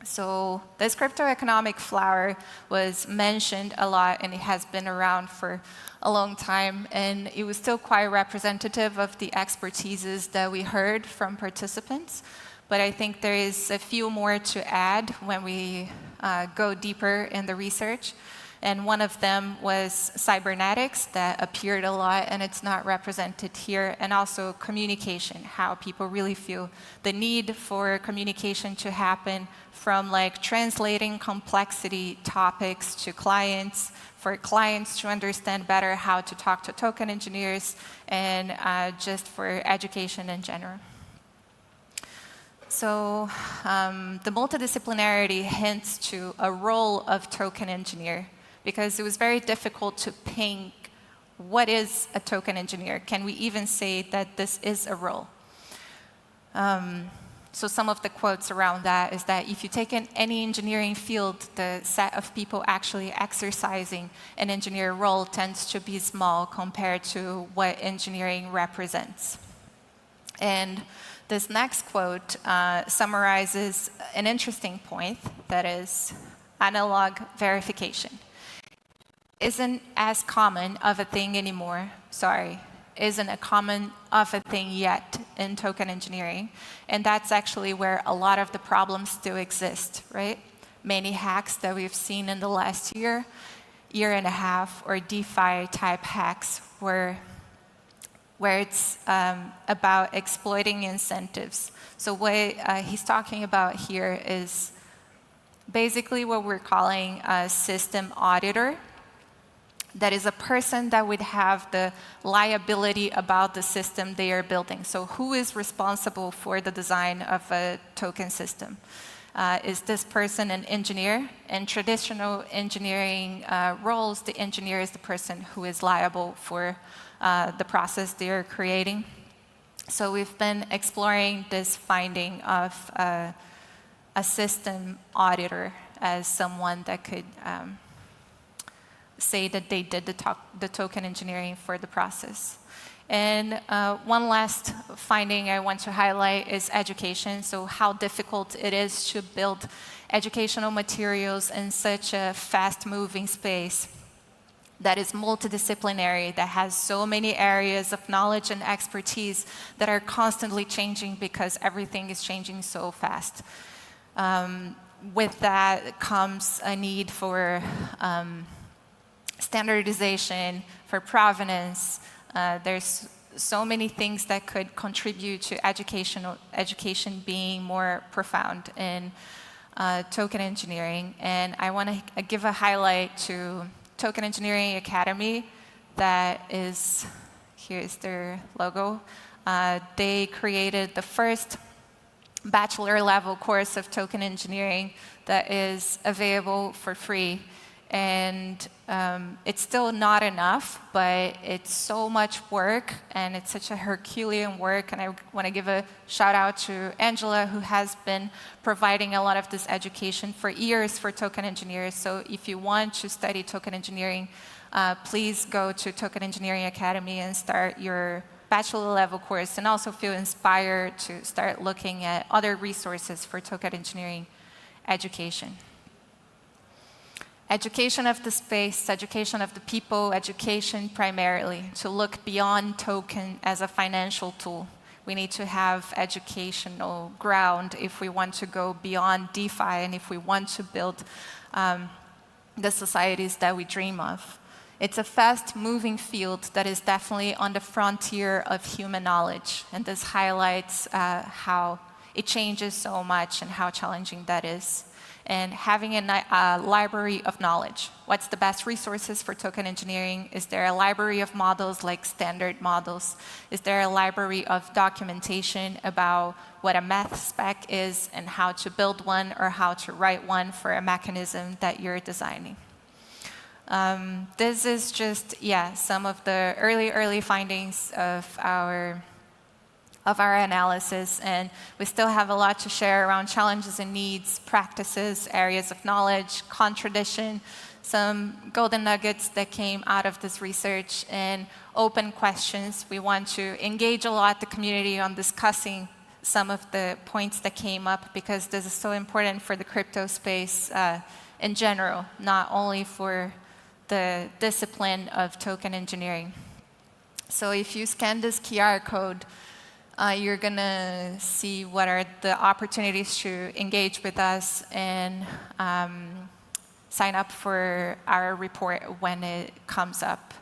So this cryptoeconomic flower was mentioned a lot, and it has been around for a long time, and it was still quite representative of the expertises that we heard from participants. But I think there is a few more to add when we go deeper in the research. And one of them was cybernetics, that appeared a lot, and it's not represented here. And also communication, how people really feel the need for communication to happen, from like translating complexity topics to clients, for clients to understand better how to talk to token engineers, and just for education in general. So the multidisciplinarity hints to a role of token engineer, because it was very difficult to ping what is a token engineer. Can we even say that this is a role? So some of the quotes around that is that if you take in any engineering field, the set of people actually exercising an engineer role tends to be small compared to what engineering represents. And this next quote summarizes an interesting point, that is, analog verification isn't as common of a thing anymore, isn't a common of a thing yet in token engineering. And that's actually where a lot of the problems still exist, right? Many hacks that we've seen in the last year and a half, or DeFi type hacks, where it's about exploiting incentives. So what he's talking about here is basically what we're calling a system auditor. That is a person that would have the liability about the system they are building. So who is responsible for the design of a token system? Is this person an engineer? In traditional engineering roles, the engineer is the person who is liable for the process they are creating. So we've been exploring this finding of a system auditor as someone that could say that they did the token engineering for the process. And one last finding I want to highlight is education. So how difficult it is to build educational materials in such a fast-moving space that is multidisciplinary, that has so many areas of knowledge and expertise that are constantly changing because everything is changing so fast. With that comes a need for standardization, for provenance. There's so many things that could contribute to education being more profound in token engineering. And I want to give a highlight to Token Engineering Academy. That is, here's their logo. They created the first bachelor level course of token engineering that is available for free. And it's still not enough, but it's so much work, and it's such a Herculean work. And I want to give a shout out to Angela, who has been providing a lot of this education for years for token engineers. So if you want to study token engineering, please go to Token Engineering Academy and start your bachelor level course, and also feel inspired to start looking at other resources for token engineering education. Education of the space, education of the people, education primarily, to look beyond token as a financial tool. We need to have educational ground if we want to go beyond DeFi and if we want to build the societies that we dream of. It's a fast-moving field that is definitely on the frontier of human knowledge, and this highlights how it changes so much and how challenging that is. And having a library of knowledge. What's the best resources for token engineering? Is there a library of models like standard models? Is there a library of documentation about what a math spec is and how to build one or how to write one for a mechanism that you're designing? This is just, some of the early findings of our analysis, and we still have a lot to share around challenges and needs, practices, areas of knowledge, contradiction, some golden nuggets that came out of this research, and open questions. We want to engage a lot the community on discussing some of the points that came up, because this is so important for the crypto space in general, not only for the discipline of token engineering. So if you scan this QR code, you're going to see what are the opportunities to engage with us and sign up for our report when it comes up.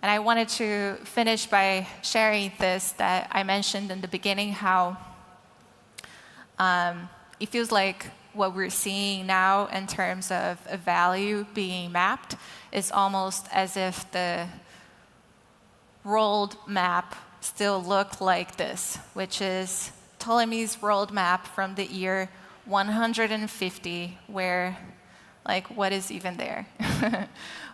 And I wanted to finish by sharing this that I mentioned in the beginning, how it feels like what we're seeing now in terms of a value being mapped is almost as if the world map still look like this, which is Ptolemy's world map from the year 150, where, like, what is even there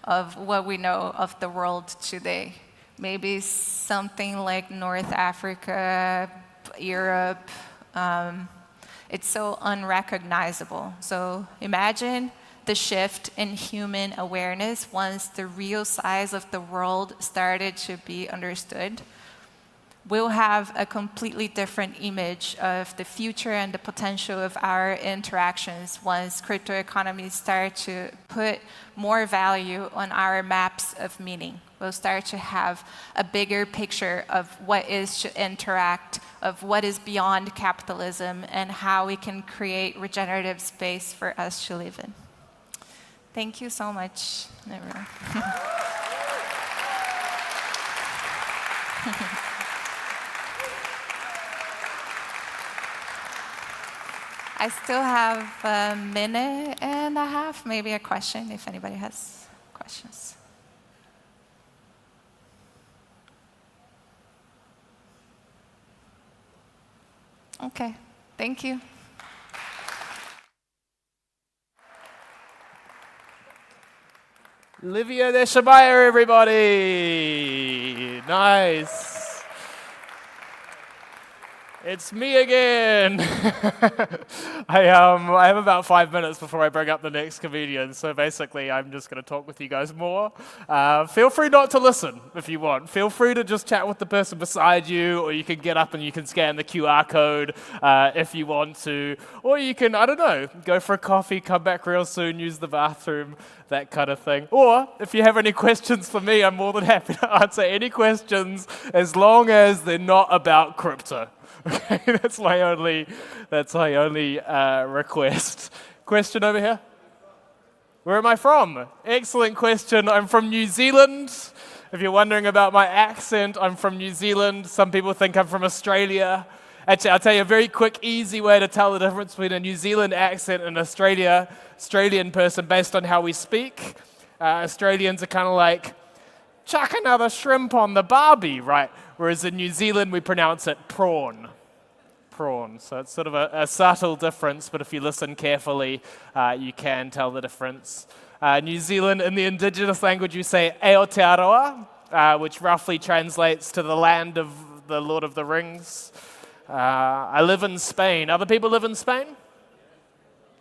of what we know of the world today? Maybe something like North Africa, Europe. It's so unrecognizable. So imagine the shift in human awareness once the real size of the world started to be understood. We'll have a completely different image of the future and the potential of our interactions once crypto economies start to put more value on our maps of meaning. We'll start to have a bigger picture of what is to interact, of what is beyond capitalism, and how we can create regenerative space for us to live in. Thank you so much, everyone. I still have a minute and a half, maybe a question, if anybody has questions. Okay, thank you. Livia de Shabaya, everybody. Nice. It's me again. I have about 5 minutes before I bring up the next comedian, so basically I'm just going to talk with you guys more. Feel free not to listen if you want. Feel free to just chat with the person beside you, or you can get up and you can scan the QR code if you want to. Or you can, I don't know, go for a coffee, come back real soon, use the bathroom, that kind of thing. Or if you have any questions for me, I'm more than happy to answer any questions as long as they're not about crypto. Okay, that's my only request. Question over here? Where am I from? Excellent question. I'm from New Zealand. If you're wondering about my accent, I'm from New Zealand. Some people think I'm from Australia. Actually, I'll tell you a very quick, easy way to tell the difference between a New Zealand accent and an Australian person based on how we speak. Australians are kind of like, chuck another shrimp on the barbie, right? Whereas in New Zealand, we pronounce it prawn. Prawn. So it's sort of a subtle difference, but if you listen carefully, you can tell the difference. New Zealand, in the indigenous language, you say Aotearoa, which roughly translates to the land of the Lord of the Rings. I live in Spain. Other people live in Spain?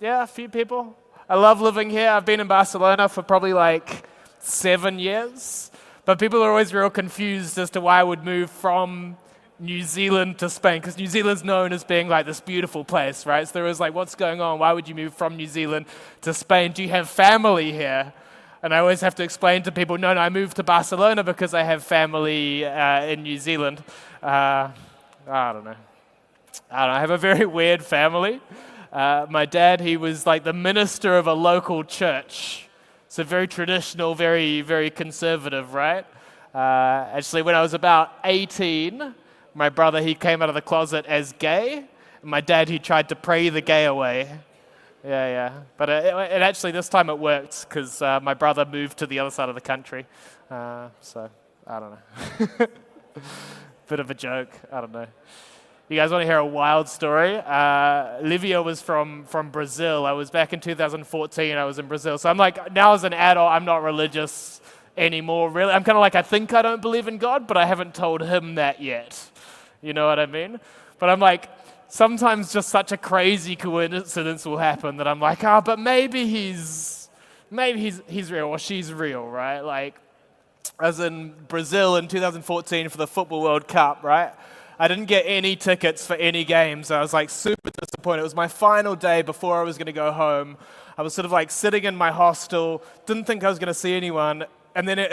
Yeah, a few people. I love living here. I've been in Barcelona for probably like 7 years. But people are always real confused as to why I would move from New Zealand to Spain, because New Zealand's known as being like this beautiful place, right? So there was like, what's going on? Why would you move from New Zealand to Spain? Do you have family here? And I always have to explain to people, no, I moved to Barcelona because I have family in New Zealand. I don't know. I have a very weird family. My dad, he was like the minister of a local church So very traditional, very, very conservative, right? Actually, when I was about 18, my brother, he came out of the closet as gay. And my dad, he tried to pray the gay away. Yeah. But it actually, this time it worked, because my brother moved to the other side of the country. So, I don't know. Bit of a joke, I don't know. You guys want to hear a wild story? Livia was from Brazil. I was back in 2014, I was in Brazil. So I'm like, now as an adult, I'm not religious anymore, really. I'm kind of like, I think I don't believe in God, but I haven't told him that yet. You know what I mean? But I'm like, sometimes just such a crazy coincidence will happen that I'm like, but maybe he's real or she's real, right? Like, I was in Brazil in 2014 for the Football World Cup, right? I didn't get any tickets for any games. I was like super disappointed. It was my final day before I was going to go home. I was sort of like sitting in my hostel, didn't think I was going to see anyone. And then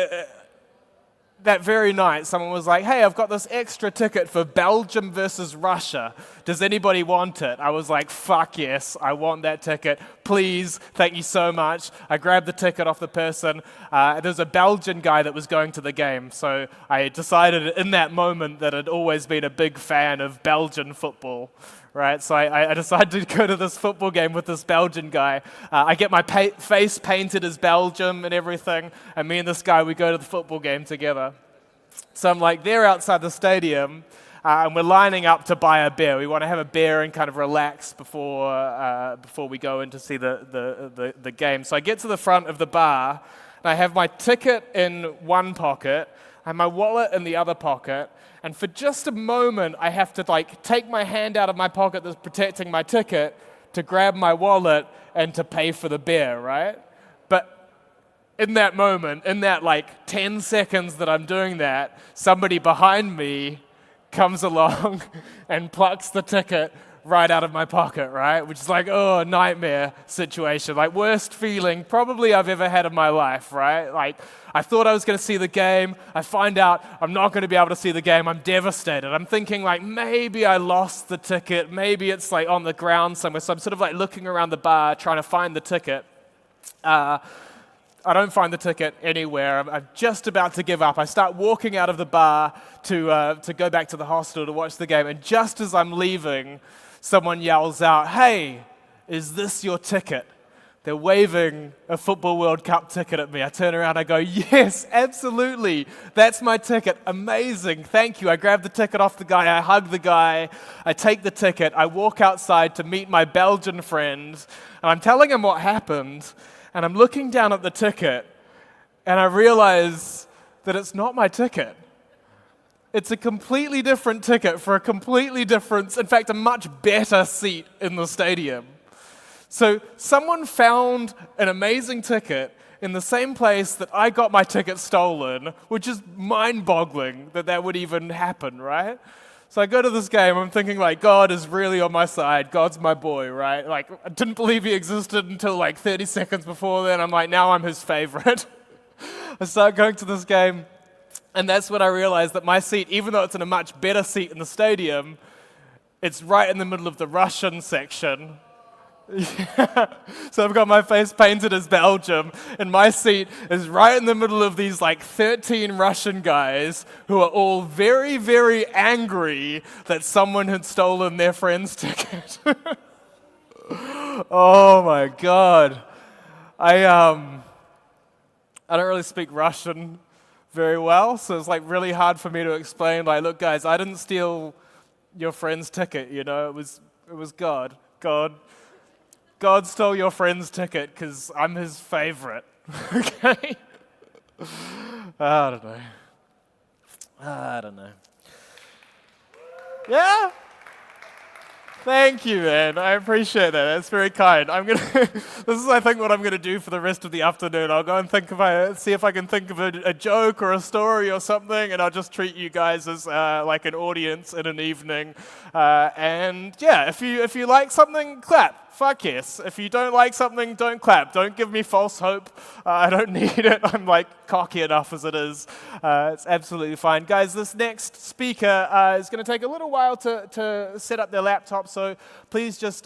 that very night, someone was like, hey, I've got this extra ticket for Belgium versus Russia. Does anybody want it? I was like, fuck yes, I want that ticket. Please, thank you so much. I grabbed the ticket off the person. There's a Belgian guy that was going to the game. So I decided in that moment that I'd always been a big fan of Belgian football. Right, so I decided to go to this football game with this Belgian guy. I get my face painted as Belgium and everything, and me and this guy, we go to the football game together. So I'm like, they're outside the stadium, and we're lining up to buy a beer. We want to have a beer and kind of relax before we go in to see the game. So I get to the front of the bar, and I have my ticket in one pocket, I have my wallet in the other pocket, and for just a moment, I have to like take my hand out of my pocket that's protecting my ticket to grab my wallet and to pay for the beer, right? But in that moment, in that like 10 seconds that I'm doing that, somebody behind me comes along and plucks the ticket right out of my pocket, right? Which is like, oh, nightmare situation. Like, worst feeling probably I've ever had in my life, right? Like, I thought I was going to see the game. I find out I'm not going to be able to see the game. I'm devastated. I'm thinking, like, maybe I lost the ticket. Maybe it's, like, on the ground somewhere. So I'm sort of, like, looking around the bar trying to find the ticket. I don't find the ticket anywhere. I'm just about to give up. I start walking out of the bar to go back to the hostel to watch the game. And just as I'm leaving, someone yells out, hey, is this your ticket? They're waving a Football World Cup ticket at me. I turn around, I go, yes, absolutely. That's my ticket. Amazing. Thank you. I grab the ticket off the guy. I hug the guy. I take the ticket. I walk outside to meet my Belgian friend. And I'm telling him what happened. And I'm looking down at the ticket. And I realize that it's not my ticket. It's a completely different ticket for a completely different, in fact, a much better seat in the stadium. So someone found an amazing ticket in the same place that I got my ticket stolen, which is mind-boggling that that would even happen, right? So I go to this game, I'm thinking like, God is really on my side, God's my boy, right? Like, I didn't believe he existed until like 30 seconds before then. I'm like, now I'm his favorite. I start going to this game, and that's when I realized that my seat, even though it's in a much better seat in the stadium, it's right in the middle of the Russian section. Yeah. So I've got my face painted as Belgium, and my seat is right in the middle of these like 13 Russian guys who are all very, very angry that someone had stolen their friend's ticket. Oh my God. I don't really speak Russian very well, so it's like really hard for me to explain, like, look guys, I didn't steal your friend's ticket, you know, it was God. God stole your friend's ticket because I'm his favorite. Okay? I don't know. Yeah? Thank you, man. I appreciate that. That's very kind. This is, I think, what I'm gonna do for the rest of the afternoon. I'll go and see if I can think of a joke or a story or something, and I'll just treat you guys as like an audience in an evening. And yeah, if you like something, clap. Fuck yes. If you don't like something, don't clap. Don't give me false hope. I don't need it. I'm like cocky enough as it is. It's absolutely fine. Guys, this next speaker is going to take a little while to set up their laptop, so please just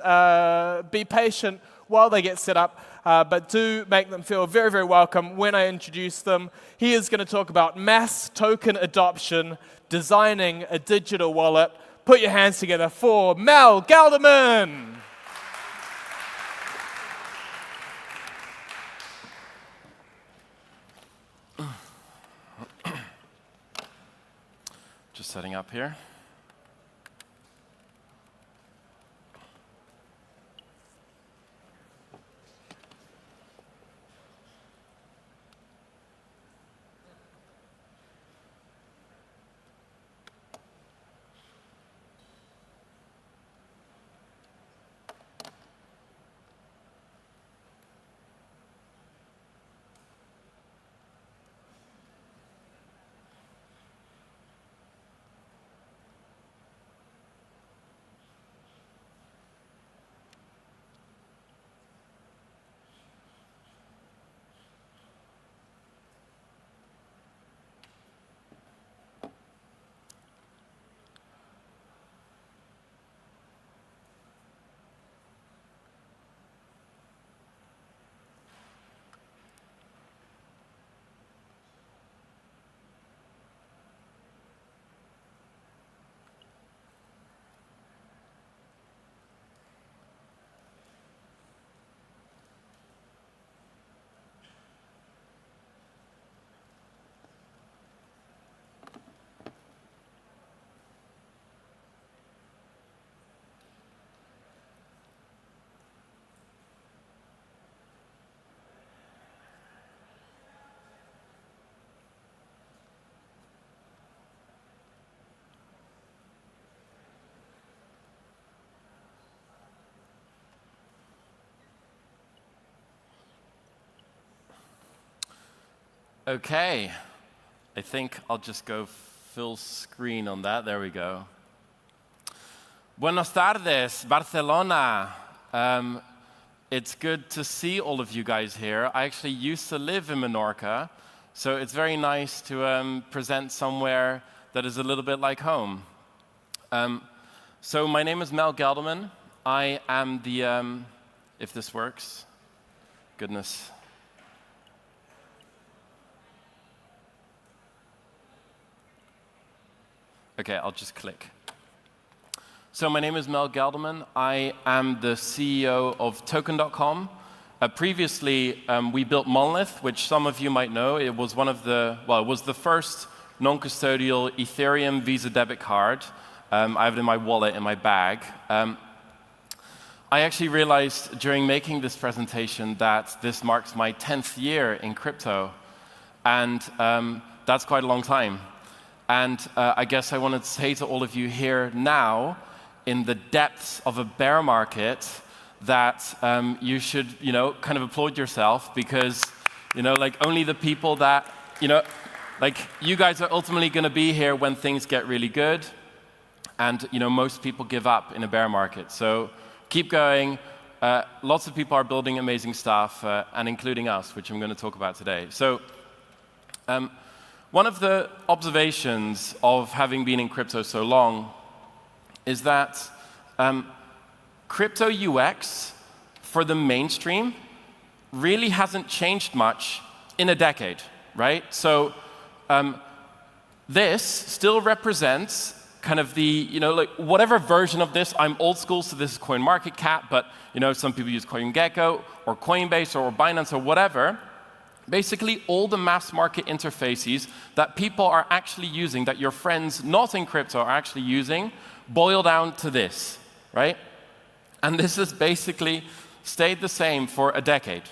be patient while they get set up, but do make them feel very, very welcome when I introduce them. He is going to talk about mass token adoption, designing a digital wallet. Put your hands together for Mel Galderman. Just setting up here. Okay, I think I'll just go full screen on that. There we go. Buenas tardes, Barcelona. It's good to see all of you guys here. I actually used to live in Menorca, so it's very nice to present somewhere that is a little bit like home. So my name is Mel Galderman. I am the, if this works, goodness. Okay, I'll just click. So my name is Mel Galderman. I am the CEO of Token.com. Previously, we built Monolith, which some of you might know. It was one of the, well, it was the first non-custodial Ethereum Visa debit card. I have it in my wallet, in my bag. I actually realized during making this presentation that this marks my 10th year in crypto. And that's quite a long time. And I guess I wanted to say to all of you here now, in the depths of a bear market, that you should, kind of applaud yourself because, like only the people that, like you guys are ultimately going to be here when things get really good, and most people give up in a bear market. So keep going. Lots of people are building amazing stuff, and including us, which I'm going to talk about today. So. One of the observations of having been in crypto so long is that crypto UX for the mainstream really hasn't changed much in a decade, right? So this still represents kind of the, like whatever version of this. I'm old school, so this is CoinMarketCap, but some people use CoinGecko or Coinbase or Binance or whatever. Basically, all the mass market interfaces that people are actually using, that your friends not in crypto are actually using, boil down to this, right? And this has basically stayed the same for a decade.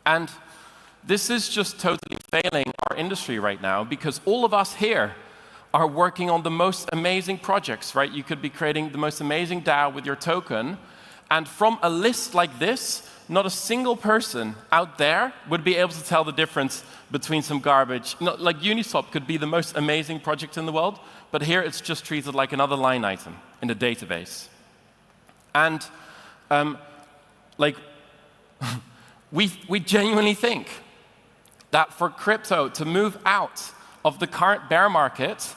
And this is just totally failing our industry right now because all of us here are working on the most amazing projects, right? You could be creating the most amazing DAO with your token, and from a list like this, not a single person out there would be able to tell the difference between some garbage. Like Uniswap could be the most amazing project in the world, but here it's just treated like another line item in the database. And we genuinely think that for crypto to move out of the current bear market,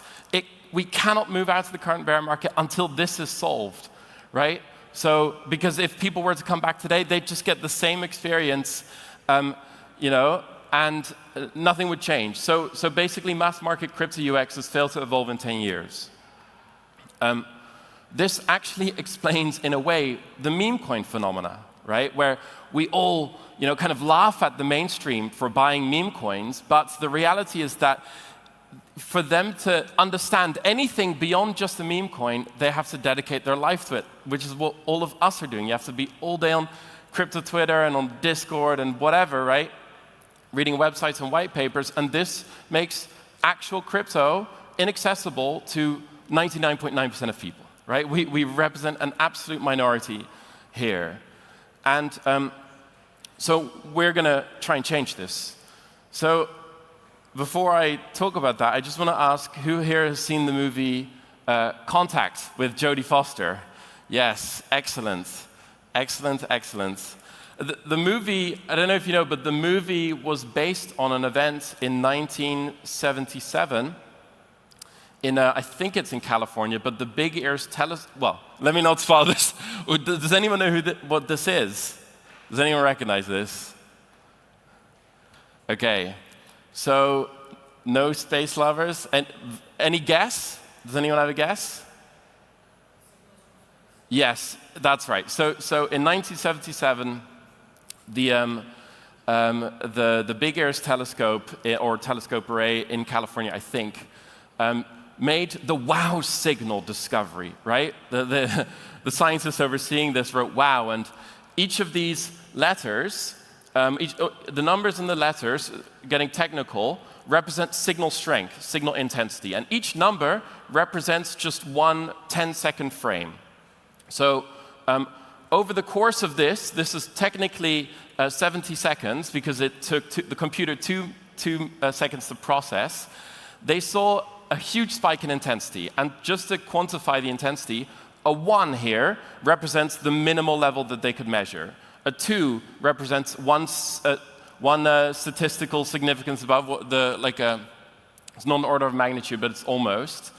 we cannot move out of the current bear market until this is solved, right? So because if people were to come back today, they'd just get the same experience, and nothing would change. So basically, mass market crypto UX has failed to evolve in 10 years. This actually explains, in a way, the meme coin phenomena, right? Where we all, kind of laugh at the mainstream for buying meme coins, but the reality is that for them to understand anything beyond just a meme coin, they have to dedicate their life to it, which is what all of us are doing. You have to be all day on crypto Twitter and on Discord and whatever, right? Reading websites and white papers, and this makes actual crypto inaccessible to 99.9% of people, right? We represent an absolute minority here. And so we're going to try and change this. So before I talk about that, I just want to ask who here has seen the movie Contact with Jodie Foster? Yes, excellent. Excellent, excellent. The movie, I don't know if you know, but the movie was based on an event in 1977 in, I think it's in California, but the Big Ears telescope, well, let me not spoil this. Does anyone know what this is? Does anyone recognize this? Okay, so no space lovers. And any guess? Does anyone have a guess? Yes, that's right. So in 1977, the Big Ears telescope, or telescope array in California, I think, made the wow signal discovery, right? The scientists overseeing this wrote wow, and each of these letters, the numbers in the letters, getting technical, represent signal strength, signal intensity, and each number represents just one 10-second frame. So over the course of this is technically 70 seconds because it took the computer two seconds to process. They saw a huge spike in intensity, and just to quantify the intensity, a 1 here represents the minimal level that they could measure. A 2 represents one statistical significance above what it's not an order of magnitude, but it's almost.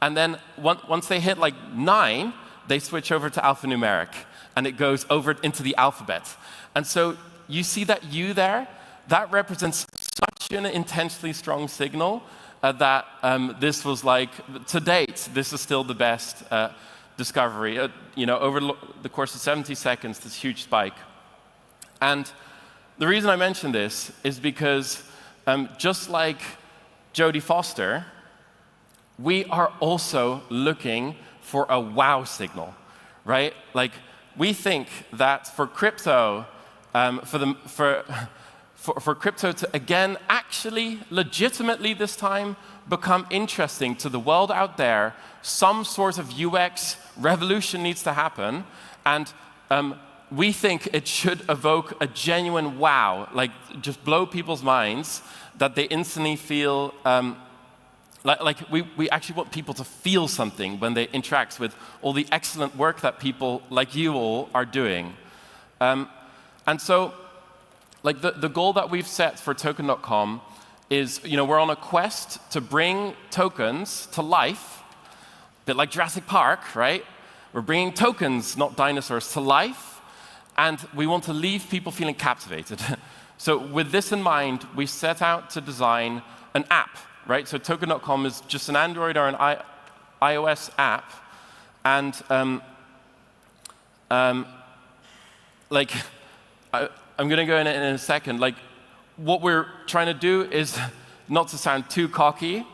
And then once they hit like 9, they switch over to alphanumeric, and it goes over into the alphabet. And so you see that U there? That represents such an intensely strong signal that this was like, to date, this is still the best discovery. Over the course of 70 seconds, this huge spike. And the reason I mention this is because just like Jodie Foster, we are also looking for a wow signal, right? Like, we think that for crypto, for crypto to, again, actually, legitimately this time, become interesting to the world out there, some sort of UX revolution needs to happen, and we think it should evoke a genuine wow, like just blow people's minds, that they instantly feel, we actually want people to feel something when they interact with all the excellent work that people like you all are doing. And so, like the goal that we've set for token.com is, we're on a quest to bring tokens to life, a bit like Jurassic Park, right? We're bringing tokens, not dinosaurs, to life, and we want to leave people feeling captivated. So with this in mind, we set out to design an app, right? So token.com is just an Android or an iOS app, and I'm going to go in a second. Like, what we're trying to do is not to sound too cocky,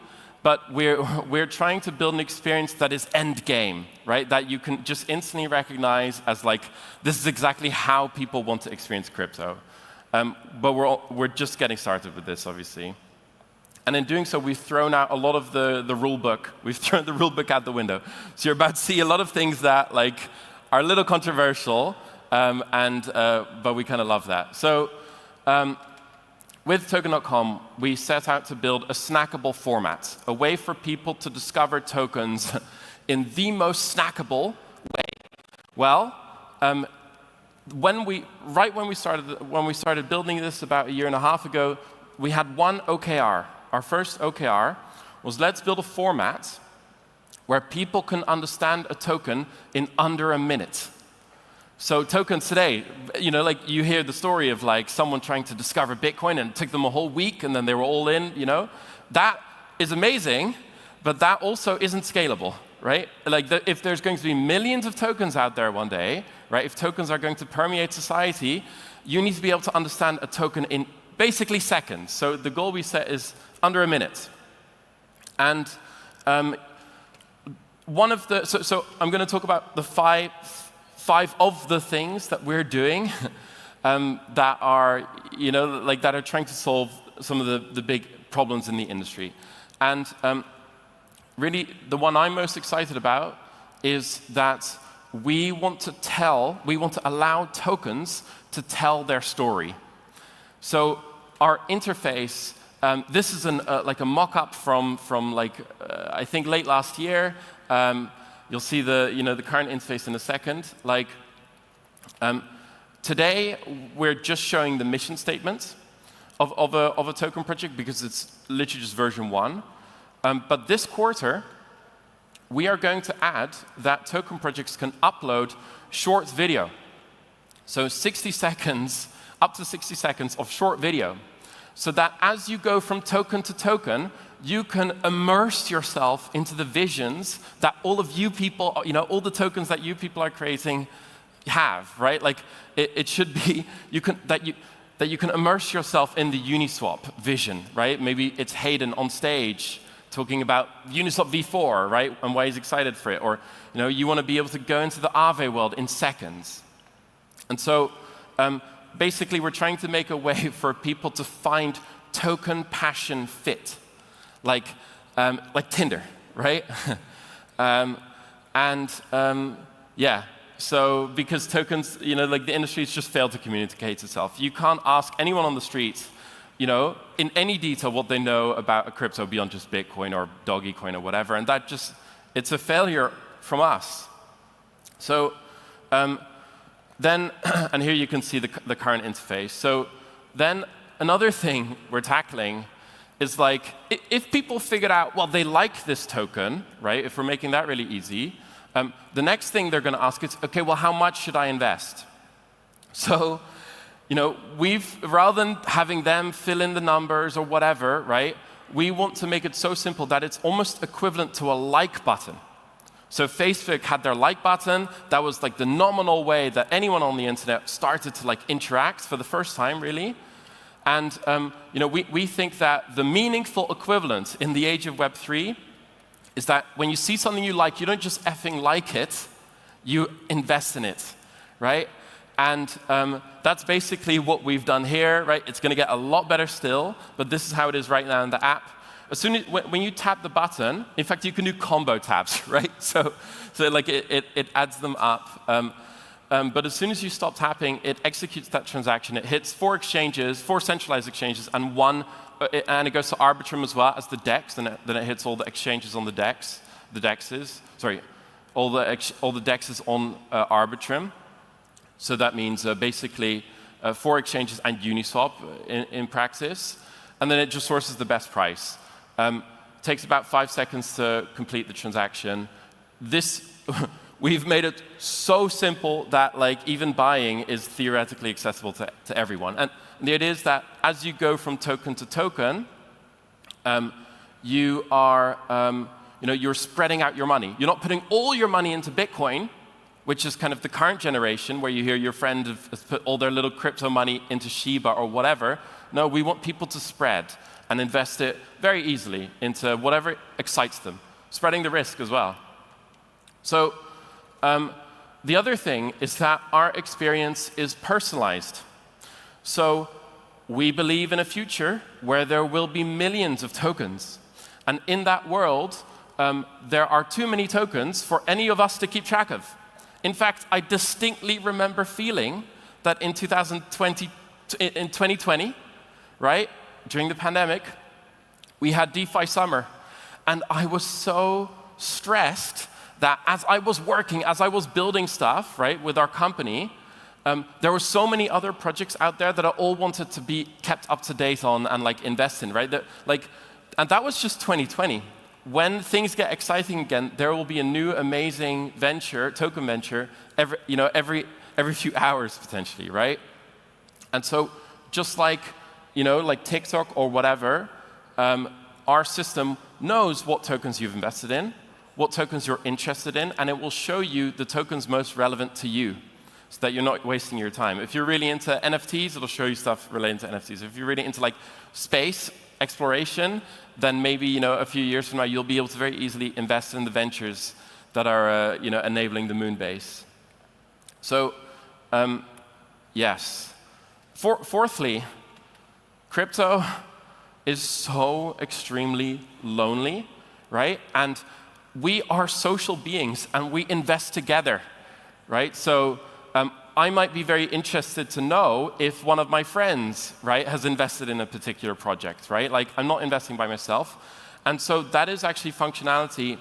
but we're trying to build an experience that is end game, right? That you can just instantly recognize as like, this is exactly how people want to experience crypto. But we're just getting started with this, obviously. And in doing so, we've thrown out a lot of the rule book. We've thrown the rule book out the window. So you're about to see a lot of things that are a little controversial, but we kind of love that. So with token.com, we set out to build a snackable format, a way for people to discover tokens in the most snackable way. Well, when we started building this about a year and a half ago, we had one OKR. Our first OKR was, let's build a format where people can understand a token in under a minute. So tokens today, like you hear the story of like someone trying to discover Bitcoin and it took them a whole week and then they were all in, That is amazing, but that also isn't scalable, right? Like if there's going to be millions of tokens out there one day, right? If tokens are going to permeate society, you need to be able to understand a token in basically seconds. So the goal we set is under a minute. And so I'm going to talk about the five of the things that we're doing that are, that are trying to solve some of the big problems in the industry. And really, the one I'm most excited about is that we want to allow tokens to tell their story. So our interface, this is like a mock-up from I think late last year. You'll see the current interface in a second. Today, we're just showing the mission statement of a token project because it's literally just version 1. But this quarter, we are going to add that token projects can upload short video. So 60 seconds, up to 60 seconds of short video. So that as you go from token to token, you can immerse yourself into the visions that all of you people, all the tokens that you people are creating have, right? Like it should be that you can immerse yourself in the Uniswap vision, right? Maybe it's Hayden on stage talking about Uniswap v4, right? And why he's excited for it. Or you want to be able to go into the Aave world in seconds. And so basically, we're trying to make a way for people to find token passion fit, like Tinder, right? Yeah. So because tokens, like the industry's just failed to communicate itself. You can't ask anyone on the street, in any detail what they know about a crypto beyond just Bitcoin or Dogecoin or whatever, and it's a failure from us. So then, and here you can see the current interface. So then another thing we're tackling is like, if people figured out, well, they like this token, right? If we're making that really easy, the next thing they're going to ask is, okay, well, how much should I invest? So, rather than having them fill in the numbers or whatever, right? We want to make it so simple that it's almost equivalent to a like button. So Facebook had their like button. That was like the nominal way that anyone on the internet started to interact for the first time, really. And we think that the meaningful equivalent in the age of Web3 is that when you see something you like, you don't just effing like it, you invest in it, right? And that's basically what we've done here, right? It's going to get a lot better still, but this is how it is right now in the app. As soon as when you tap the button, in fact, you can do combo taps, right? So it adds them up. But as soon as you stop tapping, it executes that transaction. It hits 4 exchanges, 4 centralized exchanges, and and it goes to Arbitrum as well as the DEX. Then it hits all the exchanges on the DEXs. Sorry, all the DEXs on Arbitrum. So that means basically 4 exchanges and Uniswap in practice. And then it just sources the best price. Takes about 5 seconds to complete the transaction. We've made it so simple that even buying is theoretically accessible to everyone. And the idea is that as you go from token to token, you are you're spreading out your money. You're not putting all your money into Bitcoin, which is kind of the current generation where you hear your friend has put all their little crypto money into Shiba or whatever. No, we want people to spread and invest it very easily into whatever excites them, spreading the risk as well. So the other thing is that our experience is personalized. So we believe in a future where there will be millions of tokens. And in that world, there are too many tokens for any of us to keep track of. In fact, I distinctly remember feeling that in 2020, right, during the pandemic, we had DeFi summer. And I was so stressed that as I was working, as I was building stuff, right, with our company, there were so many other projects out there that I all wanted to be kept up to date on and invest in, right? And that was just 2020. When things get exciting again, there will be a new amazing venture, token venture, every every few hours potentially, right? And so just like, like TikTok or whatever, our system knows what tokens you've invested in, what tokens you're interested in, and it will show you the tokens most relevant to you so that you're not wasting your time. If you're really into NFTs, it'll show you stuff related to NFTs. If you're really into like space exploration, then maybe a few years from now you'll be able to very easily invest in the ventures that are enabling the moon base. So yes. Fourthly, crypto is so extremely lonely, right? And we are social beings, and we invest together, right? So I might be very interested to know if one of my friends, right, has invested in a particular project, right? Like, I'm not investing by myself. And so that is actually functionality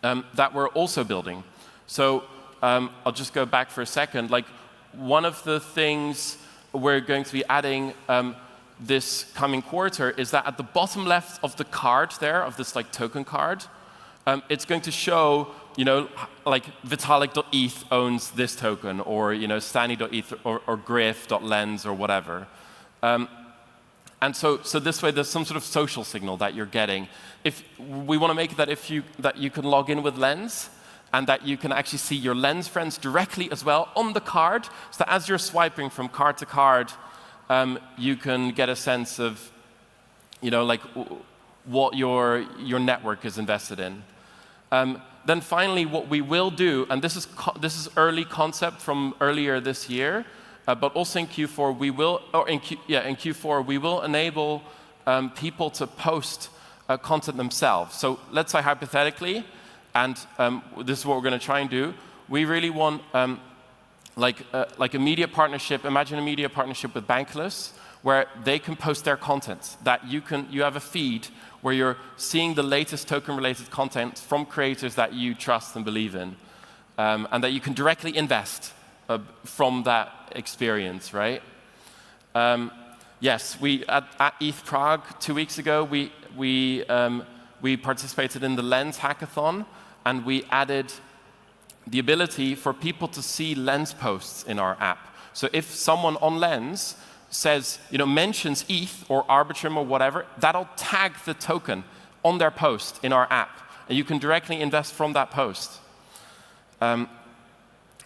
that we're also building. So I'll just go back for a second. Like, one of the things we're going to be adding this coming quarter is that at the bottom left of the card there, of this like token card, it's going to show, like Vitalik.eth owns this token, or Stani.eth, or Griff.lens, or whatever. And so this way, there's some sort of social signal that you're getting. If we want to make it that you can log in with Lens, and that you can actually see your Lens friends directly as well on the card, so that as you're swiping from card to card, you can get a sense of, like what your network is invested in. Then finally, what we will do, and this is early concept from earlier this year, but also in Q4 we will, in Q4 we will enable people to post content themselves. So let's say hypothetically, and this is what we're going to try and do. We really want like a media partnership. Imagine a media partnership with Bankless, where they can post their content. That you have a feed where you're seeing the latest token-related content from creators that you trust and believe in, and that you can directly invest from that experience, right? Yes, at ETH Prague 2 weeks ago, we participated in the Lens hackathon, and we added the ability for people to see Lens posts in our app. So if someone on Lens says, mentions ETH or Arbitrum or whatever, that'll tag the token on their post in our app, and you can directly invest from that post. And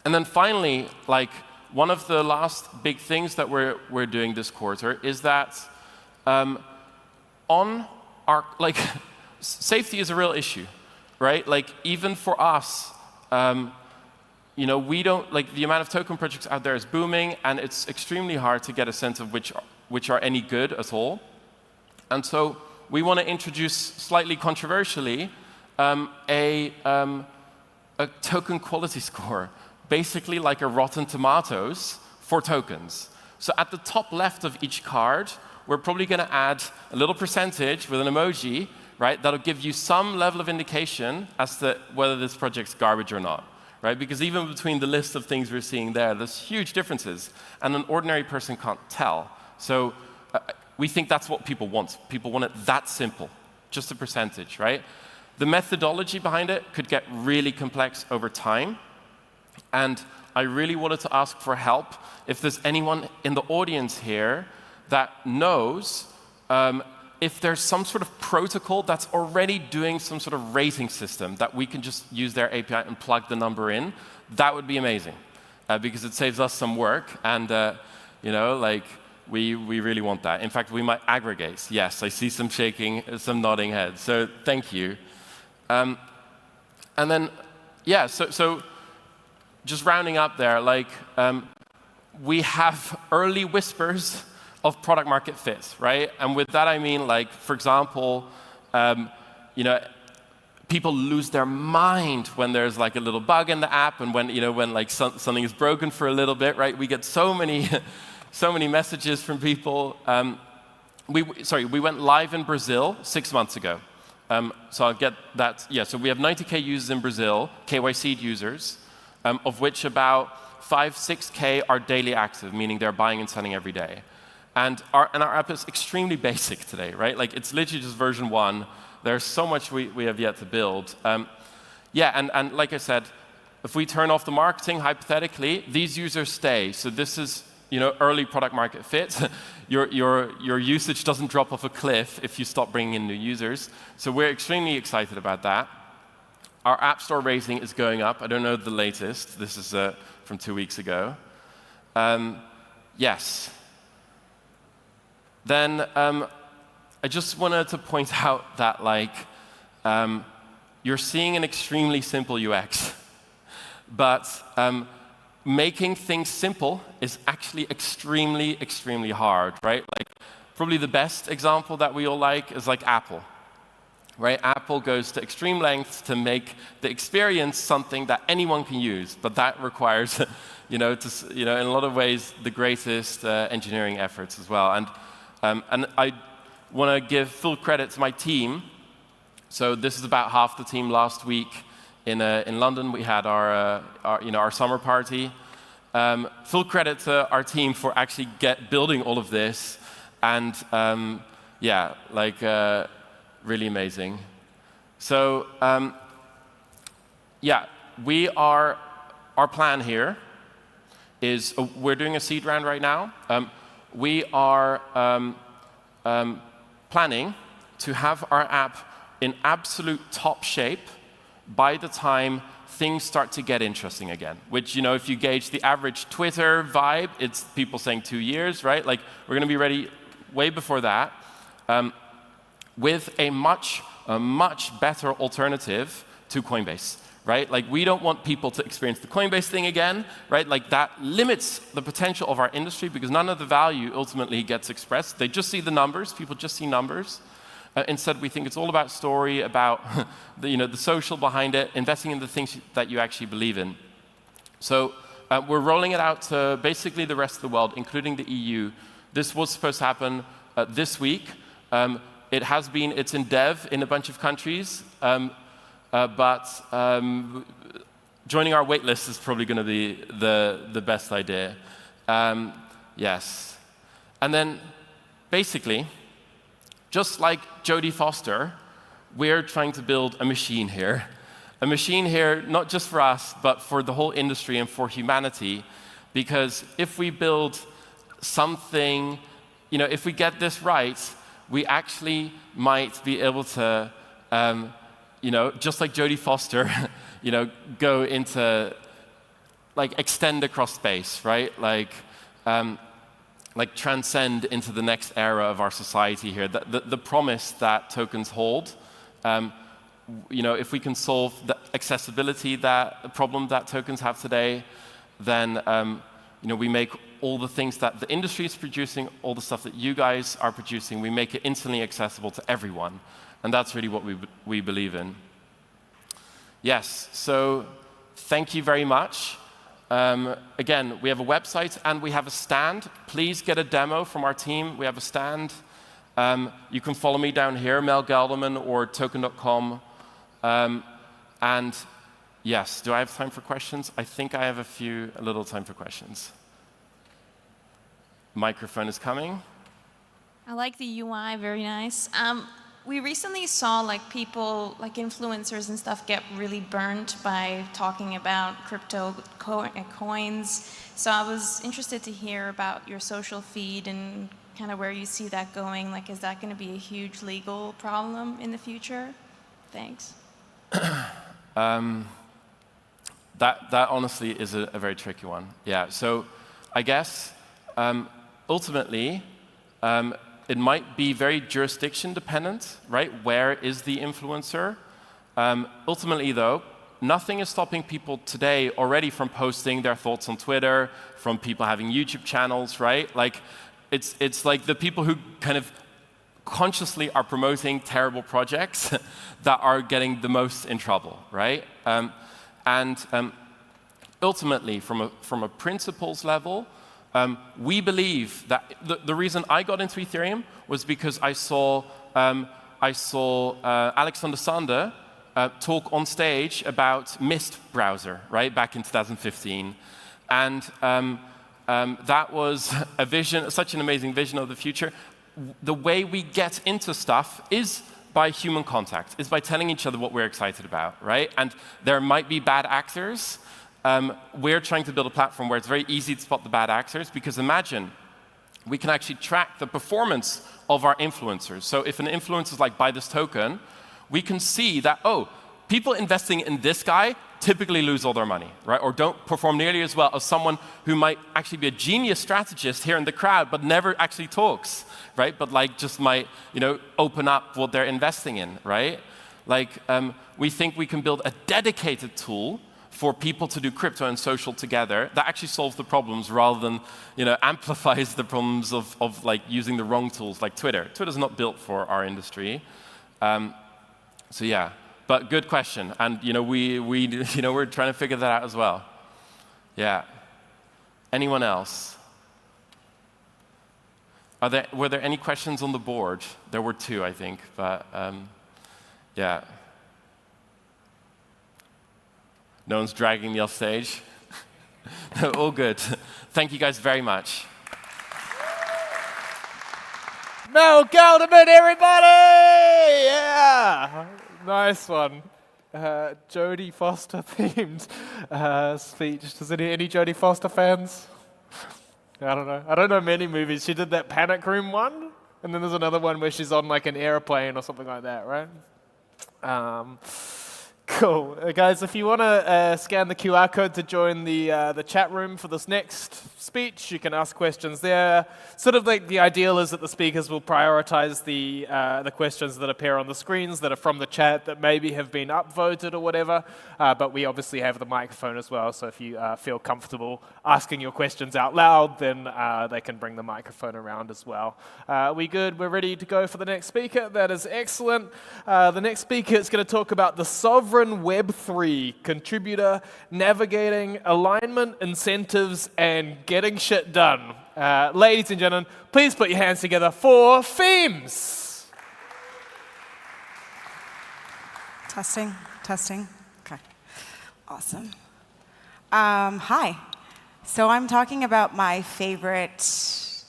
then finally, like, one of the last big things that we're doing this quarter is that on our, like, safety is a real issue, right? Like, even for us, we don't, like, the amount of token projects out there is booming, and it's extremely hard to get a sense of which are any good at all. And so we want to introduce, slightly controversially, a token quality score, basically like a Rotten Tomatoes for tokens. So at the top left of each card, we're probably going to add a little percentage with an emoji, right? That'll give you some level of indication as to whether this project's garbage or not, right? Because even between the list of things we're seeing there, there's huge differences, and an ordinary person can't tell. So we think that's what people want. People want it that simple, just a percentage, right? The methodology behind it could get really complex over time, and I really wanted to ask for help if there's anyone in the audience here that knows if there's some sort of protocol that's already doing some sort of rating system that we can just use their API and plug the number in. That would be amazing, because it saves us some work, and like, we really want that. In fact, we might aggregate. Yes, I see some shaking, some nodding heads. So thank you. And then, yeah, so just rounding up there, like, we have early whispers of product market fit, right? And with that I mean, like, for example, people lose their mind when there's like a little bug in the app, and when like something is broken for a little bit, right? We get so many messages from people. We went live in Brazil 6 months ago. So I'll get that. Yeah, so we have 90K users in Brazil, KYC'd users, of which about 5-6K are daily active, meaning they're buying and selling every day. And our app is extremely basic today, right? Like, it's literally just version 1. There's so much we have yet to build. Yeah, and like I said, if we turn off the marketing, hypothetically, these users stay. So this is early product market fit. your usage doesn't drop off a cliff if you stop bringing in new users. So we're extremely excited about that. Our App Store rating is going up. I don't know the latest. This is from 2 weeks ago. Yes. Then I just wanted to point out that you're seeing an extremely simple UX, but making things simple is actually extremely, extremely hard, right? Probably the best example that we all like is Apple, right? Apple goes to extreme lengths to make the experience something that anyone can use, but that requires, in a lot of ways, the greatest engineering efforts as well. And I want to give full credit to my team. So this is about half the team last week. In London, we had our summer party. Full credit to our team for actually building all of this, and really amazing. So our plan here is we're doing a seed round right now. We are planning to have our app in absolute top shape by the time things start to get interesting again, which, if you gauge the average Twitter vibe, it's people saying 2 years, right? We're going to be ready way before that, with a much better alternative to Coinbase, right? We don't want people to experience the Coinbase thing again, right? That limits the potential of our industry because none of the value ultimately gets expressed. They just see the numbers. People just see numbers. Instead, we think it's all about story, about the social behind it, investing in the things that you actually believe in. So we're rolling it out to basically the rest of the world, including the EU. This was supposed to happen this week. It's in dev in a bunch of countries, but joining our waitlist is probably going to be the best idea. Yes. And then, basically, just like Jodie Foster, we're trying to build a machine here. A machine here, not just for us, but for the whole industry and for humanity. Because if we build something, if we get this right, we actually might be able to, just like Jodie Foster, go into, extend across space, right? Transcend into the next era of our society here. The promise that tokens hold, if we can solve the accessibility problem that tokens have today, then we make all the things that the industry is producing, all the stuff that you guys are producing, we make it instantly accessible to everyone. And that's really what we believe in. Yes, so thank you very much. Again, we have a website and we have a stand. Please get a demo from our team. We have a stand. You can follow me down here, Mel Galderman or token.com. And yes, do I have time for questions? I think I have a little time for questions. Microphone is coming. I like the UI, very nice. We recently saw people, influencers and stuff, get really burned by talking about crypto coins. So I was interested to hear about your social feed and kind of where you see that going. Is that going to be a huge legal problem in the future? Thanks. That honestly is a very tricky one. Yeah. So I guess ultimately. It might be very jurisdiction dependent, right? Where is the influencer? Ultimately, though, nothing is stopping people today already from posting their thoughts on Twitter, from people having YouTube channels, right? It's the people who kind of consciously are promoting terrible projects that are getting the most in trouble, right? Ultimately, from a principles level, we believe that the reason I got into Ethereum was because I saw Alexander Sander talk on stage about Mist browser, right, back in 2015. And that was a vision, such an amazing vision of the future. The way we get into stuff is by human contact. It's by telling each other what we're excited about, right? And there might be bad actors. We're trying to build a platform where it's very easy to spot the bad actors, because imagine we can actually track the performance of our influencers. So if an influencer is like, buy this token, we can see that, oh, people investing in this guy typically lose all their money, right? Or don't perform nearly as well as someone who might actually be a genius strategist here in the crowd, but never actually talks, right? But like just might, open up what they're investing in, right? Like, we think we can build a dedicated tool for people to do crypto and social together that actually solves the problems rather than, amplifies the problems of like using the wrong tools like Twitter. Twitter's not built for our industry. So yeah. But good question, and we're trying to figure that out as well. Yeah. Anyone else? Were there any questions on the board? There were 2, I think, but yeah. No one's dragging me off stage. All good. Thank you guys very much. Mel Galderman, everybody! Yeah. Nice one. Jodie Foster themed speech. Does any Jodie Foster fans? I don't know. I don't know many movies. She did that Panic Room one, and then there's another one where she's on like an airplane or something like that, right? Cool. Guys, if you want to scan the QR code to join the chat room for this next speech, you can ask questions there. Sort of like the ideal is that the speakers will prioritize the questions that appear on the screens that are from the chat that maybe have been upvoted or whatever. But we obviously have the microphone as well, so if you feel comfortable asking your questions out loud, then they can bring the microphone around as well. We good? We're ready to go for the next speaker? That is excellent. The next speaker is going to talk about the sovereign Web3 contributor, navigating alignment, incentives, and getting shit done. Ladies and gentlemen, please put your hands together for Themes. Testing. Okay. Awesome. Hi. So I'm talking about my favorite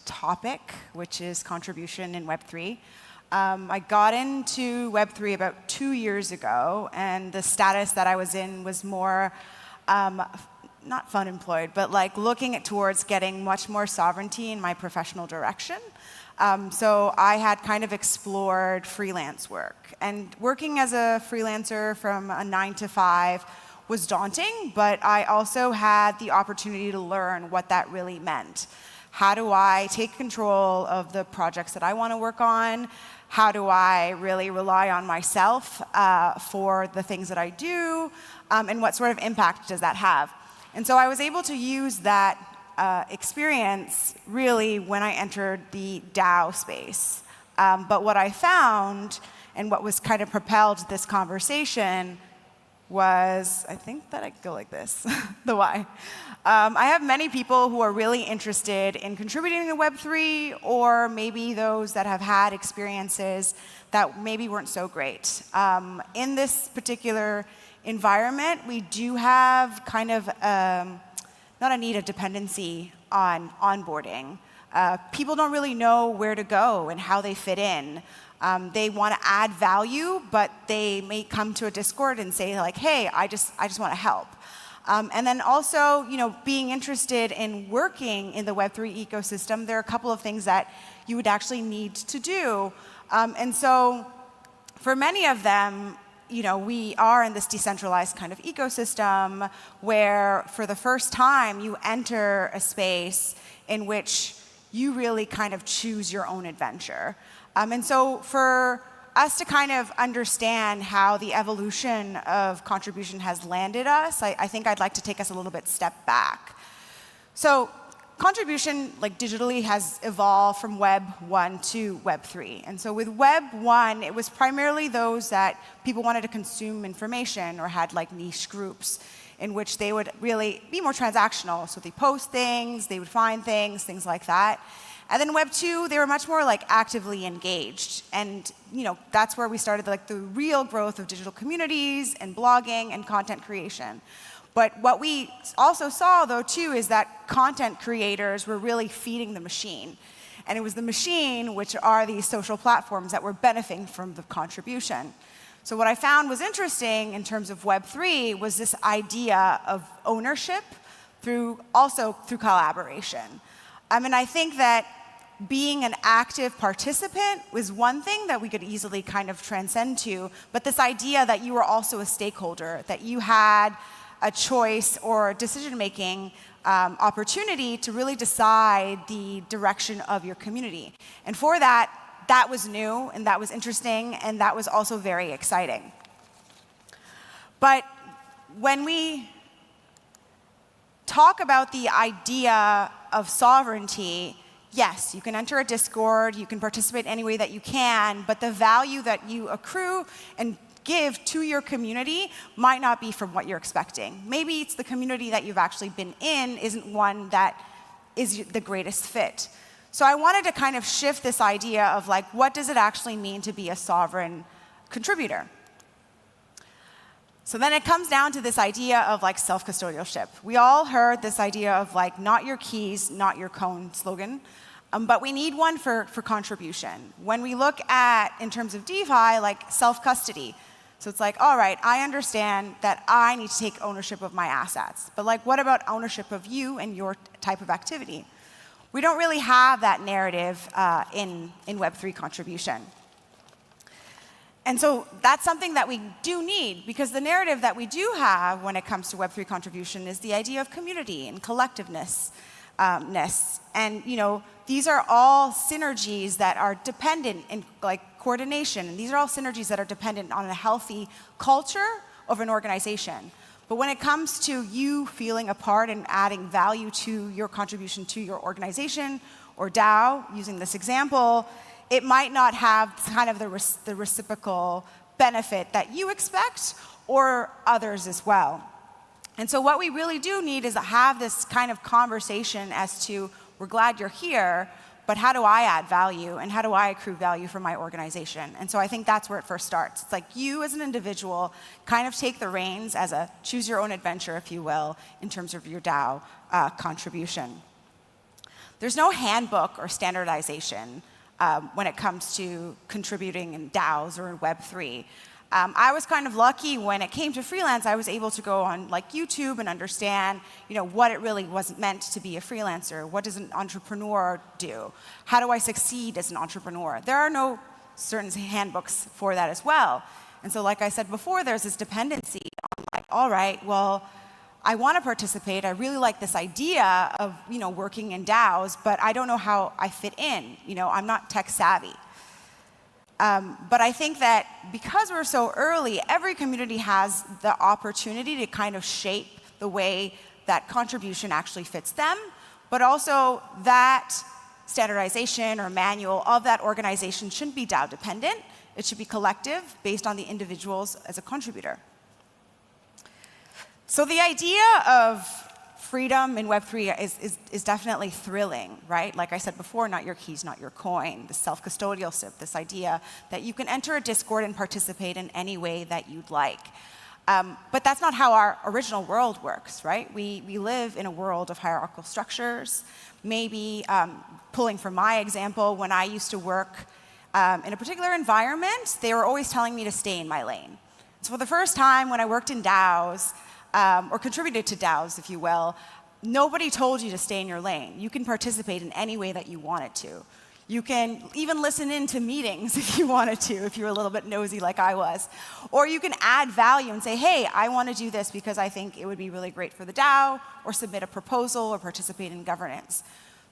topic, which is contribution in Web3. I got into Web3 about 2 years ago, and the status that I was in was more, not fun employed, but like looking towards getting much more sovereignty in my professional direction. So I had kind of explored freelance work. And working as a freelancer from a 9 to 5 was daunting, but I also had the opportunity to learn what that really meant. How do I take control of the projects that I want to work on? How do I really rely on myself for the things that I do? And what sort of impact does that have? And so I was able to use that experience really when I entered the DAO space. But what I found, and what was kind of propelled this conversation, was, I think that I could go like this, the why. I have many people who are really interested in contributing to Web3, or maybe those that have had experiences that maybe weren't so great. In this particular environment, we do have kind of, not a need, a dependency on onboarding. People don't really know where to go and how they fit in. They want to add value, but they may come to a Discord and say like, hey, I just want to help. And then also, being interested in working in the Web3 ecosystem, there are a couple of things that you would actually need to do. And so for many of them, we are in this decentralized kind of ecosystem where for the first time you enter a space in which you really kind of choose your own adventure. And so for us to kind of understand how the evolution of contribution has landed us, I think I'd like to take us a little bit step back. So contribution, like digitally, has evolved from Web 1 to Web 3. And so with Web 1, it was primarily those that people wanted to consume information or had like niche groups in which they would really be more transactional. So they post things, they would find things like that. And then Web 2, they were much more like actively engaged. And that's where we started like the real growth of digital communities and blogging and content creation. But what we also saw, though, too, is that content creators were really feeding the machine. And it was the machine, which are these social platforms, that were benefiting from the contribution. So what I found was interesting in terms of Web3 was this idea of ownership also through collaboration. I mean, I think that being an active participant was one thing that we could easily kind of transcend to, but this idea that you were also a stakeholder, that you had a choice or decision-making opportunity to really decide the direction of your community. And for that, that was new, and that was interesting, and that was also very exciting. But when we talk about the idea of sovereignty, yes, you can enter a Discord, you can participate any way that you can, but the value that you accrue and give to your community might not be from what you're expecting. Maybe it's the community that you've actually been in isn't one that is the greatest fit. So I wanted to kind of shift this idea of like, what does it actually mean to be a sovereign contributor? So then it comes down to this idea of like self-custodialship. We all heard this idea of like, not your keys, not your cone slogan. But we need one for contribution. When we look at, in terms of DeFi, like self-custody. So it's like, all right, I understand that I need to take ownership of my assets. But like, what about ownership of you and your type of activity? We don't really have that narrative in Web3 contribution. And so that's something that we do need, because the narrative that we do have when it comes to Web3 contribution is the idea of community and collectiveness. And these are all synergies that are dependent in like coordination, and these are all synergies that are dependent on a healthy culture of an organization. But when it comes to you feeling a part and adding value to your contribution to your organization or DAO, using this example, it might not have kind of the reciprocal benefit that you expect or others as well. And so what we really do need is to have this kind of conversation as to, we're glad you're here, but how do I add value and how do I accrue value for my organization? And so I think that's where it first starts. It's like you as an individual kind of take the reins as a choose your own adventure, if you will, in terms of your DAO contribution. There's no handbook or standardization when it comes to contributing in DAOs or in Web3. I was kind of lucky when it came to freelance. I was able to go on like YouTube and understand, what it really was meant to be a freelancer. What does an entrepreneur do? How do I succeed as an entrepreneur? There are no certain handbooks for that as well. And so, like I said before, there's this dependency on like, all right, well, I want to participate. I really like this idea of working in DAOs, but I don't know how I fit in. I'm not tech savvy. But I think that because we're so early, every community has the opportunity to kind of shape the way that contribution actually fits them, but also that standardization or manual of that organization shouldn't be DAO dependent. It should be collective based on the individuals as a contributor. So the idea of freedom in Web3 is definitely thrilling, right? Like I said before, not your keys, not your coin, the self-custodialship, this idea that you can enter a Discord and participate in any way that you'd like. But that's not how our original world works, right? We live in a world of hierarchical structures. Maybe pulling from my example, when I used to work in a particular environment, they were always telling me to stay in my lane. So for the first time when I worked in DAOs, or contributed to DAOs, if you will, nobody told you to stay in your lane. You can participate in any way that you wanted to. You can even listen in to meetings if you wanted to, if you were a little bit nosy like I was. Or you can add value and say, hey, I want to do this because I think it would be really great for the DAO, or submit a proposal, or participate in governance.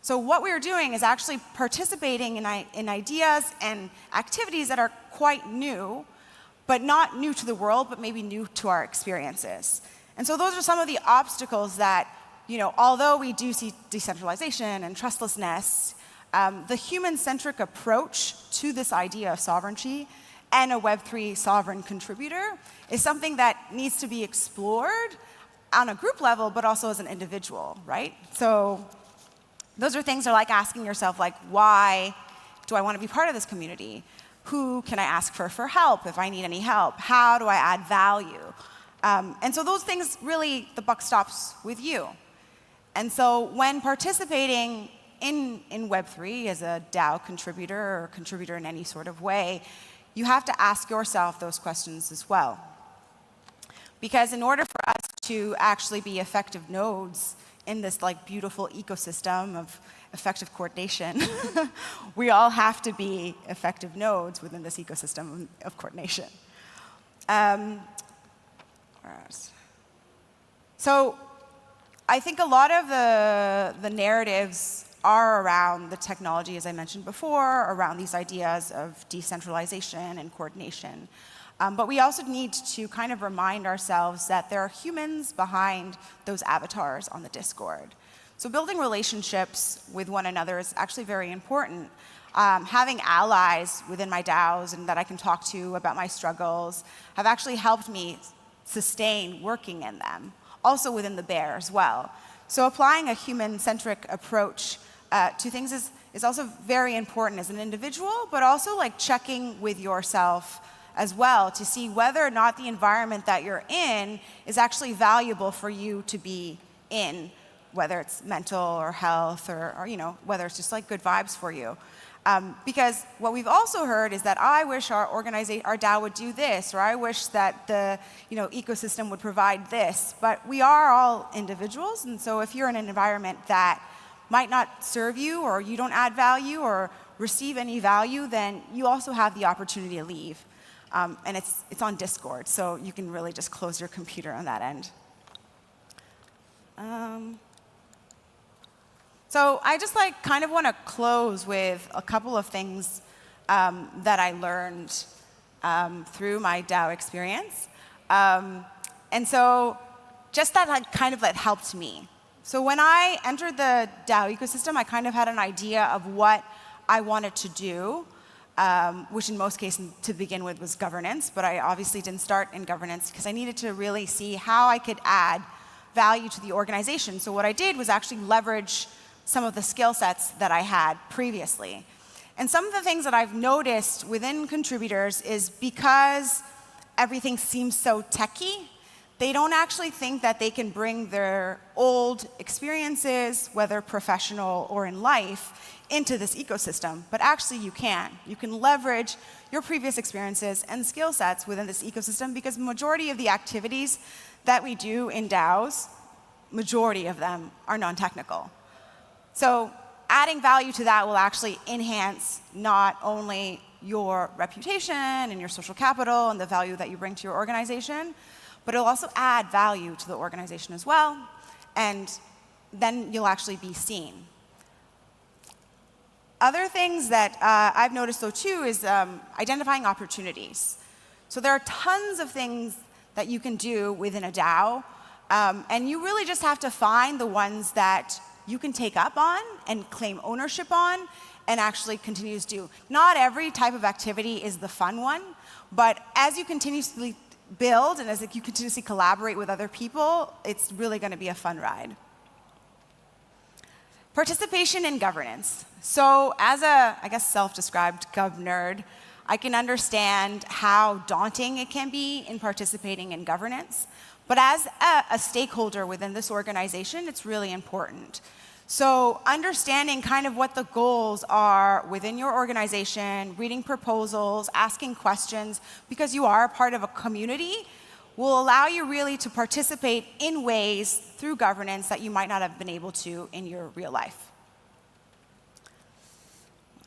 So what we are doing is actually participating in ideas and activities that are quite new, but not new to the world, but maybe new to our experiences. And so those are some of the obstacles that, although we do see decentralization and trustlessness, the human-centric approach to this idea of sovereignty and a Web3 sovereign contributor is something that needs to be explored on a group level, but also as an individual, right? So those are things that are like asking yourself, like, why do I want to be part of this community? Who can I ask for help if I need any help? How do I add value? And so those things, really, the buck stops with you. And so when participating in Web3, as a DAO contributor or contributor in any sort of way, you have to ask yourself those questions as well. Because in order for us to actually be effective nodes in this like beautiful ecosystem of effective coordination, we all have to be effective nodes within this ecosystem of coordination. So I think a lot of the narratives are around the technology, as I mentioned before, around these ideas of decentralization and coordination. But we also need to kind of remind ourselves that there are humans behind those avatars on the Discord. So building relationships with one another is actually very important. Having allies within my DAOs and that I can talk to about my struggles have actually helped me sustain working in them, also within the bear as well. So applying a human-centric approach to things is also very important as an individual, but also like checking with yourself as well to see whether or not the environment that you're in is actually valuable for you to be in, whether it's mental or health or you know, whether it's just like good vibes for you. Because what we've also heard is that I wish our DAO would do this, or I wish that the ecosystem would provide this. But we are all individuals, and so if you're in an environment that might not serve you, or you don't add value or receive any value, then you also have the opportunity to leave. And it's on Discord, so you can really just close your computer on that end. So I just like kind of want to close with a couple of things that I learned through my DAO experience. And so just that like, kind of helped me. So when I entered the DAO ecosystem, I kind of had an idea of what I wanted to do, which in most cases to begin with was governance, but I obviously didn't start in governance because I needed to really see how I could add value to the organization. So what I did was actually leverage some of the skill sets that I had previously. And some of the things that I've noticed within contributors is because everything seems so techy, they don't actually think that they can bring their old experiences, whether professional or in life, into this ecosystem. But actually you can. You can leverage your previous experiences and skill sets within this ecosystem because majority of the activities that we do in DAOs, majority of them are non-technical. So adding value to that will actually enhance not only your reputation and your social capital and the value that you bring to your organization, but it'll also add value to the organization as well, and then you'll actually be seen. Other things that I've noticed, though, too, is identifying opportunities. So there are tons of things that you can do within a DAO, and you really just have to find the ones that you can take up on and claim ownership on and actually continue to do. Not every type of activity is the fun one, but as you continuously build and as you continuously collaborate with other people, it's really going to be a fun ride. Participation in governance. So as a, I guess, self-described gov nerd, I can understand how daunting it can be in participating in governance. But as a stakeholder within this organization, it's really important. So understanding kind of what the goals are within your organization, reading proposals, asking questions, because you are a part of a community, will allow you really to participate in ways through governance that you might not have been able to in your real life.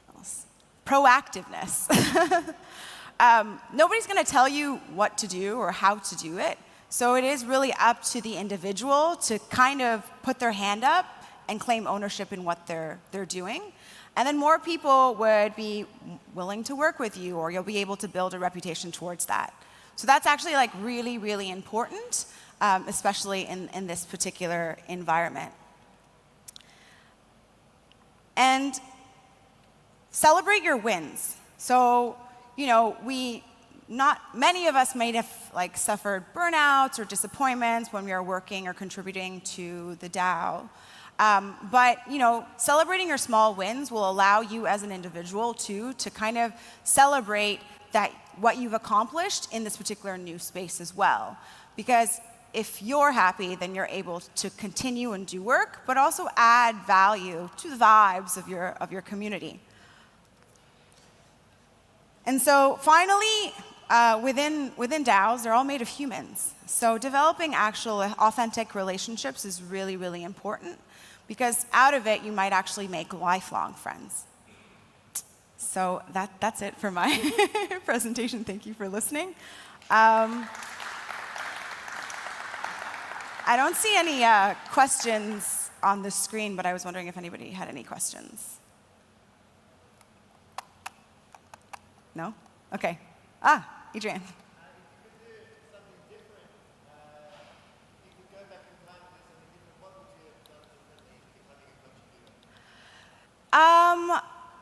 What else? Proactiveness. Nobody's going to tell you what to do or how to do it. So it is really up to the individual to kind of put their hand up and claim ownership in what they're doing. And then more people would be willing to work with you, or you'll be able to build a reputation towards that. So that's actually like really, really important, especially in this particular environment. And celebrate your wins. So, not many of us may have suffered burnouts or disappointments when we are working or contributing to the DAO. But celebrating your small wins will allow you as an individual to kind of celebrate what you've accomplished in this particular new space as well. Because if you're happy, then you're able to continue and do work, but also add value to the vibes of your community. And so finally, within DAOs, they're all made of humans. So developing actual authentic relationships is really, really important, because out of it, you might actually make lifelong friends. So that's it for my presentation. Thank you for listening. I don't see any questions on the screen, but I was wondering if anybody had any questions. No? OK. Adrian.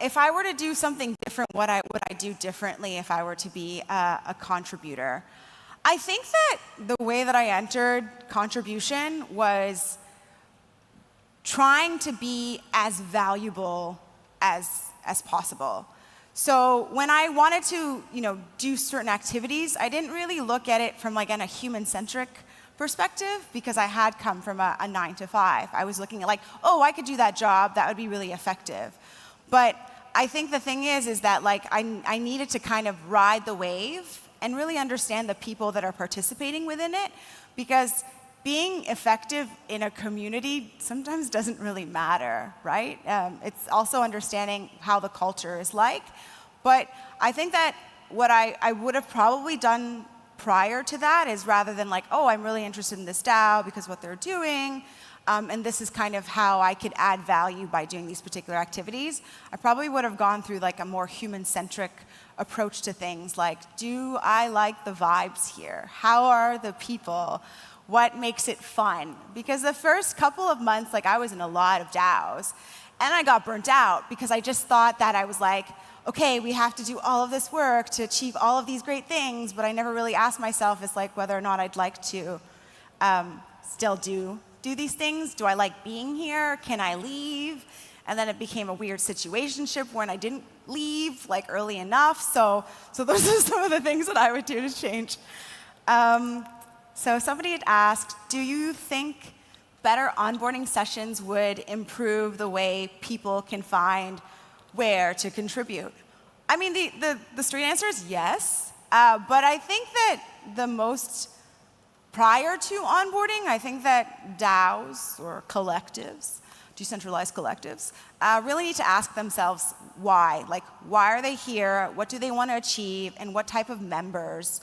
If I were to do something different, what would I do differently if I were to be a contributor? I think that the way that I entered contribution was trying to be as valuable as possible. So when I wanted to, do certain activities, I didn't really look at it from a human-centric perspective, because I had come from a 9-to-5. I was looking at I could do that job, that would be really effective. But I think the thing is that I needed to kind of ride the wave and really understand the people that are participating within it, because being effective in a community sometimes doesn't really matter, right? It's also understanding how the culture is like. But I think that what I would have probably done prior to that is, rather than I'm really interested in this DAO because what they're doing, and this is kind of how I could add value by doing these particular activities, I probably would have gone through a more human-centric approach to things, do I like the vibes here? How are the people? What makes it fun? Because the first couple of months, I was in a lot of DAOs, and I got burnt out because I just thought that I was okay, we have to do all of this work to achieve all of these great things, but I never really asked myself whether or not I'd like to still do these things. Do I like being here? Can I leave? And then it became a weird situationship when I didn't leave early enough. So those are some of the things that I would do to change. So somebody had asked, do you think better onboarding sessions would improve the way people can find where to contribute? I mean, the straight answer is yes. But I think that the most prior to onboarding, I think that DAOs or collectives, decentralized collectives, really need to ask themselves why. Why are they here? What do they want to achieve? And what type of members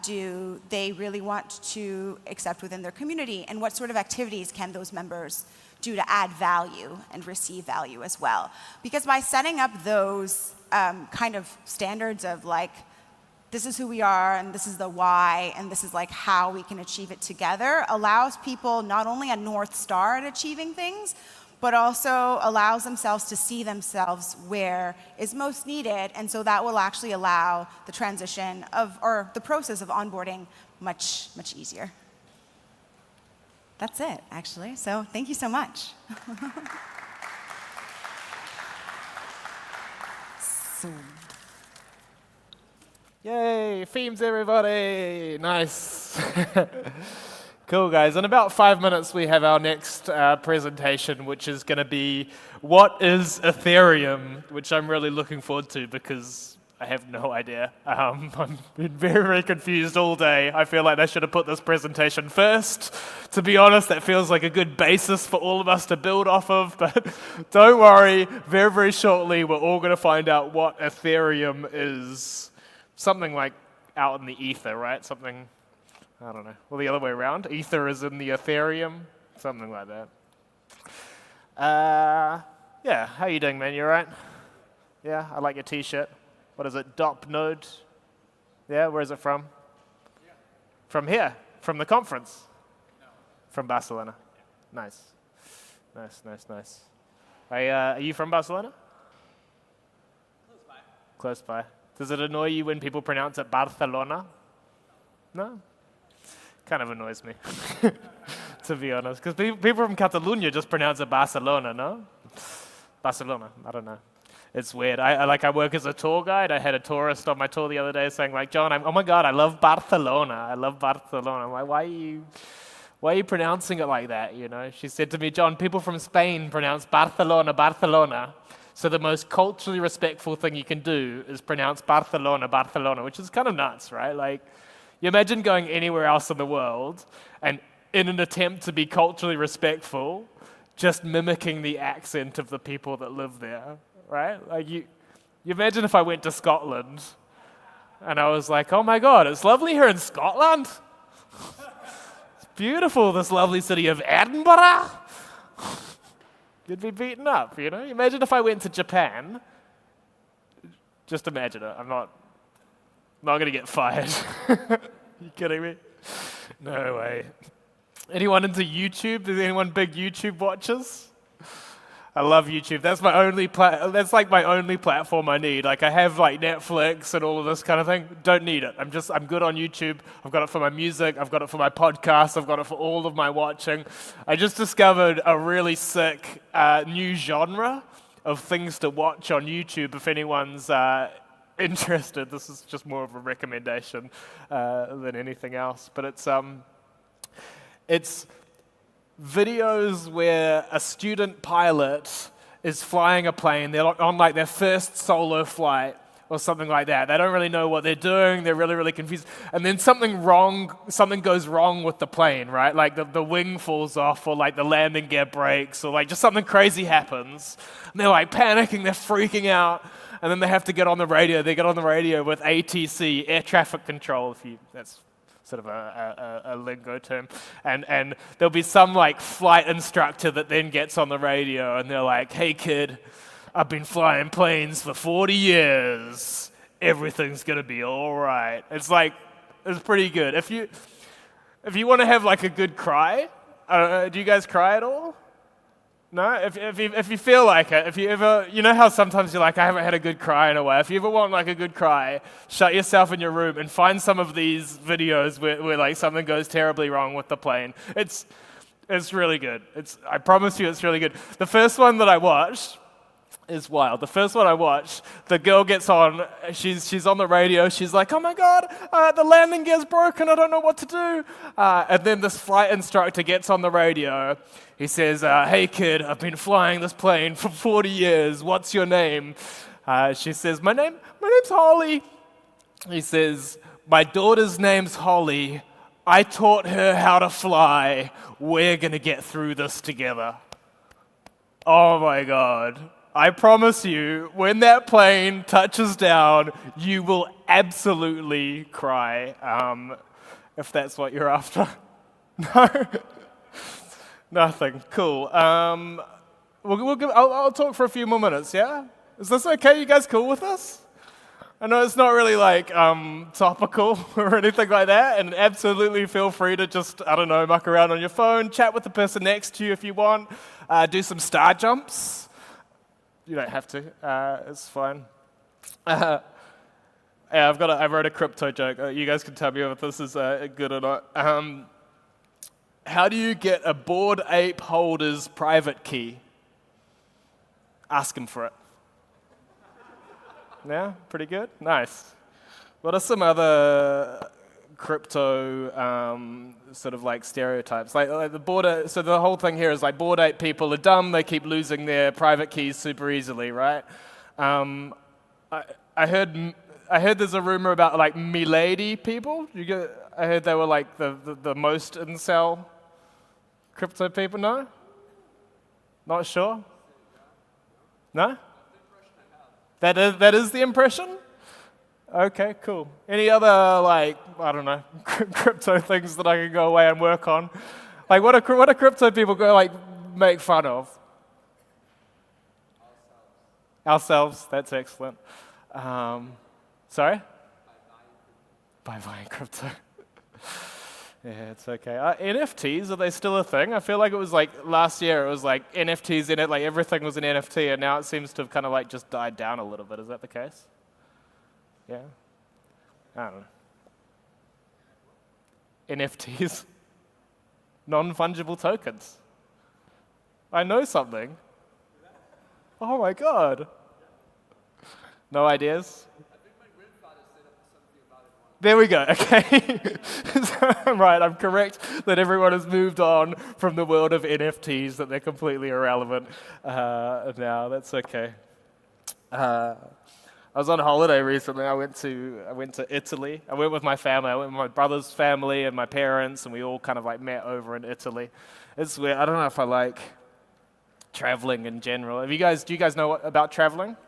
do they really want to accept within their community? And what sort of activities can those members do to add value and receive value as well? Because by setting up those kind of standards of this is who we are, and this is the why, and this is how we can achieve it together, allows people not only a North Star at achieving things, but also allows themselves to see themselves where is most needed. And so that will actually allow the transition or the process of onboarding much, much easier. That's it, actually. So thank you so much. Yay, themes, everybody. Nice. Cool, guys. In about 5 minutes, we have our next presentation, which is going to be what is Ethereum, which I'm really looking forward to because I have no idea. I've been very, very confused all day. I feel like I should have put this presentation first. To be honest, that feels like a good basis for all of us to build off of, but don't worry. Very, very shortly, we're all going to find out what Ethereum is. Something out in the ether, right? Something, I don't know. Well, the other way around. Ether is in the Ethereum. Something like that. Yeah, how you doing, man? You all right? Yeah, I like your T-shirt. What is it? DOP Node? Yeah, where is it from? Yeah. From here? From the conference? No. From Barcelona? Yeah. Nice. Nice, nice, nice. Are you from Barcelona? Close by. Close by. Does it annoy you when people pronounce it Barcelona? No? Kind of annoys me, to be honest. Because people from Catalonia just pronounce it Barcelona, no? Barcelona, I don't know. It's weird. I work as a tour guide. I had a tourist on my tour the other day saying like, John, oh my God, I love Barcelona. I love Barcelona. I'm like, why are you pronouncing it like that? You know? She said to me, John, people from Spain pronounce Barcelona, Barcelona. So the most culturally respectful thing you can do is pronounce Barcelona, Barcelona, which is kind of nuts, right? Like, you imagine going anywhere else in the world and in an attempt to be culturally respectful, just mimicking the accent of the people that live there, right? Like you imagine if I went to Scotland and I was like, oh my God, it's lovely here in Scotland. It's beautiful, this lovely city of Edinburgh. You'd be beaten up, you know? Imagine if I went to Japan. Just imagine it. I'm not going to get fired. You kidding me? No way. Anyone into YouTube? Is anyone big YouTube watchers? I love YouTube. That's my only that's like my only platform I need. Like I have like Netflix and all of this kind of thing. Don't need it. I'm good on YouTube. I've got it for my music. I've got it for my podcast. I've got it for all of my watching. I just discovered a really sick new genre of things to watch on YouTube. If anyone's interested, this is just more of a recommendation than anything else. But it's videos where a student pilot is flying a plane. They're on like their first solo flight or something like that. They don't really know what they're doing. They're really, really confused. And then something goes wrong with the plane, right? Like the wing falls off or like the landing gear breaks or like just something crazy happens. And they're like panicking, they're freaking out. And then they have to get on the radio. They get on the radio with ATC, air traffic control, that's sort of a lingo term, and there'll be some like flight instructor that then gets on the radio and they're like, hey kid, I've been flying planes for 40 years. Everything's gonna be all right. It's pretty good. If you want to have like a good cry, do you guys cry at all? No? If you feel like it, if you ever, you know how sometimes you're like, I haven't had a good cry in a while. If you ever want like a good cry, shut yourself in your room and find some of these videos where like something goes terribly wrong with the plane. It's really good. I promise you it's really good. The first one that I watched is wild. The first one I watched, the girl gets on, she's on the radio, she's like, oh my God, the landing gear's broken, I don't know what to do. And then this flight instructor gets on the radio. He says, hey kid, I've been flying this plane for 40 years, what's your name? She says, my name's Holly. He says, my daughter's name's Holly. I taught her how to fly. We're gonna get through this together. Oh my God. I promise you, when that plane touches down, you will absolutely cry, if that's what you're after. No? Nothing. Cool. I'll talk for a few more minutes, yeah? Is this okay? You guys cool with this? I know it's not really like topical or anything like that, and absolutely feel free to just, I don't know, muck around on your phone, chat with the person next to you if you want, do some star jumps. You don't have to. It's fine. Yeah, I wrote a crypto joke. You guys can tell me if this is good or not. How do you get a Bored Ape holder's private key? Ask him for it. Yeah, pretty good. Nice. What are some other crypto sort of like stereotypes? Like the Bored Ape, so the whole thing here is like Bored Ape people are dumb. They keep losing their private keys super easily, right? I heard there's a rumor about like Milady people. I heard they were like the most incel crypto people. No? Not sure? No? That is the impression? Okay, cool. Any other, like, I don't know, crypto things that I can go away and work on? Like, what are crypto people go, like, make fun of? Ourselves, that's excellent. Sorry? By buying crypto. Yeah, it's okay. NFTs, are they still a thing? I feel like it was like last year, it was like NFTs in it, like everything was an NFT, and now it seems to have kind of like just died down a little bit. Is that the case? Yeah? I don't know. NFTs. Non-fungible tokens. I know something. Oh my God. No ideas? There we go, okay. Right, I'm correct that everyone has moved on from the world of NFTs, that they're completely irrelevant now. That's okay. I was on holiday recently. I went to Italy. I went with my family. I went with my brother's family and my parents, and we all kind of like met over in Italy. It's weird. I don't know if I like traveling in general. Do you guys know about traveling?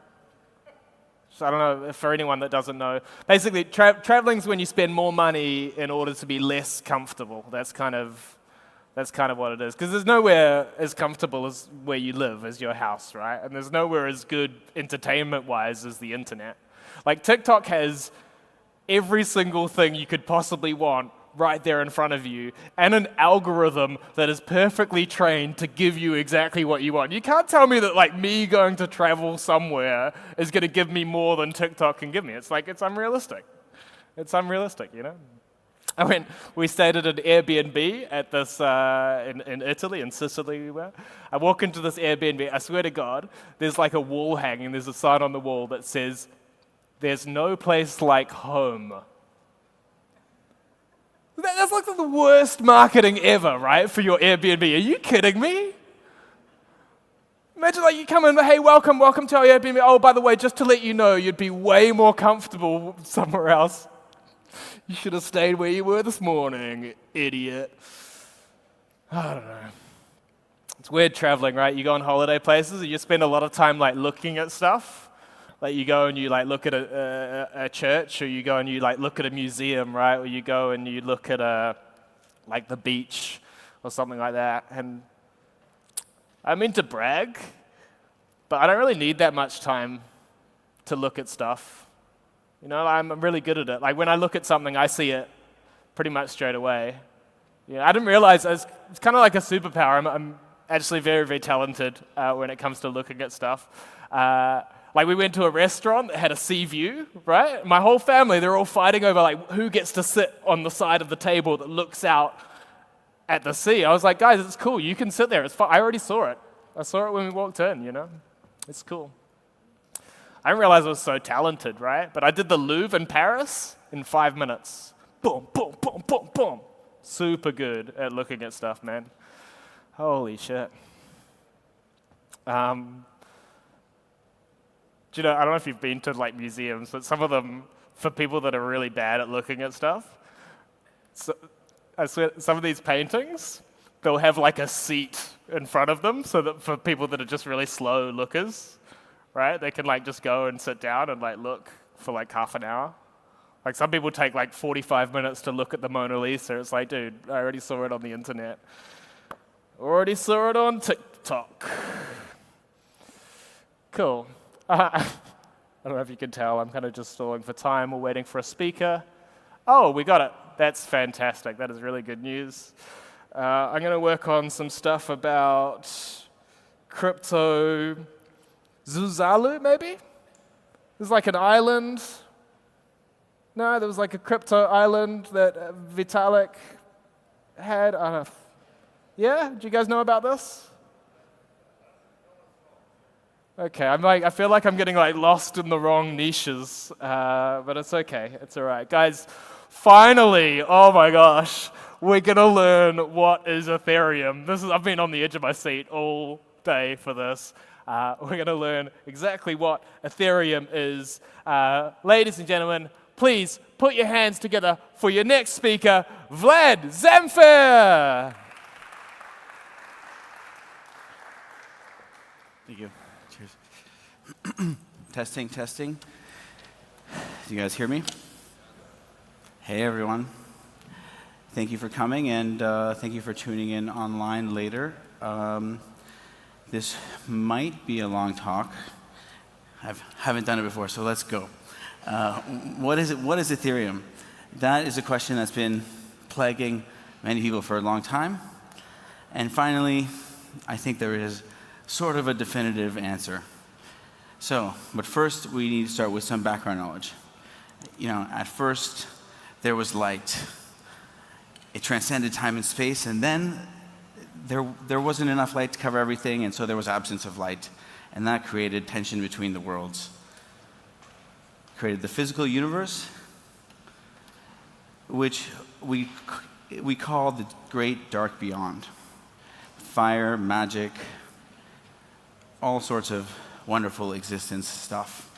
So I don't know if for anyone that doesn't know. Basically, traveling's when you spend more money in order to be less comfortable. That's kind of what it is. Because there's nowhere as comfortable as where you live as your house, right? And there's nowhere as good entertainment-wise as the internet. Like TikTok has every single thing you could possibly want right there in front of you, and an algorithm that is perfectly trained to give you exactly what you want. You can't tell me that like me going to travel somewhere is going to give me more than TikTok can give me. It's unrealistic. It's unrealistic, you know? We stayed at an Airbnb at this, in Italy, in Sicily we were. I walk into this Airbnb, I swear to God, there's like a wall hanging, there's a sign on the wall that says, "There's no place like home." That's like the worst marketing ever, right, for your Airbnb. Are you kidding me? Imagine like you come in, hey, welcome to our Airbnb. Oh, by the way, just to let you know, you'd be way more comfortable somewhere else. You should have stayed where you were this morning, idiot. I don't know. It's weird traveling, right? You go on holiday places and you spend a lot of time like looking at stuff. Like you go and you like look at a church, or you go and you like look at a museum, right? Or you go and you look at like the beach or something like that. And I mean to brag, but I don't really need that much time to look at stuff. You know, I'm really good at it. Like when I look at something, I see it pretty much straight away. Yeah, I didn't realize it's kind of like a superpower. I'm actually very, very talented when it comes to looking at stuff. Like we went to a restaurant that had a sea view, right? My whole family, they're all fighting over like who gets to sit on the side of the table that looks out at the sea. I was like, guys, it's cool. You can sit there. It's fine. I already saw it. I saw it when we walked in, you know? It's cool. I didn't realize I was so talented, right? But I did the Louvre in Paris in 5 minutes. Boom, boom, boom, boom, boom. Super good at looking at stuff, man. Holy shit. Do you know, I don't know if you've been to like museums, but some of them, for people that are really bad at looking at stuff, so, I swear, some of these paintings, they'll have like a seat in front of them, so that for people that are just really slow lookers, right, they can like just go and sit down and like look for like half an hour. Like some people take like 45 minutes to look at the Mona Lisa. It's like, dude, I already saw it on the internet. Already saw it on TikTok. Cool. I don't know if you can tell, I'm kind of just stalling for time. We're waiting for a speaker. Oh, we got it. That's fantastic. That is really good news. I'm going to work on some stuff about crypto Zuzalu, maybe? There's like an island. No, there was like a crypto island that Vitalik had. I don't know. Yeah? Do you guys know about this? Okay, I feel like I'm getting like lost in the wrong niches, but it's okay, it's all right. Guys, finally, oh my gosh, we're gonna learn what is Ethereum. I've been on the edge of my seat all day for this. We're gonna learn exactly what Ethereum is. Ladies and gentlemen, please put your hands together for your next speaker, Vlad Zamfir. Thank you. Testing, testing. Do you guys hear me? Hey, everyone. Thank you for coming, and thank you for tuning in online later. This might be a long talk. I haven't done it before, so let's go. What is Ethereum? That is a question that's been plaguing many people for a long time. And finally, I think there is sort of a definitive answer. So, but first we need to start with some background knowledge. You know, at first there was light. It transcended time and space, and then there wasn't enough light to cover everything, and so there was absence of light, and that created tension between the worlds. created the physical universe, which we call the great dark beyond. Fire, magic, all sorts of wonderful existence stuff.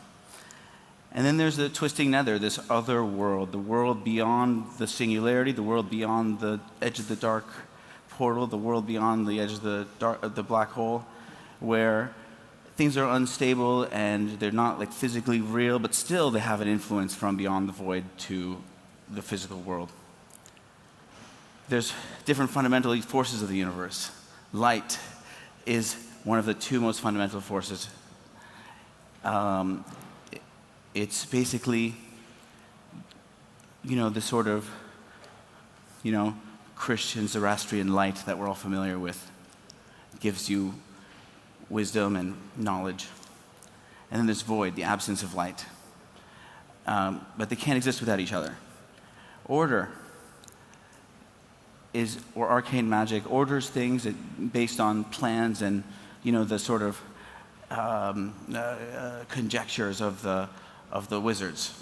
And then there's the twisting nether, this other world, the world beyond the singularity, the world beyond the edge of the dark portal, the world beyond the edge of the black hole, where things are unstable and they're not like physically real, but still they have an influence from beyond the void to the physical world. There's different fundamental forces of the universe. Light is one of the two most fundamental forces. It's basically, the sort of, Christian Zoroastrian light that we're all familiar with. It gives you wisdom and knowledge. And then there's void, the absence of light. But they can't exist without each other. Order or arcane magic, orders things based on plans and, the sort of conjectures of the wizards.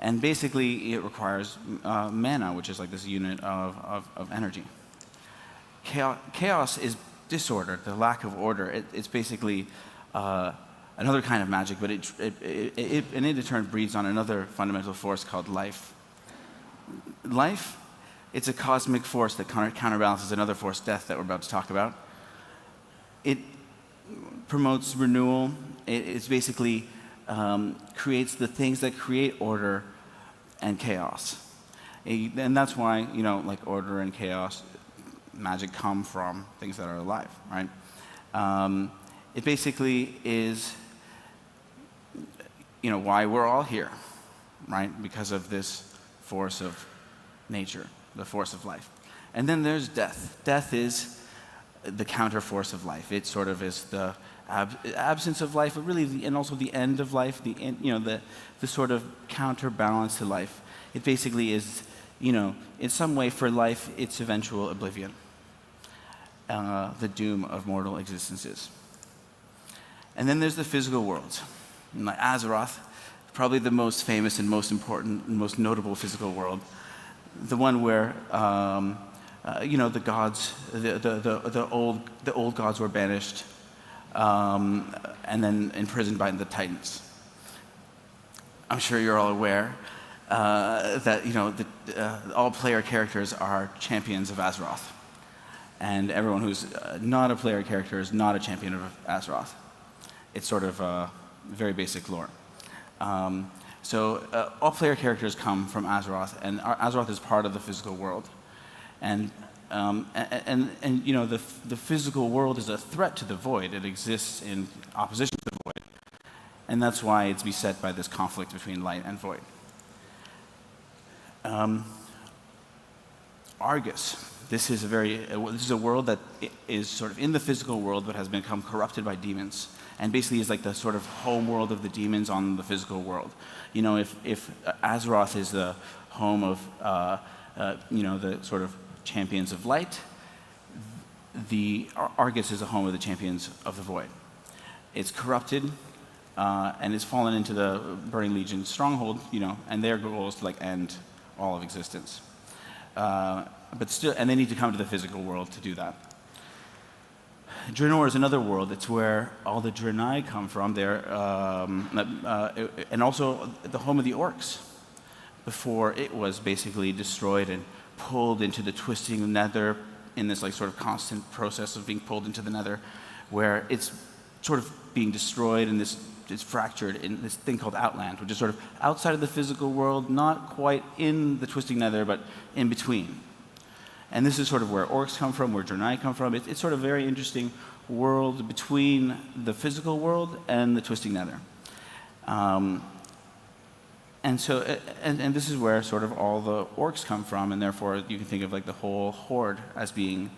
And basically, it requires mana, which is like this unit of energy. Chaos is disorder, the lack of order. It's basically another kind of magic, but it in turn breeds on another fundamental force called life. Life, it's a cosmic force that counterbalances another force, death, that we're about to talk about. It promotes renewal. It's basically creates the things that create order and chaos. And that's why, like order and chaos, magic come from things that are alive, right? It basically is, why we're all here, right? Because of this force of nature, the force of life. And then there's death. Death is the counter force of life. It sort of is the absence of life, but really, and also the end of life, the sort of counterbalance to life. It basically is, in some way for life, its eventual oblivion, the doom of mortal existences. And then there's the physical world. Like Azeroth, probably the most famous and most important and most notable physical world, the one where the gods, the old gods were banished. And then imprisoned by the Titans. I'm sure you're all aware that all player characters are champions of Azeroth, and everyone who's not a player character is not a champion of Azeroth. It's sort of very basic lore. So all player characters come from Azeroth, and Azeroth is part of the physical world, and the physical world is a threat to the void. It exists in opposition to the void. And that's why it's beset by this conflict between light and void. Argus. This is a world that is sort of in the physical world but has become corrupted by demons. And basically is like the sort of home world of the demons on the physical world. If Azeroth is the home of the sort of champions of light, the Argus is the home of the champions of the void. It's corrupted and it's fallen into the Burning Legion's stronghold, and their goal is to end all of existence. But still, and they need to come to the physical world to do that. Draenor is another world. It's where all the Draenei come from. And also the home of the orcs, before it was basically destroyed and pulled into the twisting nether in this sort of constant process of being pulled into the nether, where it's sort of being destroyed and it's fractured in this thing called Outland, which is sort of outside of the physical world, not quite in the twisting nether, but in between. And this is sort of where orcs come from, where Draenei come from. It's sort of a very interesting world between the physical world and the twisting nether. And this is where sort of all the orcs come from, and therefore you can think of the whole horde as being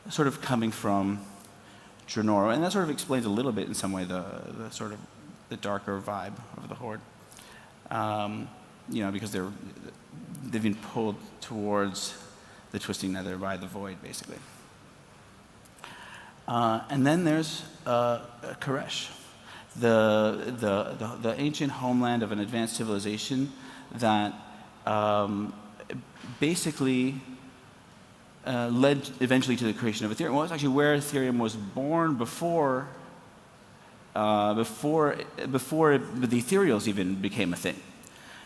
sort of coming from Draenor. And that sort of explains a little bit in some way the sort of the darker vibe of the horde. Because they've been pulled towards the twisting nether by the void, basically. And then there's Koresh. the ancient homeland of an advanced civilization that basically led eventually to the creation of Ethereum. Well, it's actually where Ethereum was born before the Ethereals even became a thing.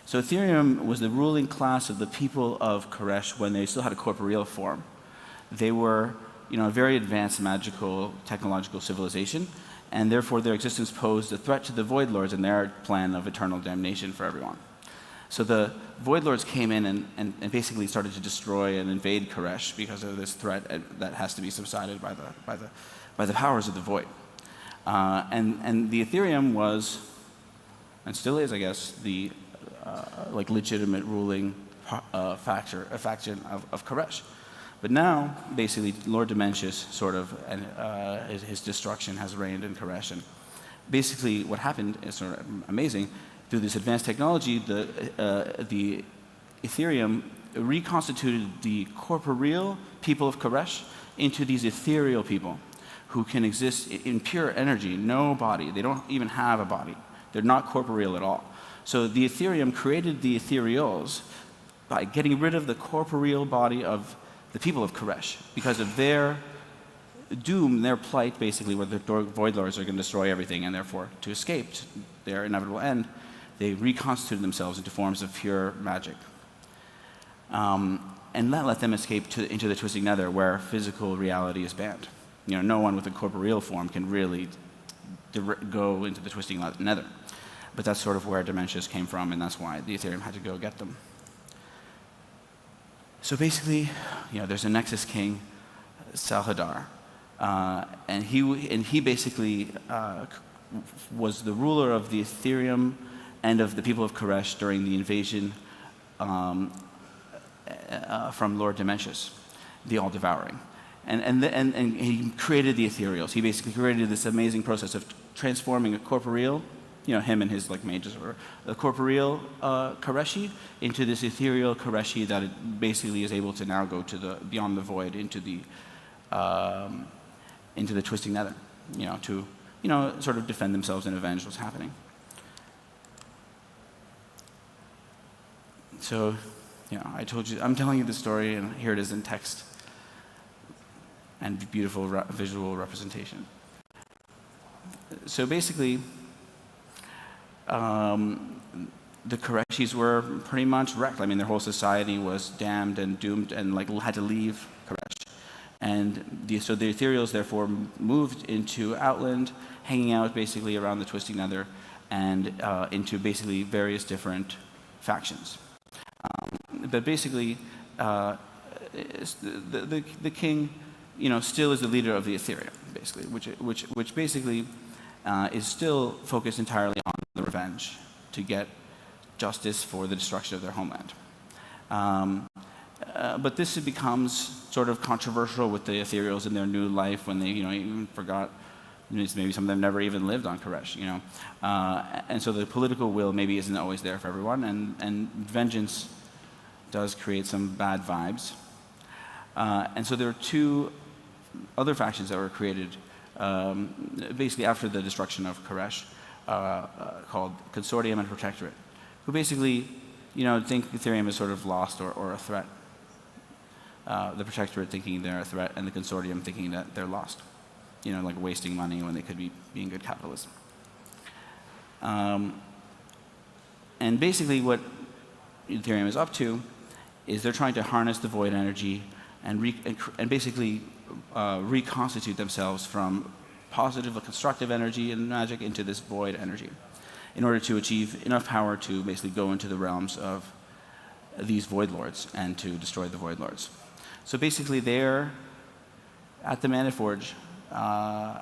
So Ethereum was the ruling class of the people of Koresh when they still had a corporeal form. They were, a very advanced magical, technological civilization, and therefore their existence posed a threat to the Void Lords and their plan of eternal damnation for everyone. So the Void Lords came in and basically started to destroy and invade Koresh because of this threat that has to be subsided by the powers of the Void. And the Ethereum was, and still is, I guess, the legitimate ruling faction of Koresh. But now, basically, Lord Dementius sort of, and his destruction has reigned in Koresh. And basically, what happened is sort of amazing. Through this advanced technology, the Ethereum reconstituted the corporeal people of Koresh into these ethereal people who can exist in pure energy, no body. They don't even have a body. They're not corporeal at all. So the Ethereum created the ethereals by getting rid of the corporeal body of the people of Koresh because of their doom, their plight, basically, where the Void Lords are going to destroy everything, and therefore, to escape their inevitable end, they reconstituted themselves into forms of pure magic. And that let them escape into the Twisting Nether, where physical reality is banned. No one with a corporeal form can really go into the Twisting Nether. But that's sort of where Dementius came from, and that's why the Ethereum had to go get them. So basically, there's a Nexus King, Salhadar, and he basically was the ruler of the Ethereum and of the people of Koresh during the invasion from Lord Dementius, the All-Devouring. And he created the ethereals. He basically created this amazing process of transforming a corporeal, him and his mages, or a corporeal Koreshi into this ethereal Koreshi that it basically is able to now go to beyond the void into the Twisting Nether, to sort of defend themselves and avenge what's happening. So, I told you, I'm telling you the story, and here it is in text and beautiful visual representation. So basically, the Koreshis were pretty much wrecked. I mean, their whole society was damned and doomed and had to leave Koresh. And so the ethereals therefore moved into Outland, hanging out basically around the Twisting Nether and into basically various different factions. But basically, the king, still is the leader of the Ethereum, basically, which basically is still focused entirely on the revenge to get justice for the destruction of their homeland. But this becomes sort of controversial with the ethereals in their new life when they, even forgot. Maybe some of them never even lived on Koresh, and so the political will maybe isn't always there for everyone, and vengeance does create some bad vibes. And so there are two other factions that were created basically after the destruction of Koresh, called Consortium and Protectorate, who basically, think Ethereum is sort of lost or a threat. The Protectorate thinking they're a threat, and the Consortium thinking that they're lost. Like wasting money when they could be being good capitalism. And basically what Ethereum is up to is they're trying to harness the void energy and basically reconstitute themselves from positive or constructive energy and magic into this void energy in order to achieve enough power to basically go into the realms of these Void Lords and to destroy the Void Lords. So basically they're at the Mana Forge on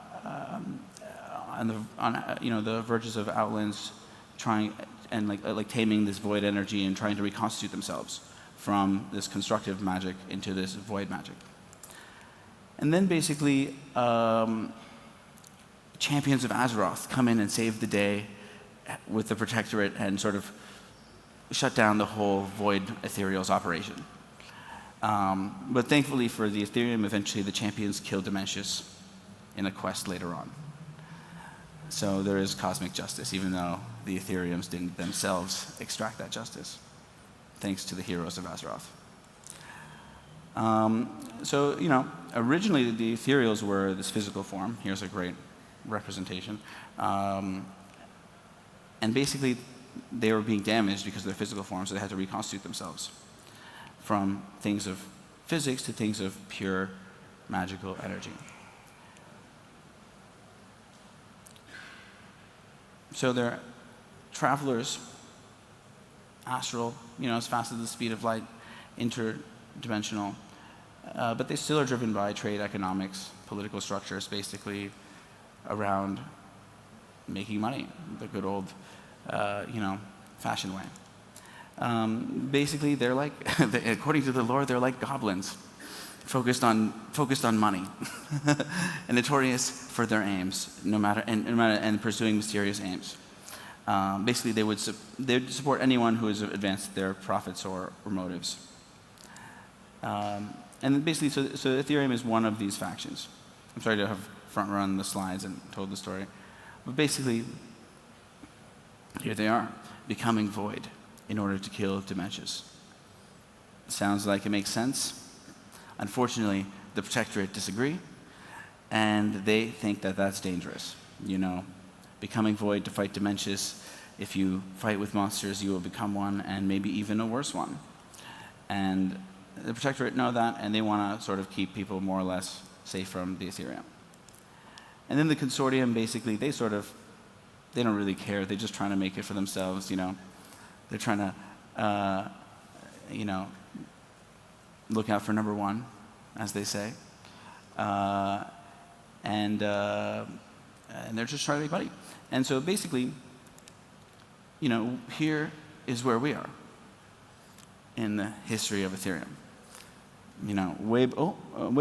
the verges of Outlands, trying and like taming this void energy and trying to reconstitute themselves from this constructive magic into this void magic. And then basically, champions of Azeroth come in and save the day with the Protectorate and sort of shut down the whole void ethereals operation. But thankfully for the Ethereum, eventually the champions killed Dementius in a quest later on. So there is cosmic justice, even though the Ethereums didn't themselves extract that justice, thanks to the heroes of Azeroth. So, originally the ethereals were this physical form. Here's a great representation. And basically, they were being damaged because of their physical form, so they had to reconstitute themselves from things of physics to things of pure magical energy. So they're travelers, astral, as fast as the speed of light, interdimensional, but they still are driven by trade, economics, political structures, basically around making money, the good old, fashion way. Basically, they're like, according to the lore, they're like goblins, focused on money, and notorious for their aims, and pursuing mysterious aims. Basically, they'd support anyone who has advanced their profits or motives. And basically, so Ethereum is one of these factions. I'm sorry to have front-run the slides and told the story, but basically, here they are, becoming void in order to kill Dementius. Sounds like it makes sense. Unfortunately, the Protectorate disagree, and they think that that's dangerous. Becoming void to fight Dementius. If you fight with monsters, you will become one, and maybe even a worse one. And the Protectorate know that, and they want to sort of keep people more or less safe from the Ethereum. And then the Consortium, basically, they don't really care. They're just trying to make it for themselves, They're trying to, look out for number one, as they say. And they're just trying to make money. And so basically, here is where we are in the history of Ethereum. Way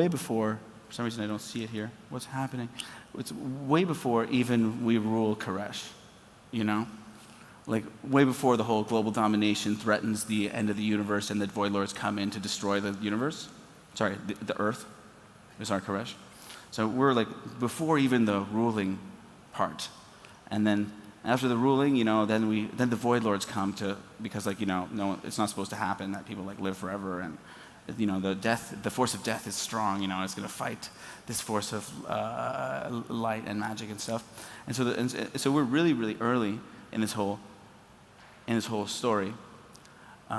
before, for some reason I don't see it here. What's happening? It's way before even we rule Koresh, Like way before the whole global domination threatens the end of the universe and the Void Lords come in to destroy the universe. Sorry, the Earth is our Koresh. So we're like before even the ruling part. And then after the ruling, then the Void Lords come to, because no, it's not supposed to happen that people live forever, and the force of death is strong, it's going to fight this force of light and magic and stuff. And so we're really, really early in this whole story. We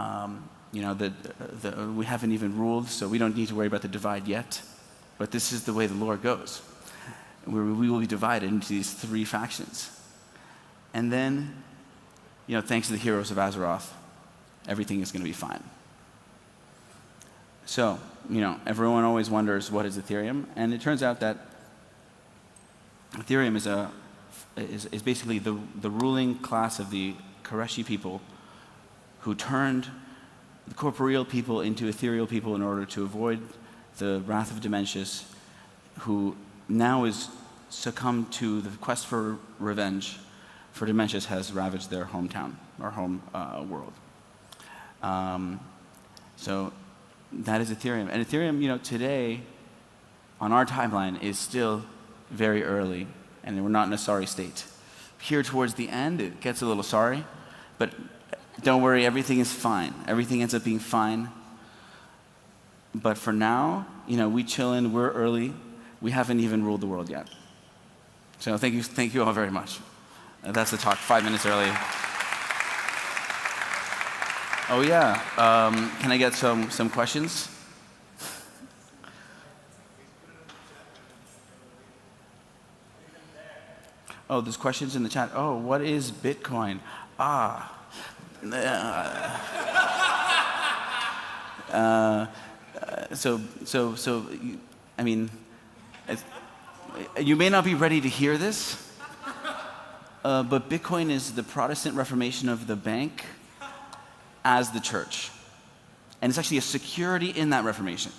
haven't even ruled, so we don't need to worry about the divide yet. But this is the way the lore goes. We will be divided into these three factions. And then, thanks to the heroes of Azeroth, everything is going to be fine. So, everyone always wonders, what is Ethereum? And it turns out that Ethereum is basically the ruling class of the Koreshi people who turned the corporeal people into ethereal people in order to avoid the wrath of Dementius, who now is succumbed to the quest for revenge, for Dementius has ravaged their hometown, or home world. So that is Ethereum. And Ethereum, today, on our timeline, is still very early, and we're not in a sorry state. Here towards the end, it gets a little sorry, but don't worry, everything is fine. Everything ends up being fine. But for now, we chillin', we're early. We haven't even ruled the world yet. So thank you all very much. That's the talk, 5 minutes early. Oh yeah, can I get some questions? Oh, there's questions in the chat. Oh, what is Bitcoin? You may not be ready to hear this, but Bitcoin is the Protestant Reformation of the bank as the church. And it's actually a security in that Reformation.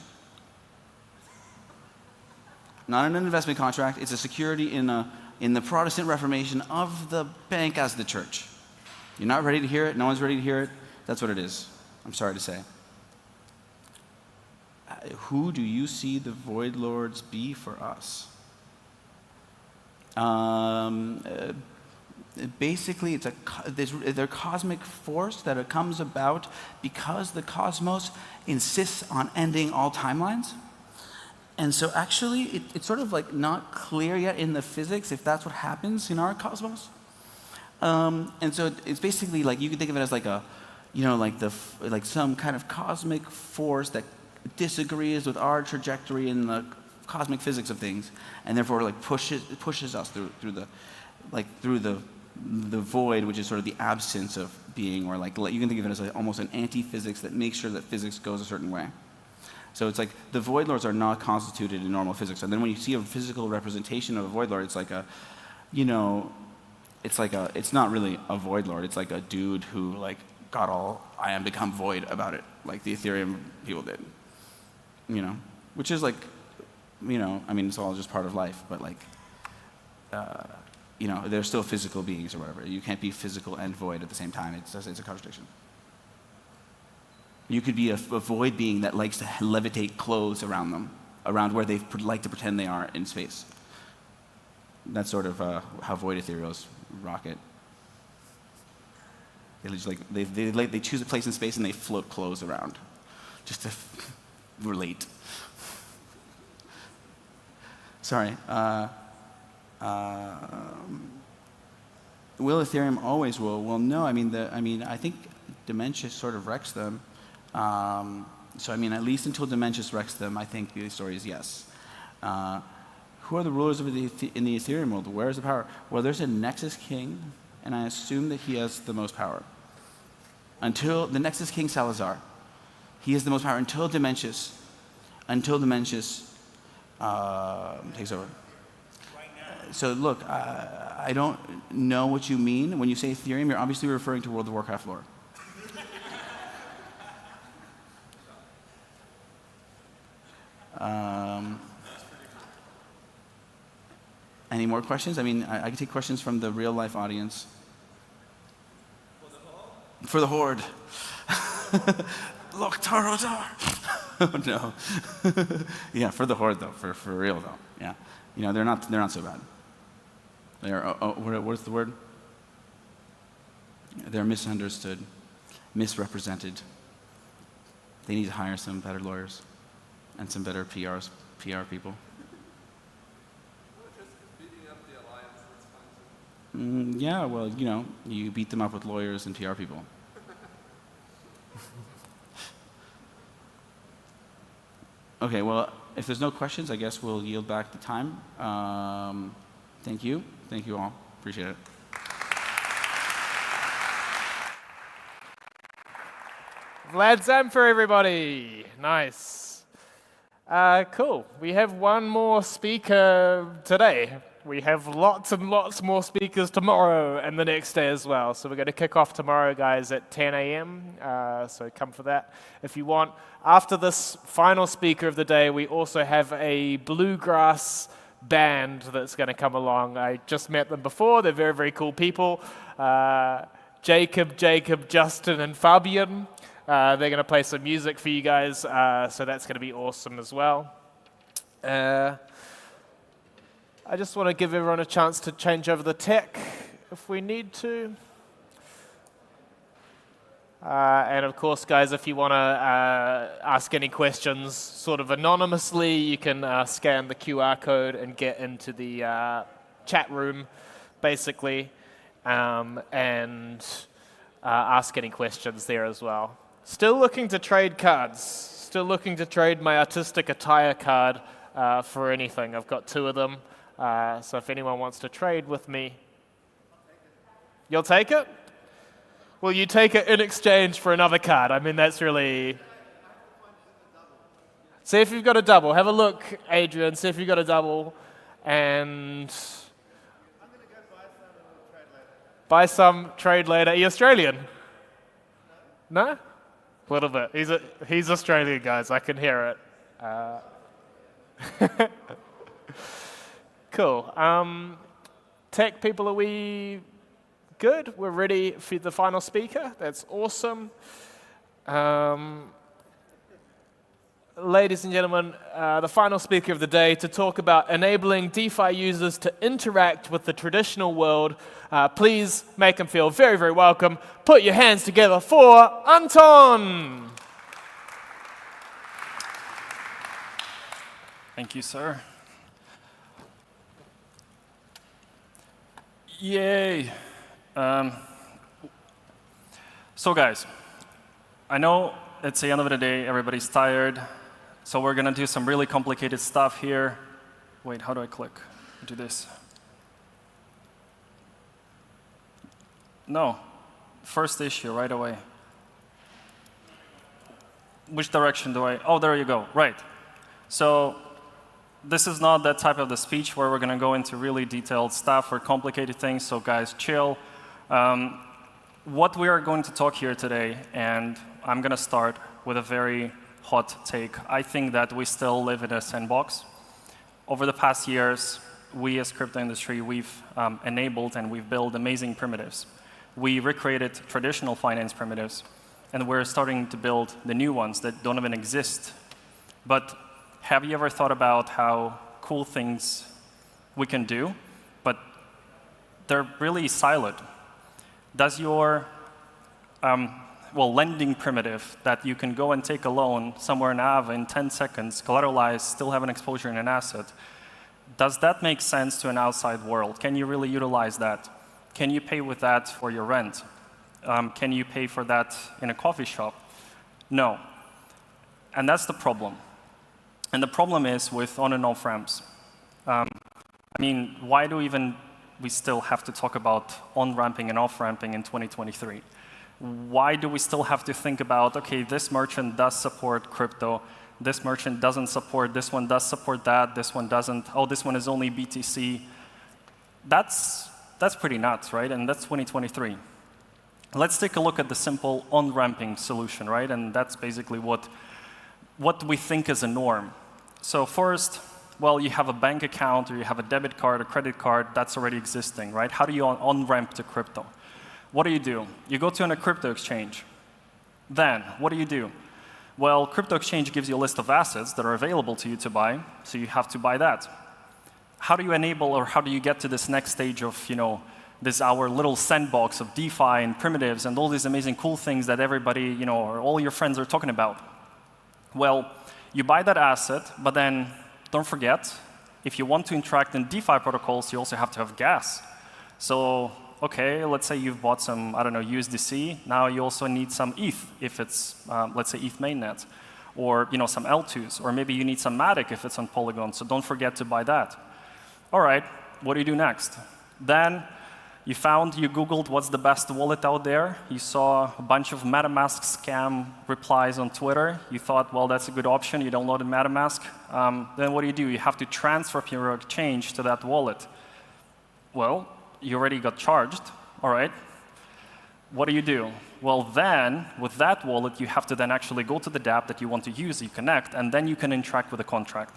Not in an investment contract, it's a security in the Protestant Reformation of the bank as the church. You're not ready to hear it, no one's ready to hear it, that's what it is. I'm sorry to say. Who do you see the Void Lords be for us? Basically, they're cosmic force that comes about because the cosmos insists on ending all timelines. And so actually, it's sort of like not clear yet in the physics if that's what happens in our cosmos. And so it's basically like, you can think of it as like a, like some kind of cosmic force that disagrees with our trajectory in the cosmic physics of things, and therefore like pushes us through the void, which is sort of the absence of being, or like you can think of it as almost an anti-physics that makes sure that physics goes a certain way. So it's like the void lords are not constituted in normal physics, and then when you see a physical representation of a void lord, it's like a, it's not really a void lord. It's like a dude who like got all I am become void about it, like the Ethereum people did. Which is like, I mean, it's all just part of life, but like, they're still physical beings or whatever. You can't be physical and void at the same time. It's a contradiction. You could be a void being that likes to levitate clothes around them, around where they like to pretend they are in space. That's sort of how void ethereals rock it. They just they choose a place in space and they float clothes around, just to relate. Sorry. Will Ethereum always will? Well, no. I mean, I think Dementius sort of wrecks them. So I mean, at least until Dementius wrecks them, I think the story is yes. Who are the rulers in the Ethereum world? Where is the power? Well, there's a Nexus King, and I assume that he has the most power. Until the Nexus King Salazar, he has the most power until Dementius takes over. So look, I don't know what you mean when you say Ethereum. You're obviously referring to World of Warcraft lore. Any more questions? I mean, I can take questions from the real life audience. For the Horde. Look, Tarodar. Oh no. Yeah, for the Horde though, for real though. Yeah, they're not so bad. They're what's the word? They're misunderstood, misrepresented. They need to hire some better lawyers and some better PR people. Yeah, well, you beat them up with lawyers and PR people. Okay, well, if there's no questions, I guess we'll yield back the time. Thank you. Thank you all. Appreciate it. Vlad Zamfir, everybody. Nice. Cool. We have one more speaker today. We have lots and lots more speakers tomorrow and the next day as well. So we're going to kick off tomorrow, guys, at 10 a.m. So come for that if you want. After this final speaker of the day, we also have a bluegrass band that's going to come along. I just met them before. They're very, very cool people. Jacob, Justin, and Fabian. They're going to play some music for you guys. So that's going to be awesome as well. I just want to give everyone a chance to change over the tech if we need to. And of course, guys, if you want to ask any questions sort of anonymously, you can scan the QR code and get into the chat room, basically, and ask any questions there as well. Still looking to trade cards. Still looking to trade my artistic attire card for anything. I've got 2 of them. So if anyone wants to trade with me, you'll take it? Will you take it in exchange for another card? I mean, that's really... See if you've got a double. Have a look, Adrian. See if you've got a double. And... buy some, trade later. Are you Australian? No? A little bit. He's Australian, guys. I can hear it. Cool. Tech people, are we good? We're ready for the final speaker. That's awesome. ladies and gentlemen, the final speaker of the day to talk about enabling DeFi users to interact with the traditional world. Please make them feel very, very welcome. Put your hands together for Anton. Thank you, sir. Yay. So guys, I know it's the end of the day, everybody's tired, so we're gonna do some really complicated stuff here. Wait, how do I click? Do this. No, first issue right away. Which direction do I, oh, there you go, right. So this is not that type of the speech where we're gonna go into really detailed stuff or complicated things, so guys, chill. What we are going to talk here today, and I'm going to start with a very hot take. I think that we still live in a sandbox. Over the past years, we as crypto industry, we've enabled and we've built amazing primitives. We recreated traditional finance primitives, and we're starting to build the new ones that don't even exist. But have you ever thought about how cool things we can do, but they're really siloed? Does your lending primitive that you can go and take a loan somewhere in Av in 10 seconds, collateralize, still have an exposure in an asset, does that make sense to an outside world? Can you really utilize that? Can you pay with that for your rent? Can you pay for that in a coffee shop? No. And that's the problem. And the problem is with on and off ramps. I mean, why do we still have to talk about on-ramping and off-ramping in 2023? Why do we still have to think about, okay, this merchant does support crypto, this merchant doesn't support, this one does support that, this one doesn't, oh, this one is only BTC. That's pretty nuts, right? And that's 2023. Let's take a look at the simple on-ramping solution, right? And that's basically what we think is a norm. So first, well, you have a bank account, or you have a debit card, a credit card, that's already existing, right? How do you on-ramp to crypto? What do? You go to a crypto exchange. Then, what do? Well, crypto exchange gives you a list of assets that are available to you to buy, so you have to buy that. How do you enable, or how do you get to this next stage of, this our little sandbox of DeFi and primitives and all these amazing cool things that everybody, or all your friends are talking about? Well, you buy that asset, but then don't forget, if you want to interact in DeFi protocols, you also have to have gas. So, okay, let's say you've bought some, I don't know, USDC. Now you also need some ETH, if it's, let's say, ETH mainnet, or some L2s, or maybe you need some Matic if it's on Polygon. So don't forget to buy that. All right, what do you do next? Then you Googled what's the best wallet out there. You saw a bunch of MetaMask scam replies on Twitter. You thought, well, that's a good option. You downloaded MetaMask. Then what do? You have to transfer your exchange to that wallet. Well, you already got charged. All right. What do? Well, then, with that wallet, you have to then actually go to the dApp that you want to use, you connect, and then you can interact with the contract.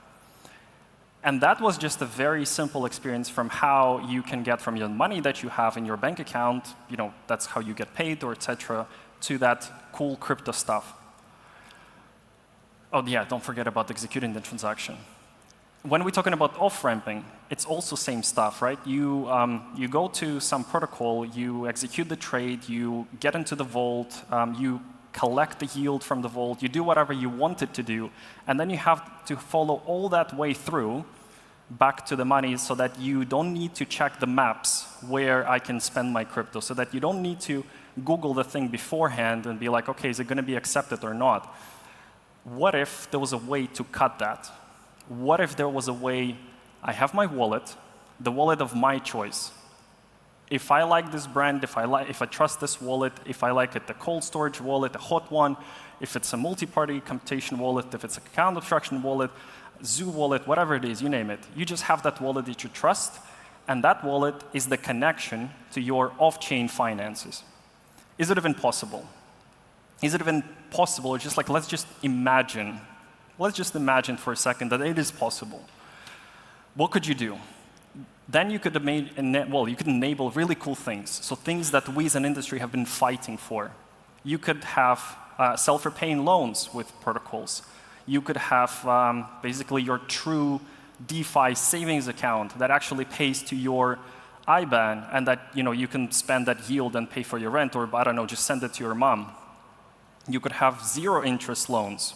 And that was just a very simple experience from how you can get from your money that you have in your bank account, that's how you get paid, or etc., to that cool crypto stuff. Oh yeah, don't forget about executing the transaction. When we're talking about off-ramping, it's also same stuff, right? You go to some protocol, you execute the trade, you get into the vault, you collect the yield from the vault, you do whatever you want it to do, and then you have to follow all that way through back to the money so that you don't need to check the maps where I can spend my crypto, so that you don't need to Google the thing beforehand and be like, okay, is it going to be accepted or not? What if there was a way to cut that? What if there was a way, I have my wallet, the wallet of my choice. If I like this brand, if I trust this wallet, if I like it, the cold storage wallet, a hot one, if it's a multi-party computation wallet, if it's a account abstraction wallet, Zoo wallet, whatever it is, you name it. You just have that wallet that you trust, and that wallet is the connection to your off-chain finances. Is it even possible? Is it even possible, or just like, let's just imagine for a second that it is possible. What could you do? Then you could enable really cool things. So things that we as an industry have been fighting for. You could have self-repaying loans with protocols. You could have basically your true DeFi savings account that actually pays to your IBAN, and that you can spend that yield and pay for your rent, or I don't know, just send it to your mom. You could have zero interest loans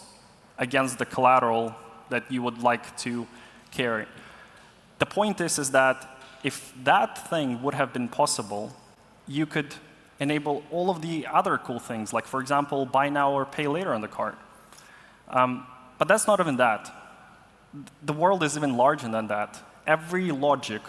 against the collateral that you would like to carry. The point is that if that thing would have been possible, you could enable all of the other cool things, like, for example, buy now or pay later on the card. But that's not even that. The world is even larger than that. Every logic,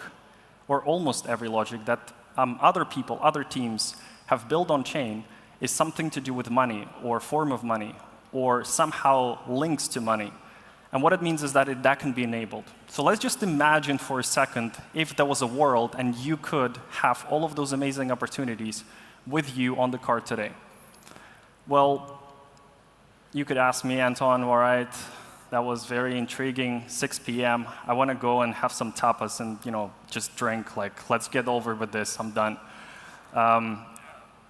or almost every logic, that other people, other teams have built on chain is something to do with money, or form of money, or somehow links to money. And what it means is that that can be enabled. So let's just imagine for a second if there was a world and you could have all of those amazing opportunities with you on the card today. Well, you could ask me, Anton, all right, that was very intriguing, 6 p.m. I want to go and have some tapas and just drink, like, let's get over with this, I'm done.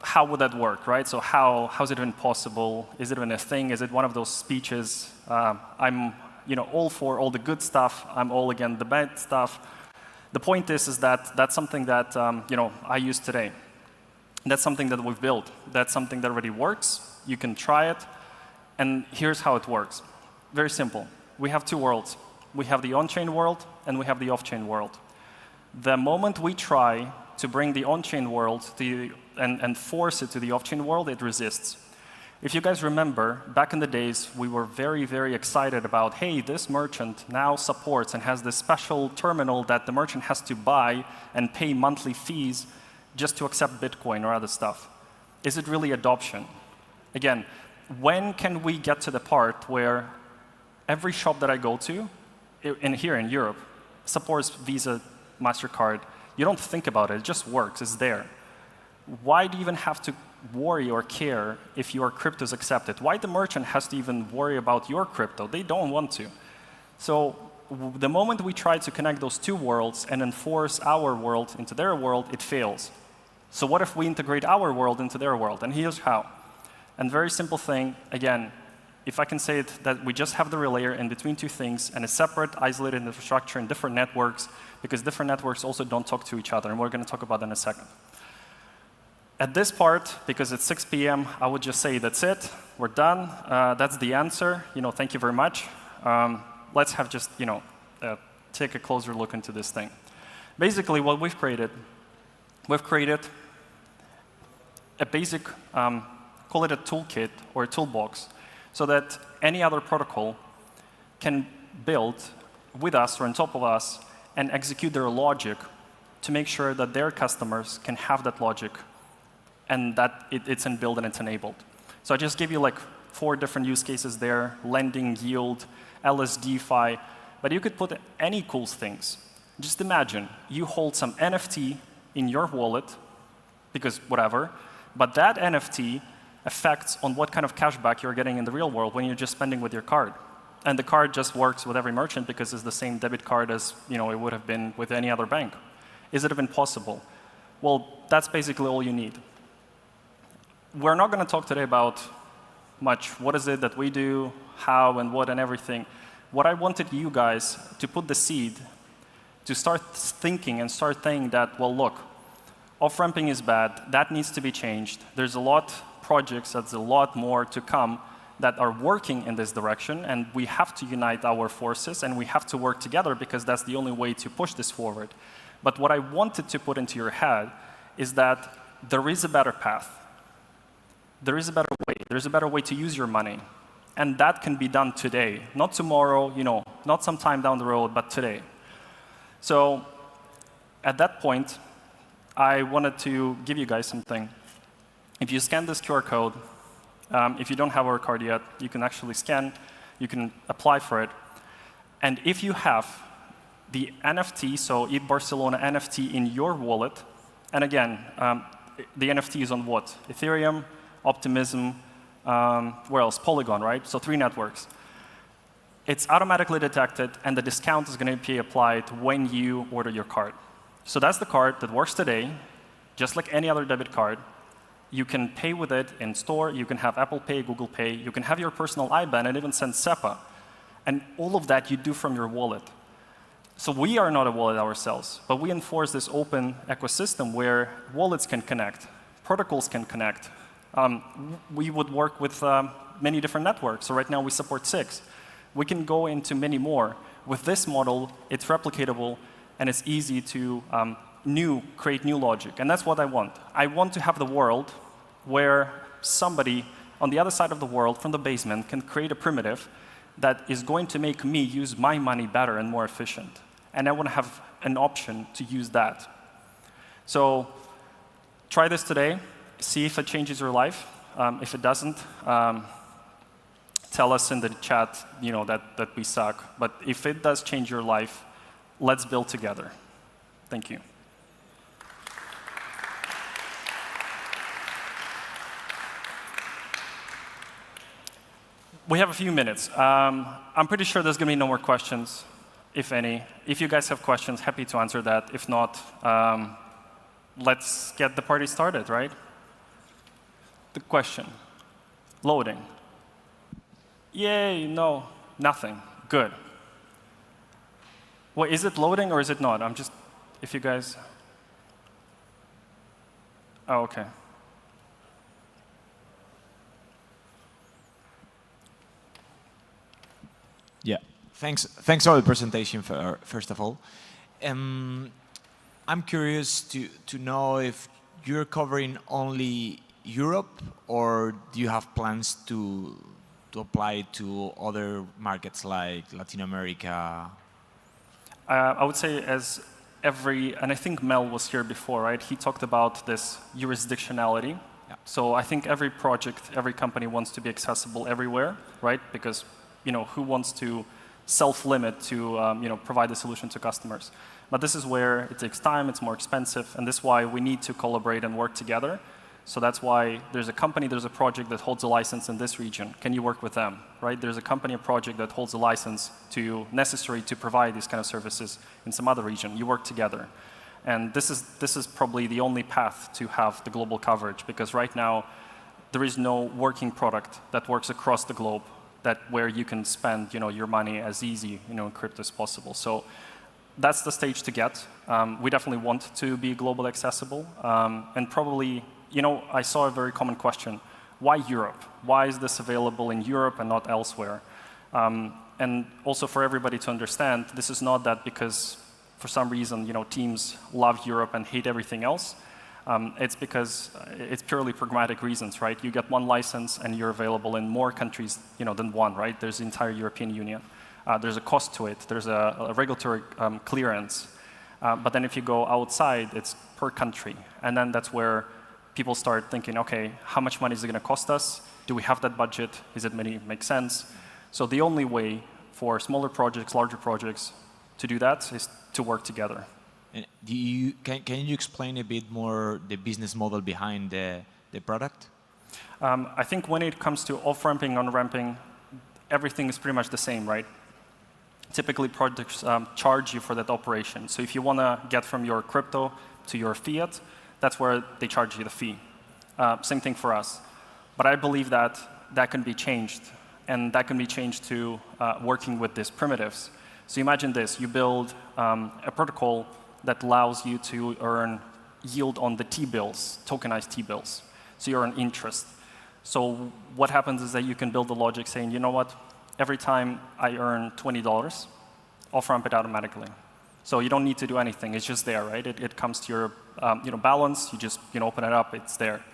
How would that work, right? So how's it even possible? Is it even a thing? Is it one of those speeches? I'm all for all the good stuff. I'm all against the bad stuff. The point is that that's something that I use today. That's something that we've built. That's something that already works. You can try it. And here's how it works. Very simple. We have two worlds. We have the on-chain world, and we have the off-chain world. The moment we try to bring the on-chain world and force it to the off-chain world, it resists. If you guys remember, back in the days, we were very, very excited about, hey, this merchant now supports and has this special terminal that the merchant has to buy and pay monthly fees just to accept Bitcoin or other stuff. Is it really adoption? Again, when can we get to the part where every shop that I go to, here in Europe, supports Visa, MasterCard? You don't think about it, it just works, it's there. Why do you even have to worry or care if your crypto is accepted? Why the merchant has to even worry about your crypto? They don't want to. So the moment we try to connect those two worlds and enforce our world into their world, it fails. So what if we integrate our world into their world? And here's how. And very simple thing, again, if I can say it, that we just have the layer in between two things and a separate, isolated infrastructure in different networks, because different networks also don't talk to each other, and we're going to talk about that in a second. At this part, because it's 6 p.m., I would just say that's it, we're done, that's the answer, thank you very much. Let's have just, take a closer look into this thing. Basically, what we've created a basic, call it a toolkit or a toolbox, so that any other protocol can build with us or on top of us and execute their logic to make sure that their customers can have that logic and that it's built and it's enabled. So I just gave you like 4 different use cases there: lending, yield, LSDFi, but you could put any cool things. Just imagine you hold some NFT in your wallet, because whatever, but that NFT affects on what kind of cashback you're getting in the real world when you're just spending with your card. And the card just works with every merchant because it's the same debit card as it would have been with any other bank. Is it even possible? Well, that's basically all you need. We're not going to talk today about much. What is it that we do, how and what and everything. What I wanted you guys to put the seed, to start thinking and start saying that, well, look, off-ramping is bad. That needs to be changed. There's a lot projects, that's a lot more to come that are working in this direction, and we have to unite our forces and we have to work together because that's the only way to push this forward. But what I wanted to put into your head is that there is a better path. There is a better way. There's a better way to use your money. And that can be done today, not tomorrow, not sometime down the road, but today. So at that point, I wanted to give you guys something. If you scan this QR code, if you don't have our card yet, you can actually scan, you can apply for it. And if you have the NFT, so ETHBarcelona NFT in your wallet, and again, the NFT is on what? Ethereum, Optimism, where else? Polygon, right? So 3 networks. It's automatically detected, and the discount is going to be applied when you order your card. So that's the card that works today, just like any other debit card. You can pay with it in store. You can have Apple Pay, Google Pay. You can have your personal IBAN and even send SEPA. And all of that you do from your wallet. So we are not a wallet ourselves, but we enforce this open ecosystem where wallets can connect, protocols can connect. We would work with many different networks. So right now we support 6. We can go into many more. With this model, it's replicatable, and it's easy to create new logic. And that's what I want. I want to have the world where somebody on the other side of the world from the basement can create a primitive that is going to make me use my money better and more efficient. And I want to have an option to use that. So try this today. See if it changes your life. If it doesn't, tell us in the chat that we suck. But if it does change your life, let's build together. Thank you. We have a few minutes. I'm pretty sure there's going to be no more questions, if any. If you guys have questions, happy to answer that. If not, let's get the party started, right? The question. Loading. Yay, no, nothing. Good. Well, is it loading or is it not? I'm just, if you guys. Oh, OK. Yeah, thanks for the presentation, first of all. I'm curious to know if you're covering only Europe, or do you have plans to apply to other markets like Latin America? I would say as and I think Mel was here before, right? He talked about this jurisdictionality. Yeah. So I think every project, every company wants to be accessible everywhere, right? Because who wants to self-limit to provide the solution to customers? But this is where it takes time, it's more expensive, and this is why we need to collaborate and work together. So that's why there's a company, there's a project that holds a license in this region. Can you work with them, right? There's a company, a project that holds a license necessary to provide these kind of services in some other region. You work together. And this is probably the only path to have the global coverage, because right now there is no working product that works across the globe where you can spend your money as easy in crypto as possible. So that's the stage to get. We definitely want to be global accessible. And probably, I saw a very common question. Why Europe? Why is this available in Europe and not elsewhere? And also for everybody to understand, this is not that because for some reason teams love Europe and hate everything else. It's because it's purely pragmatic reasons, right? You get one license and you're available in more countries than one, right? There's the entire European Union. There's a cost to it. There's a regulatory clearance. But then if you go outside, it's per country. And then that's where people start thinking, OK, how much money is it going to cost us? Do we have that budget? Is it make sense? So the only way for smaller projects, larger projects, to do that is to work together. Can you explain a bit more the business model behind the product? I think when it comes to off-ramping, on-ramping, everything is pretty much the same, right? Typically, projects charge you for that operation. So if you want to get from your crypto to your fiat, that's where they charge you the fee. Same thing for us. But I believe that can be changed, and that can be changed to working with these primitives. So imagine this. You build a protocol that allows you to earn yield on the T-bills, tokenized T-bills. So you earn interest. So what happens is that you can build the logic saying, you know what, every time I earn $20, off-ramp it automatically. So you don't need to do anything. It's just there, right? It comes to your balance. You just open it up. It's there.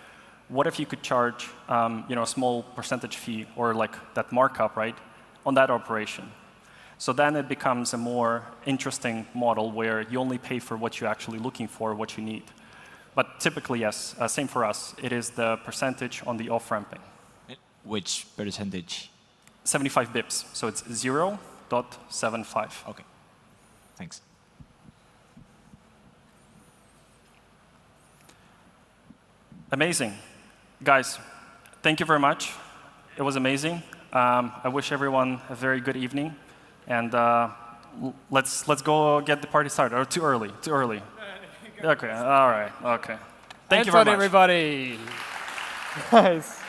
What if you could charge a small percentage fee or like that markup, right, on that operation? So then it becomes a more interesting model where you only pay for what you're actually looking for, what you need. But typically, yes, same for us. It is the percentage on the off-ramping. Which percentage? 75 bips. So it's 0.75. OK. Thanks. Amazing. Guys, thank you very much. It was amazing. I wish everyone a very good evening. And let's go get the party started. Or too early? Too early. OK. All right. OK. Thank you very much. Everybody. Nice.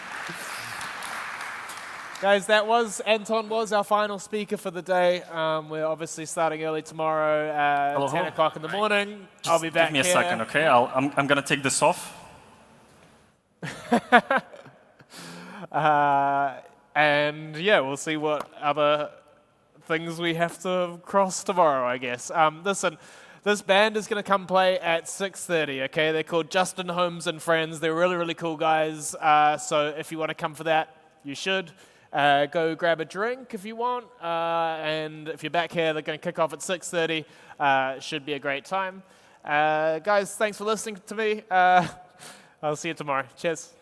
Guys, Anton was our final speaker for the day. We're obviously starting early tomorrow at Hello, 10 o'clock in the morning. I'll be back Give me a here. second, okay? I'm going to take this off. And yeah, we'll see what other things we have to cross tomorrow, I guess. Listen, this band is going to come play at 6:30, okay? They're called Justin Holmes and Friends. They're really, really cool guys. So if you want to come for that, you should. Go grab a drink if you want. And if you're back here, they're going to kick off at 6:30. Should be a great time. Guys, thanks for listening to me. I'll see you tomorrow. Cheers.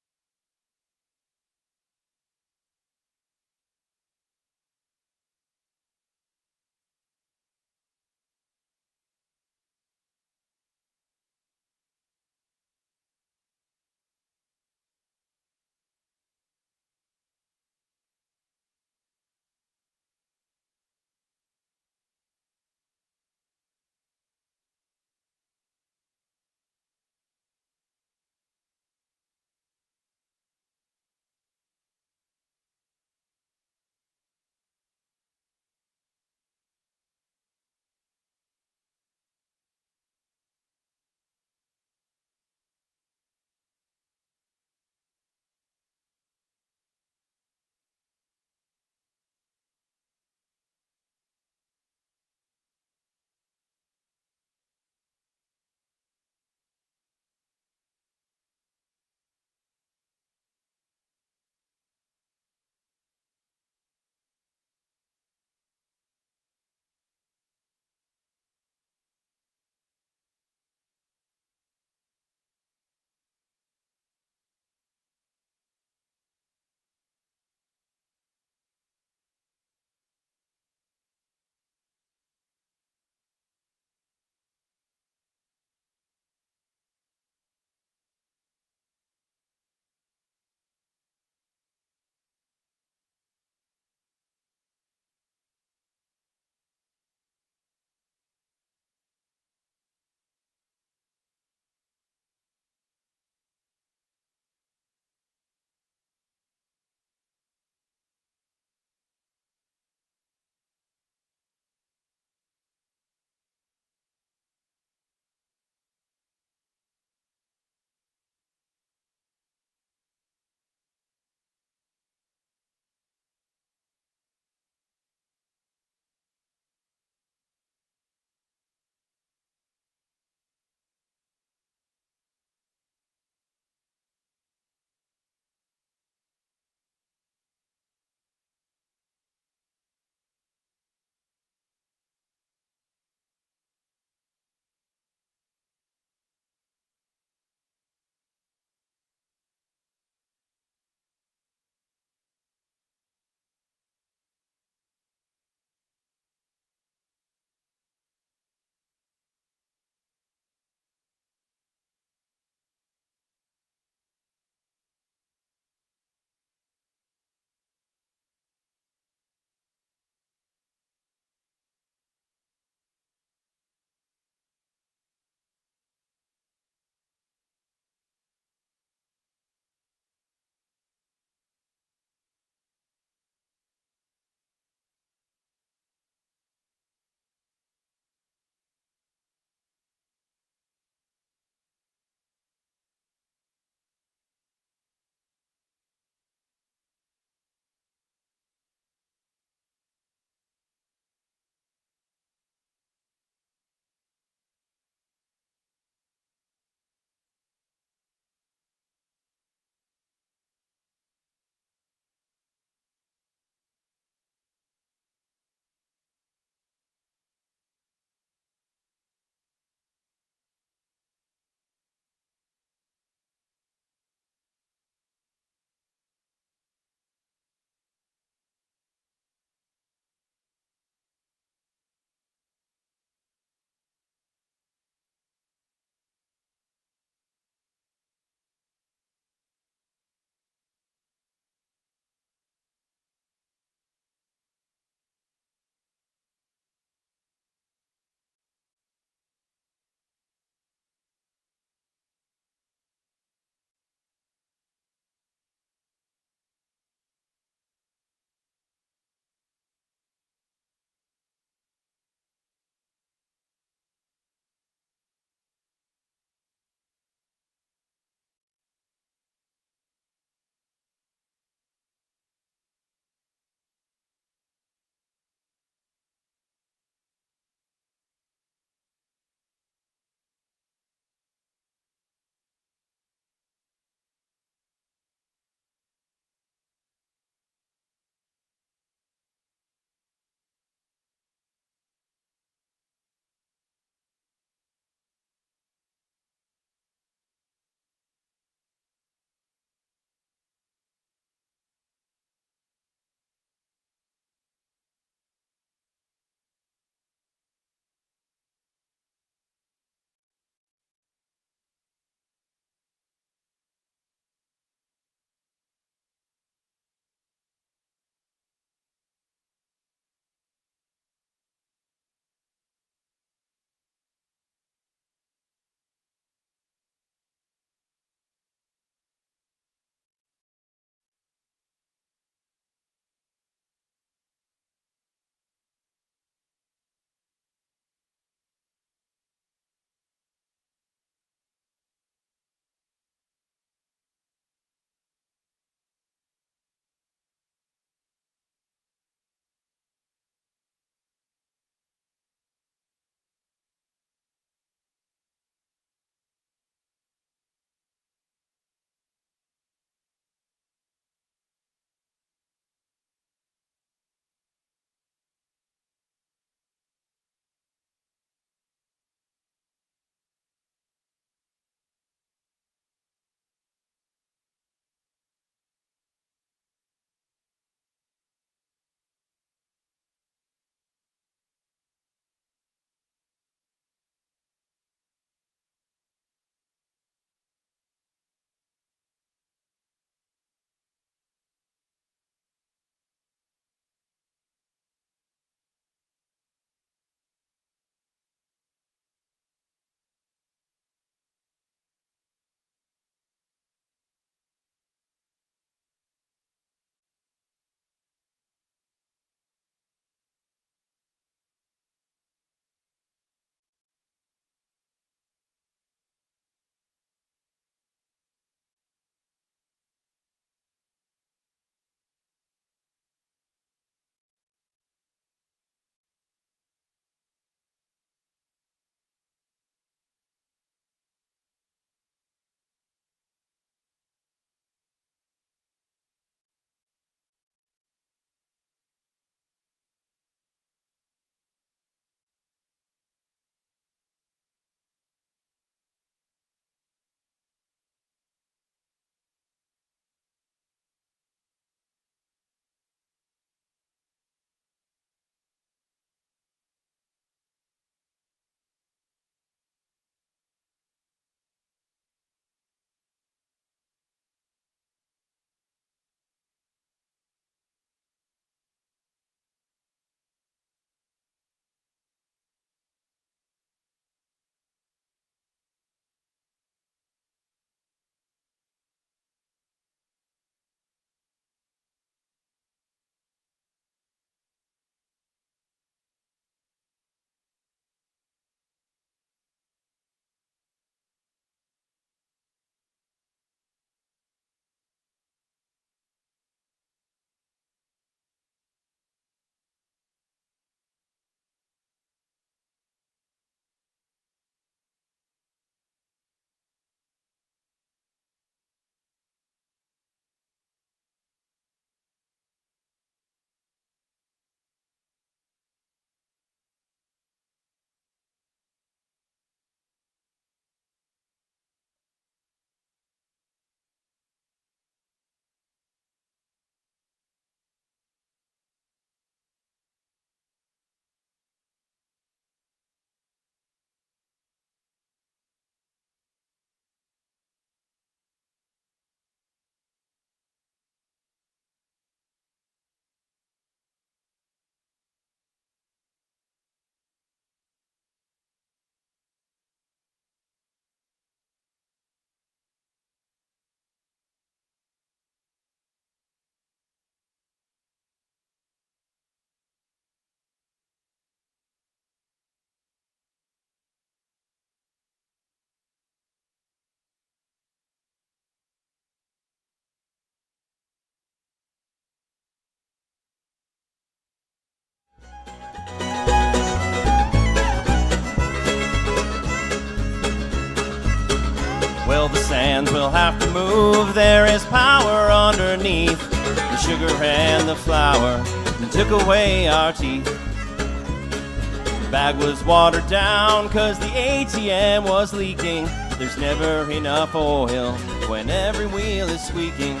hands will have to move. There is power underneath the sugar and the flour and took away our teeth. The bag was watered down 'cause the ATM was leaking. There's never enough oil when every wheel is squeaking.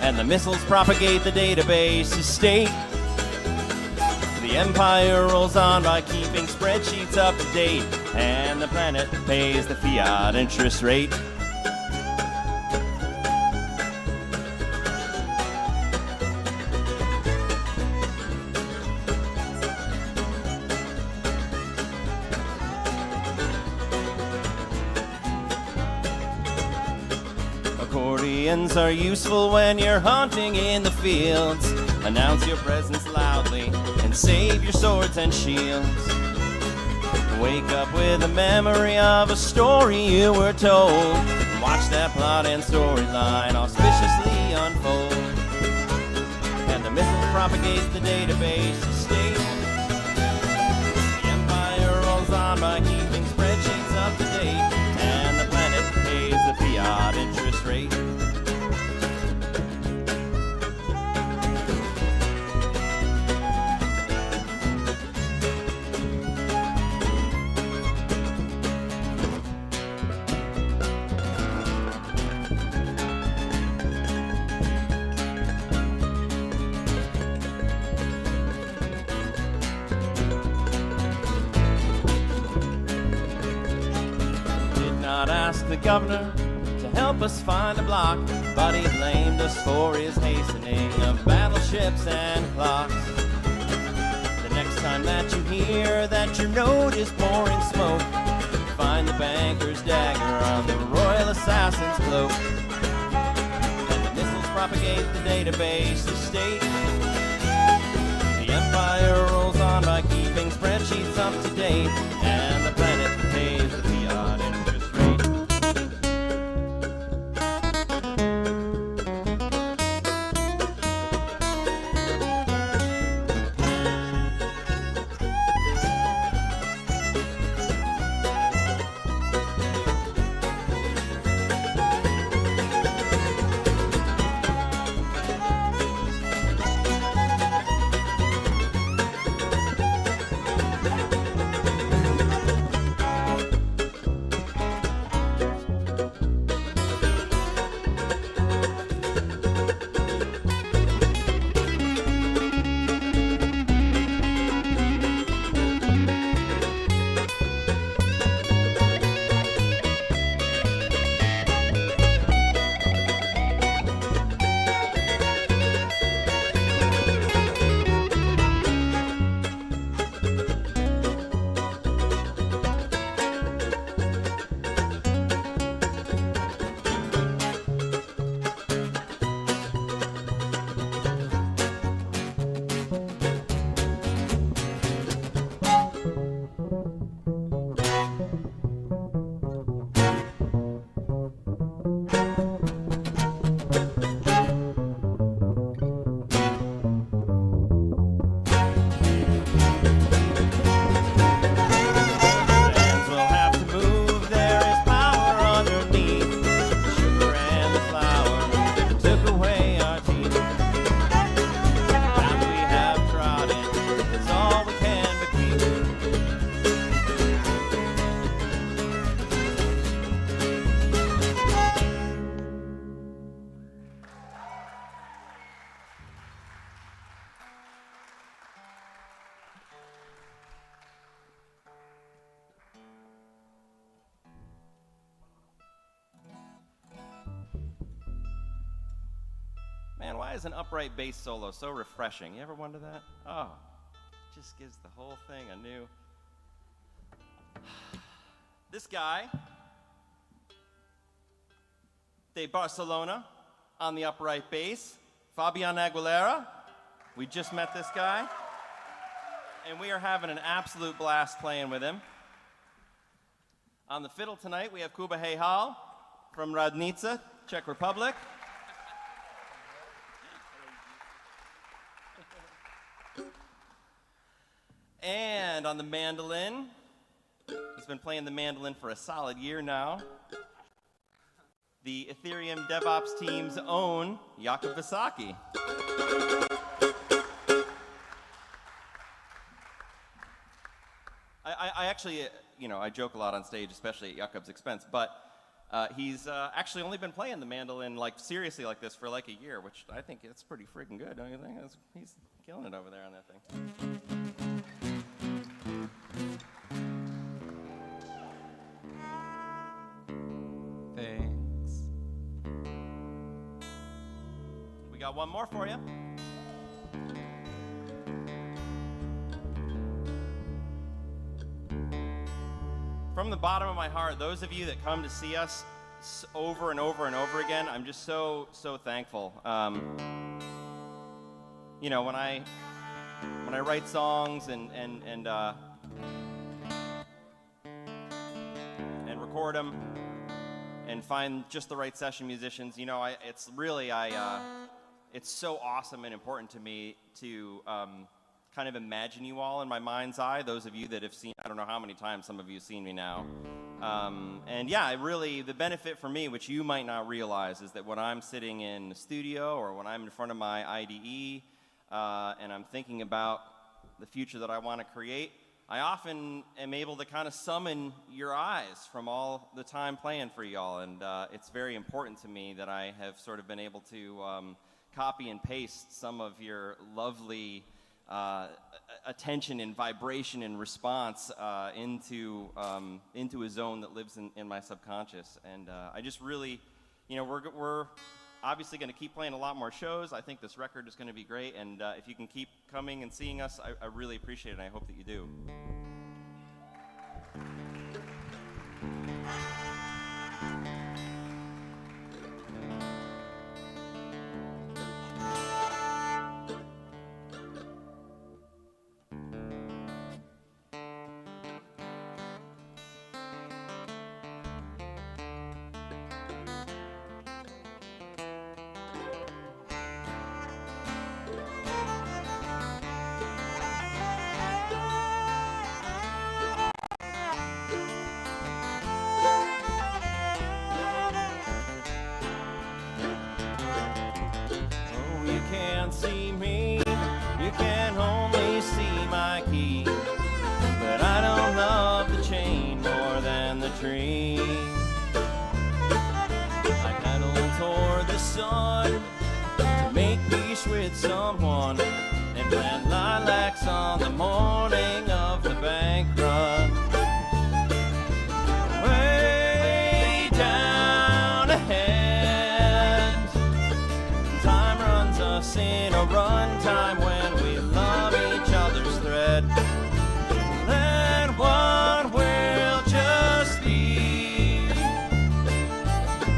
And the missiles propagate the database estate. The empire rolls on by keeping spreadsheets up to date. And the planet pays the fiat interest rate. Accordions are useful when you're hunting in the fields. Announce your presence loudly and save your swords and shields. Wake up with a memory of a story you were told. Watch that plot and storyline auspiciously unfold. And the missiles propagate the database estate. The empire rolls on by keeping spreadsheets up to date. And the planet pays the fiat interest rate. Asked the governor to help us find a block, but he blamed us for his hastening of battleships and clocks. The next time that you hear that your note is pouring smoke, find the banker's dagger on the royal assassin's cloak. And the missiles propagate the database estate. The empire rolls on by keeping spreadsheets up to date, and the planet pays the fiat interest rate. Man, why is an upright bass solo so refreshing? You ever wonder that? Oh, it just gives the whole thing a new... This guy, ETHBarcelona, on the upright bass. Fabian Aguilera, we just met this guy. And we are having an absolute blast playing with him. On the fiddle tonight, we have Kuba Hejhal from Radnica, Czech Republic. And on the mandolin, he's been playing the mandolin for a solid year now. the Ethereum DevOps team's own Jakub Wysocki. I actually, I joke a lot on stage, especially at Jakub's expense, but he's actually only been playing the mandolin seriously like this for like a year, which I think it's pretty freaking good, don't you think? He's killing it over there on that thing. Thanks. We got one more for you. From the bottom of my heart, those of you that come to see us over and over and over again, I'm just so thankful. When I write songs and record them and find just the right session musicians, it's so awesome and important to me to kind of imagine you all in my mind's eye, those of you that have seen, I don't know how many times some of you have seen me now. The benefit for me, which you might not realize, is that when I'm sitting in the studio or when I'm in front of my IDE and I'm thinking about the future that I want to create, I often am able to kind of summon your eyes from all the time playing for y'all, and it's very important to me that I have sort of been able to copy and paste some of your lovely attention and vibration and response into a zone that lives in my subconscious. And I just really, we're obviously going to keep playing a lot more shows. I think this record is going to be great, and if you can keep coming and seeing us, I really appreciate it, and I hope that you do. See me, you can only see my key, but I don't love the chain more than the tree. I pedal toward the sun to make peace with someone and plant lilacs on the morning of the bank run. Way down ahead, time runs us in a run time when we love each other's thread. Let what will just be.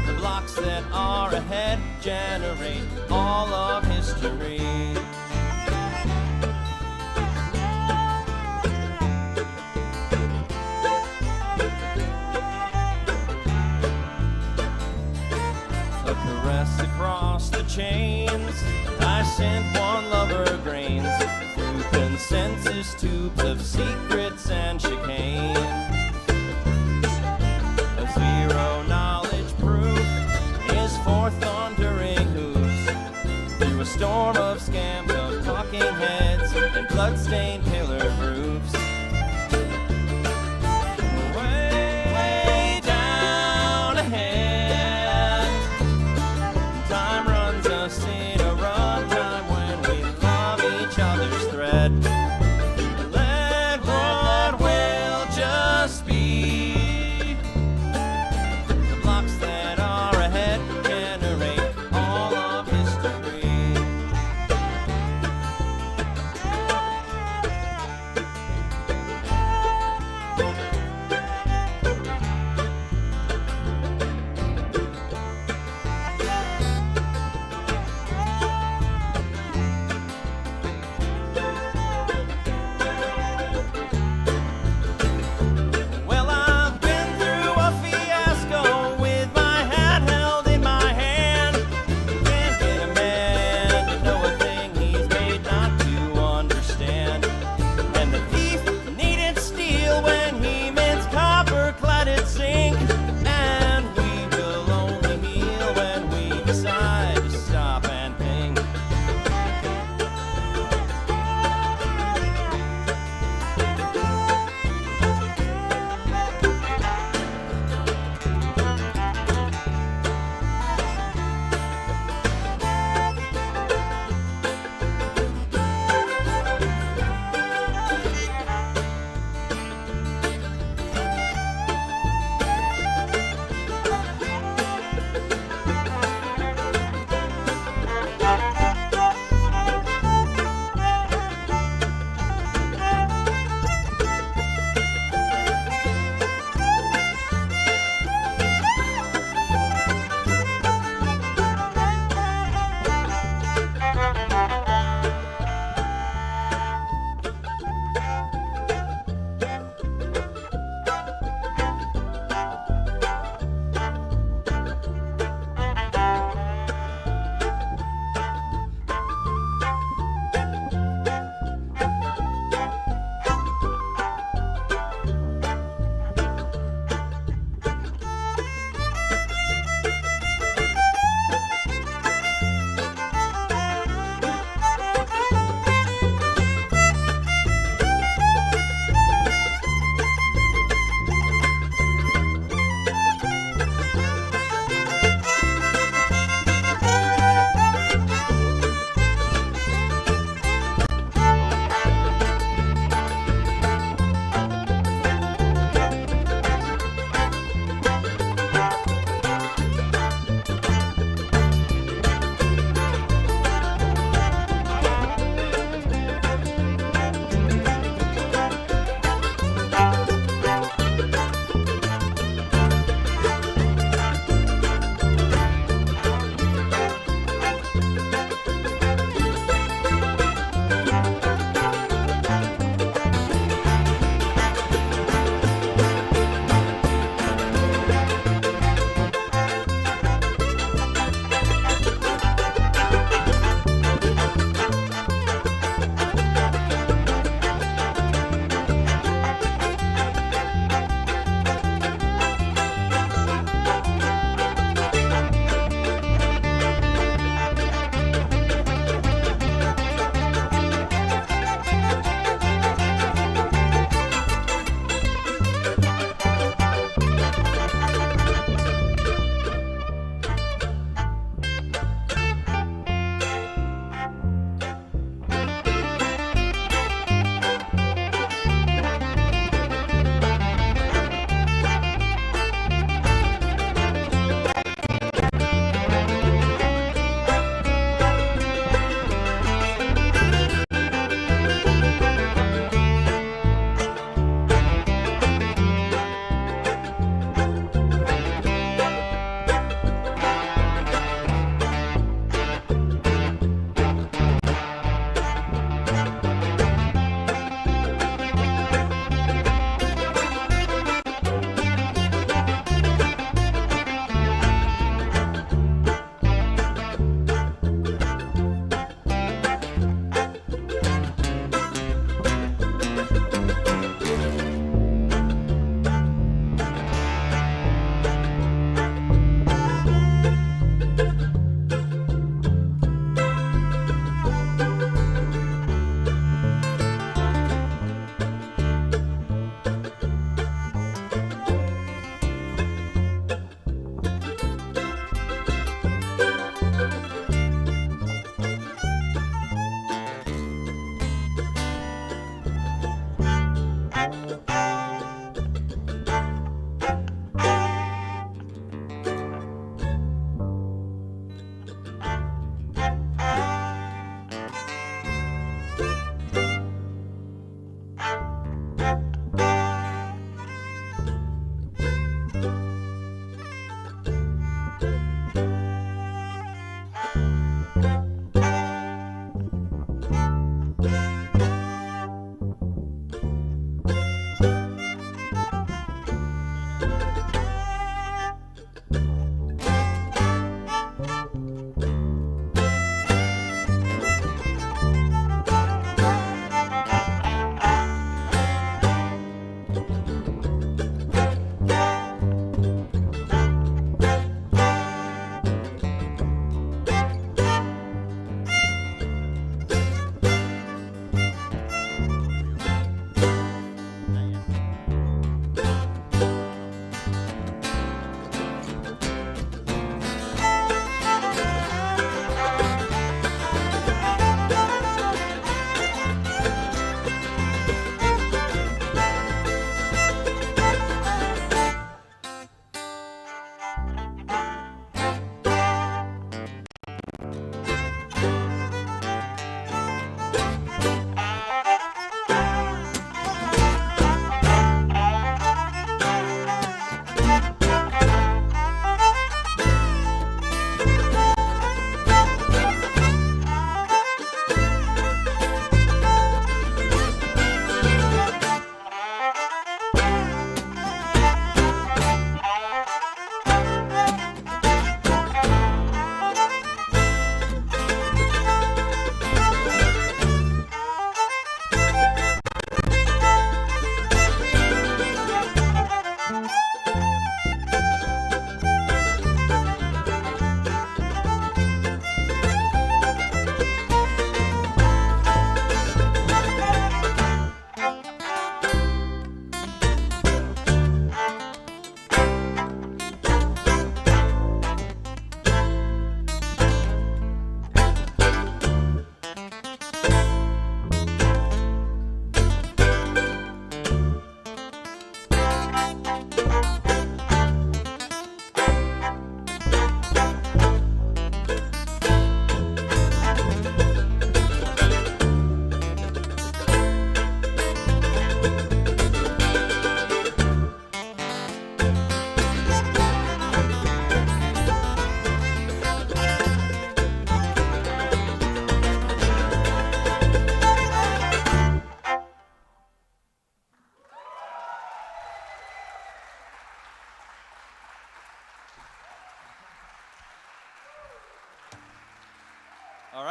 The blocks that are ahead generate all of history. A caress across the chains, I sent one lover grains through consensus tubes of secrets and chicanes. A zero knowledge proof is for thundering hooves through a storm of scams of talking heads and bloodstained pillar roofs. Way down ahead, time runs us in a run time when we love each other's thread. Let what will just be. The blocks that are ahead generate all of history.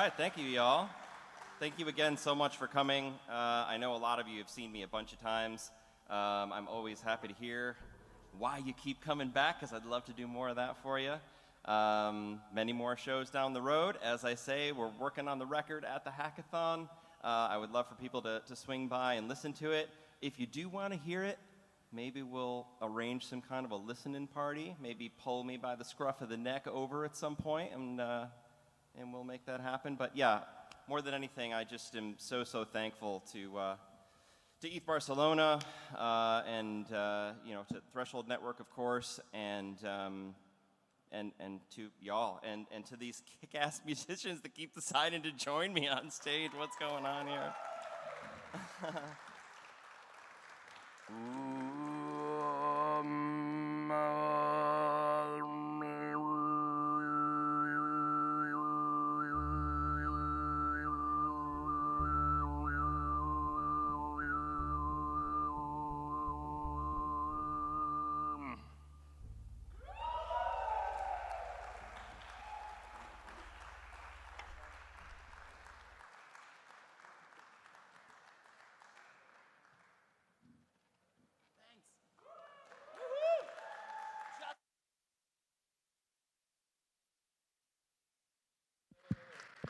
right, thank you, y'all. Thank you again so much for coming. I know a lot of you have seen me a bunch of times. I'm always happy to hear why you keep coming back, because I'd love to do more of that for you. Many more shows down the road. As I say, we're working on the record at the hackathon. I would love for people to swing by and listen to it. If you do want to hear it, maybe we'll arrange some kind of a listening party. Maybe pull me by the scruff of the neck over at some point, and we'll make that happen. But yeah, more than anything, I just am so thankful to ETHBarcelona and to Threshold Network, of course, and to y'all, and to these kick-ass musicians that keep deciding to join me on stage. What's going on here?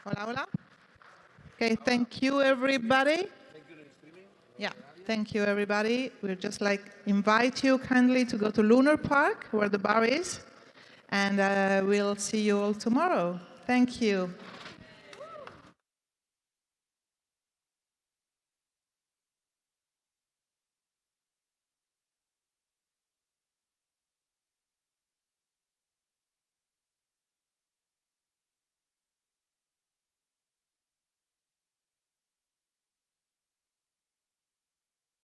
Hola, hola. Okay, thank you, everybody. Yeah, thank you, everybody. We'll just invite you kindly to go to Lunar Park, where the bar is, and we'll see you all tomorrow. Thank you.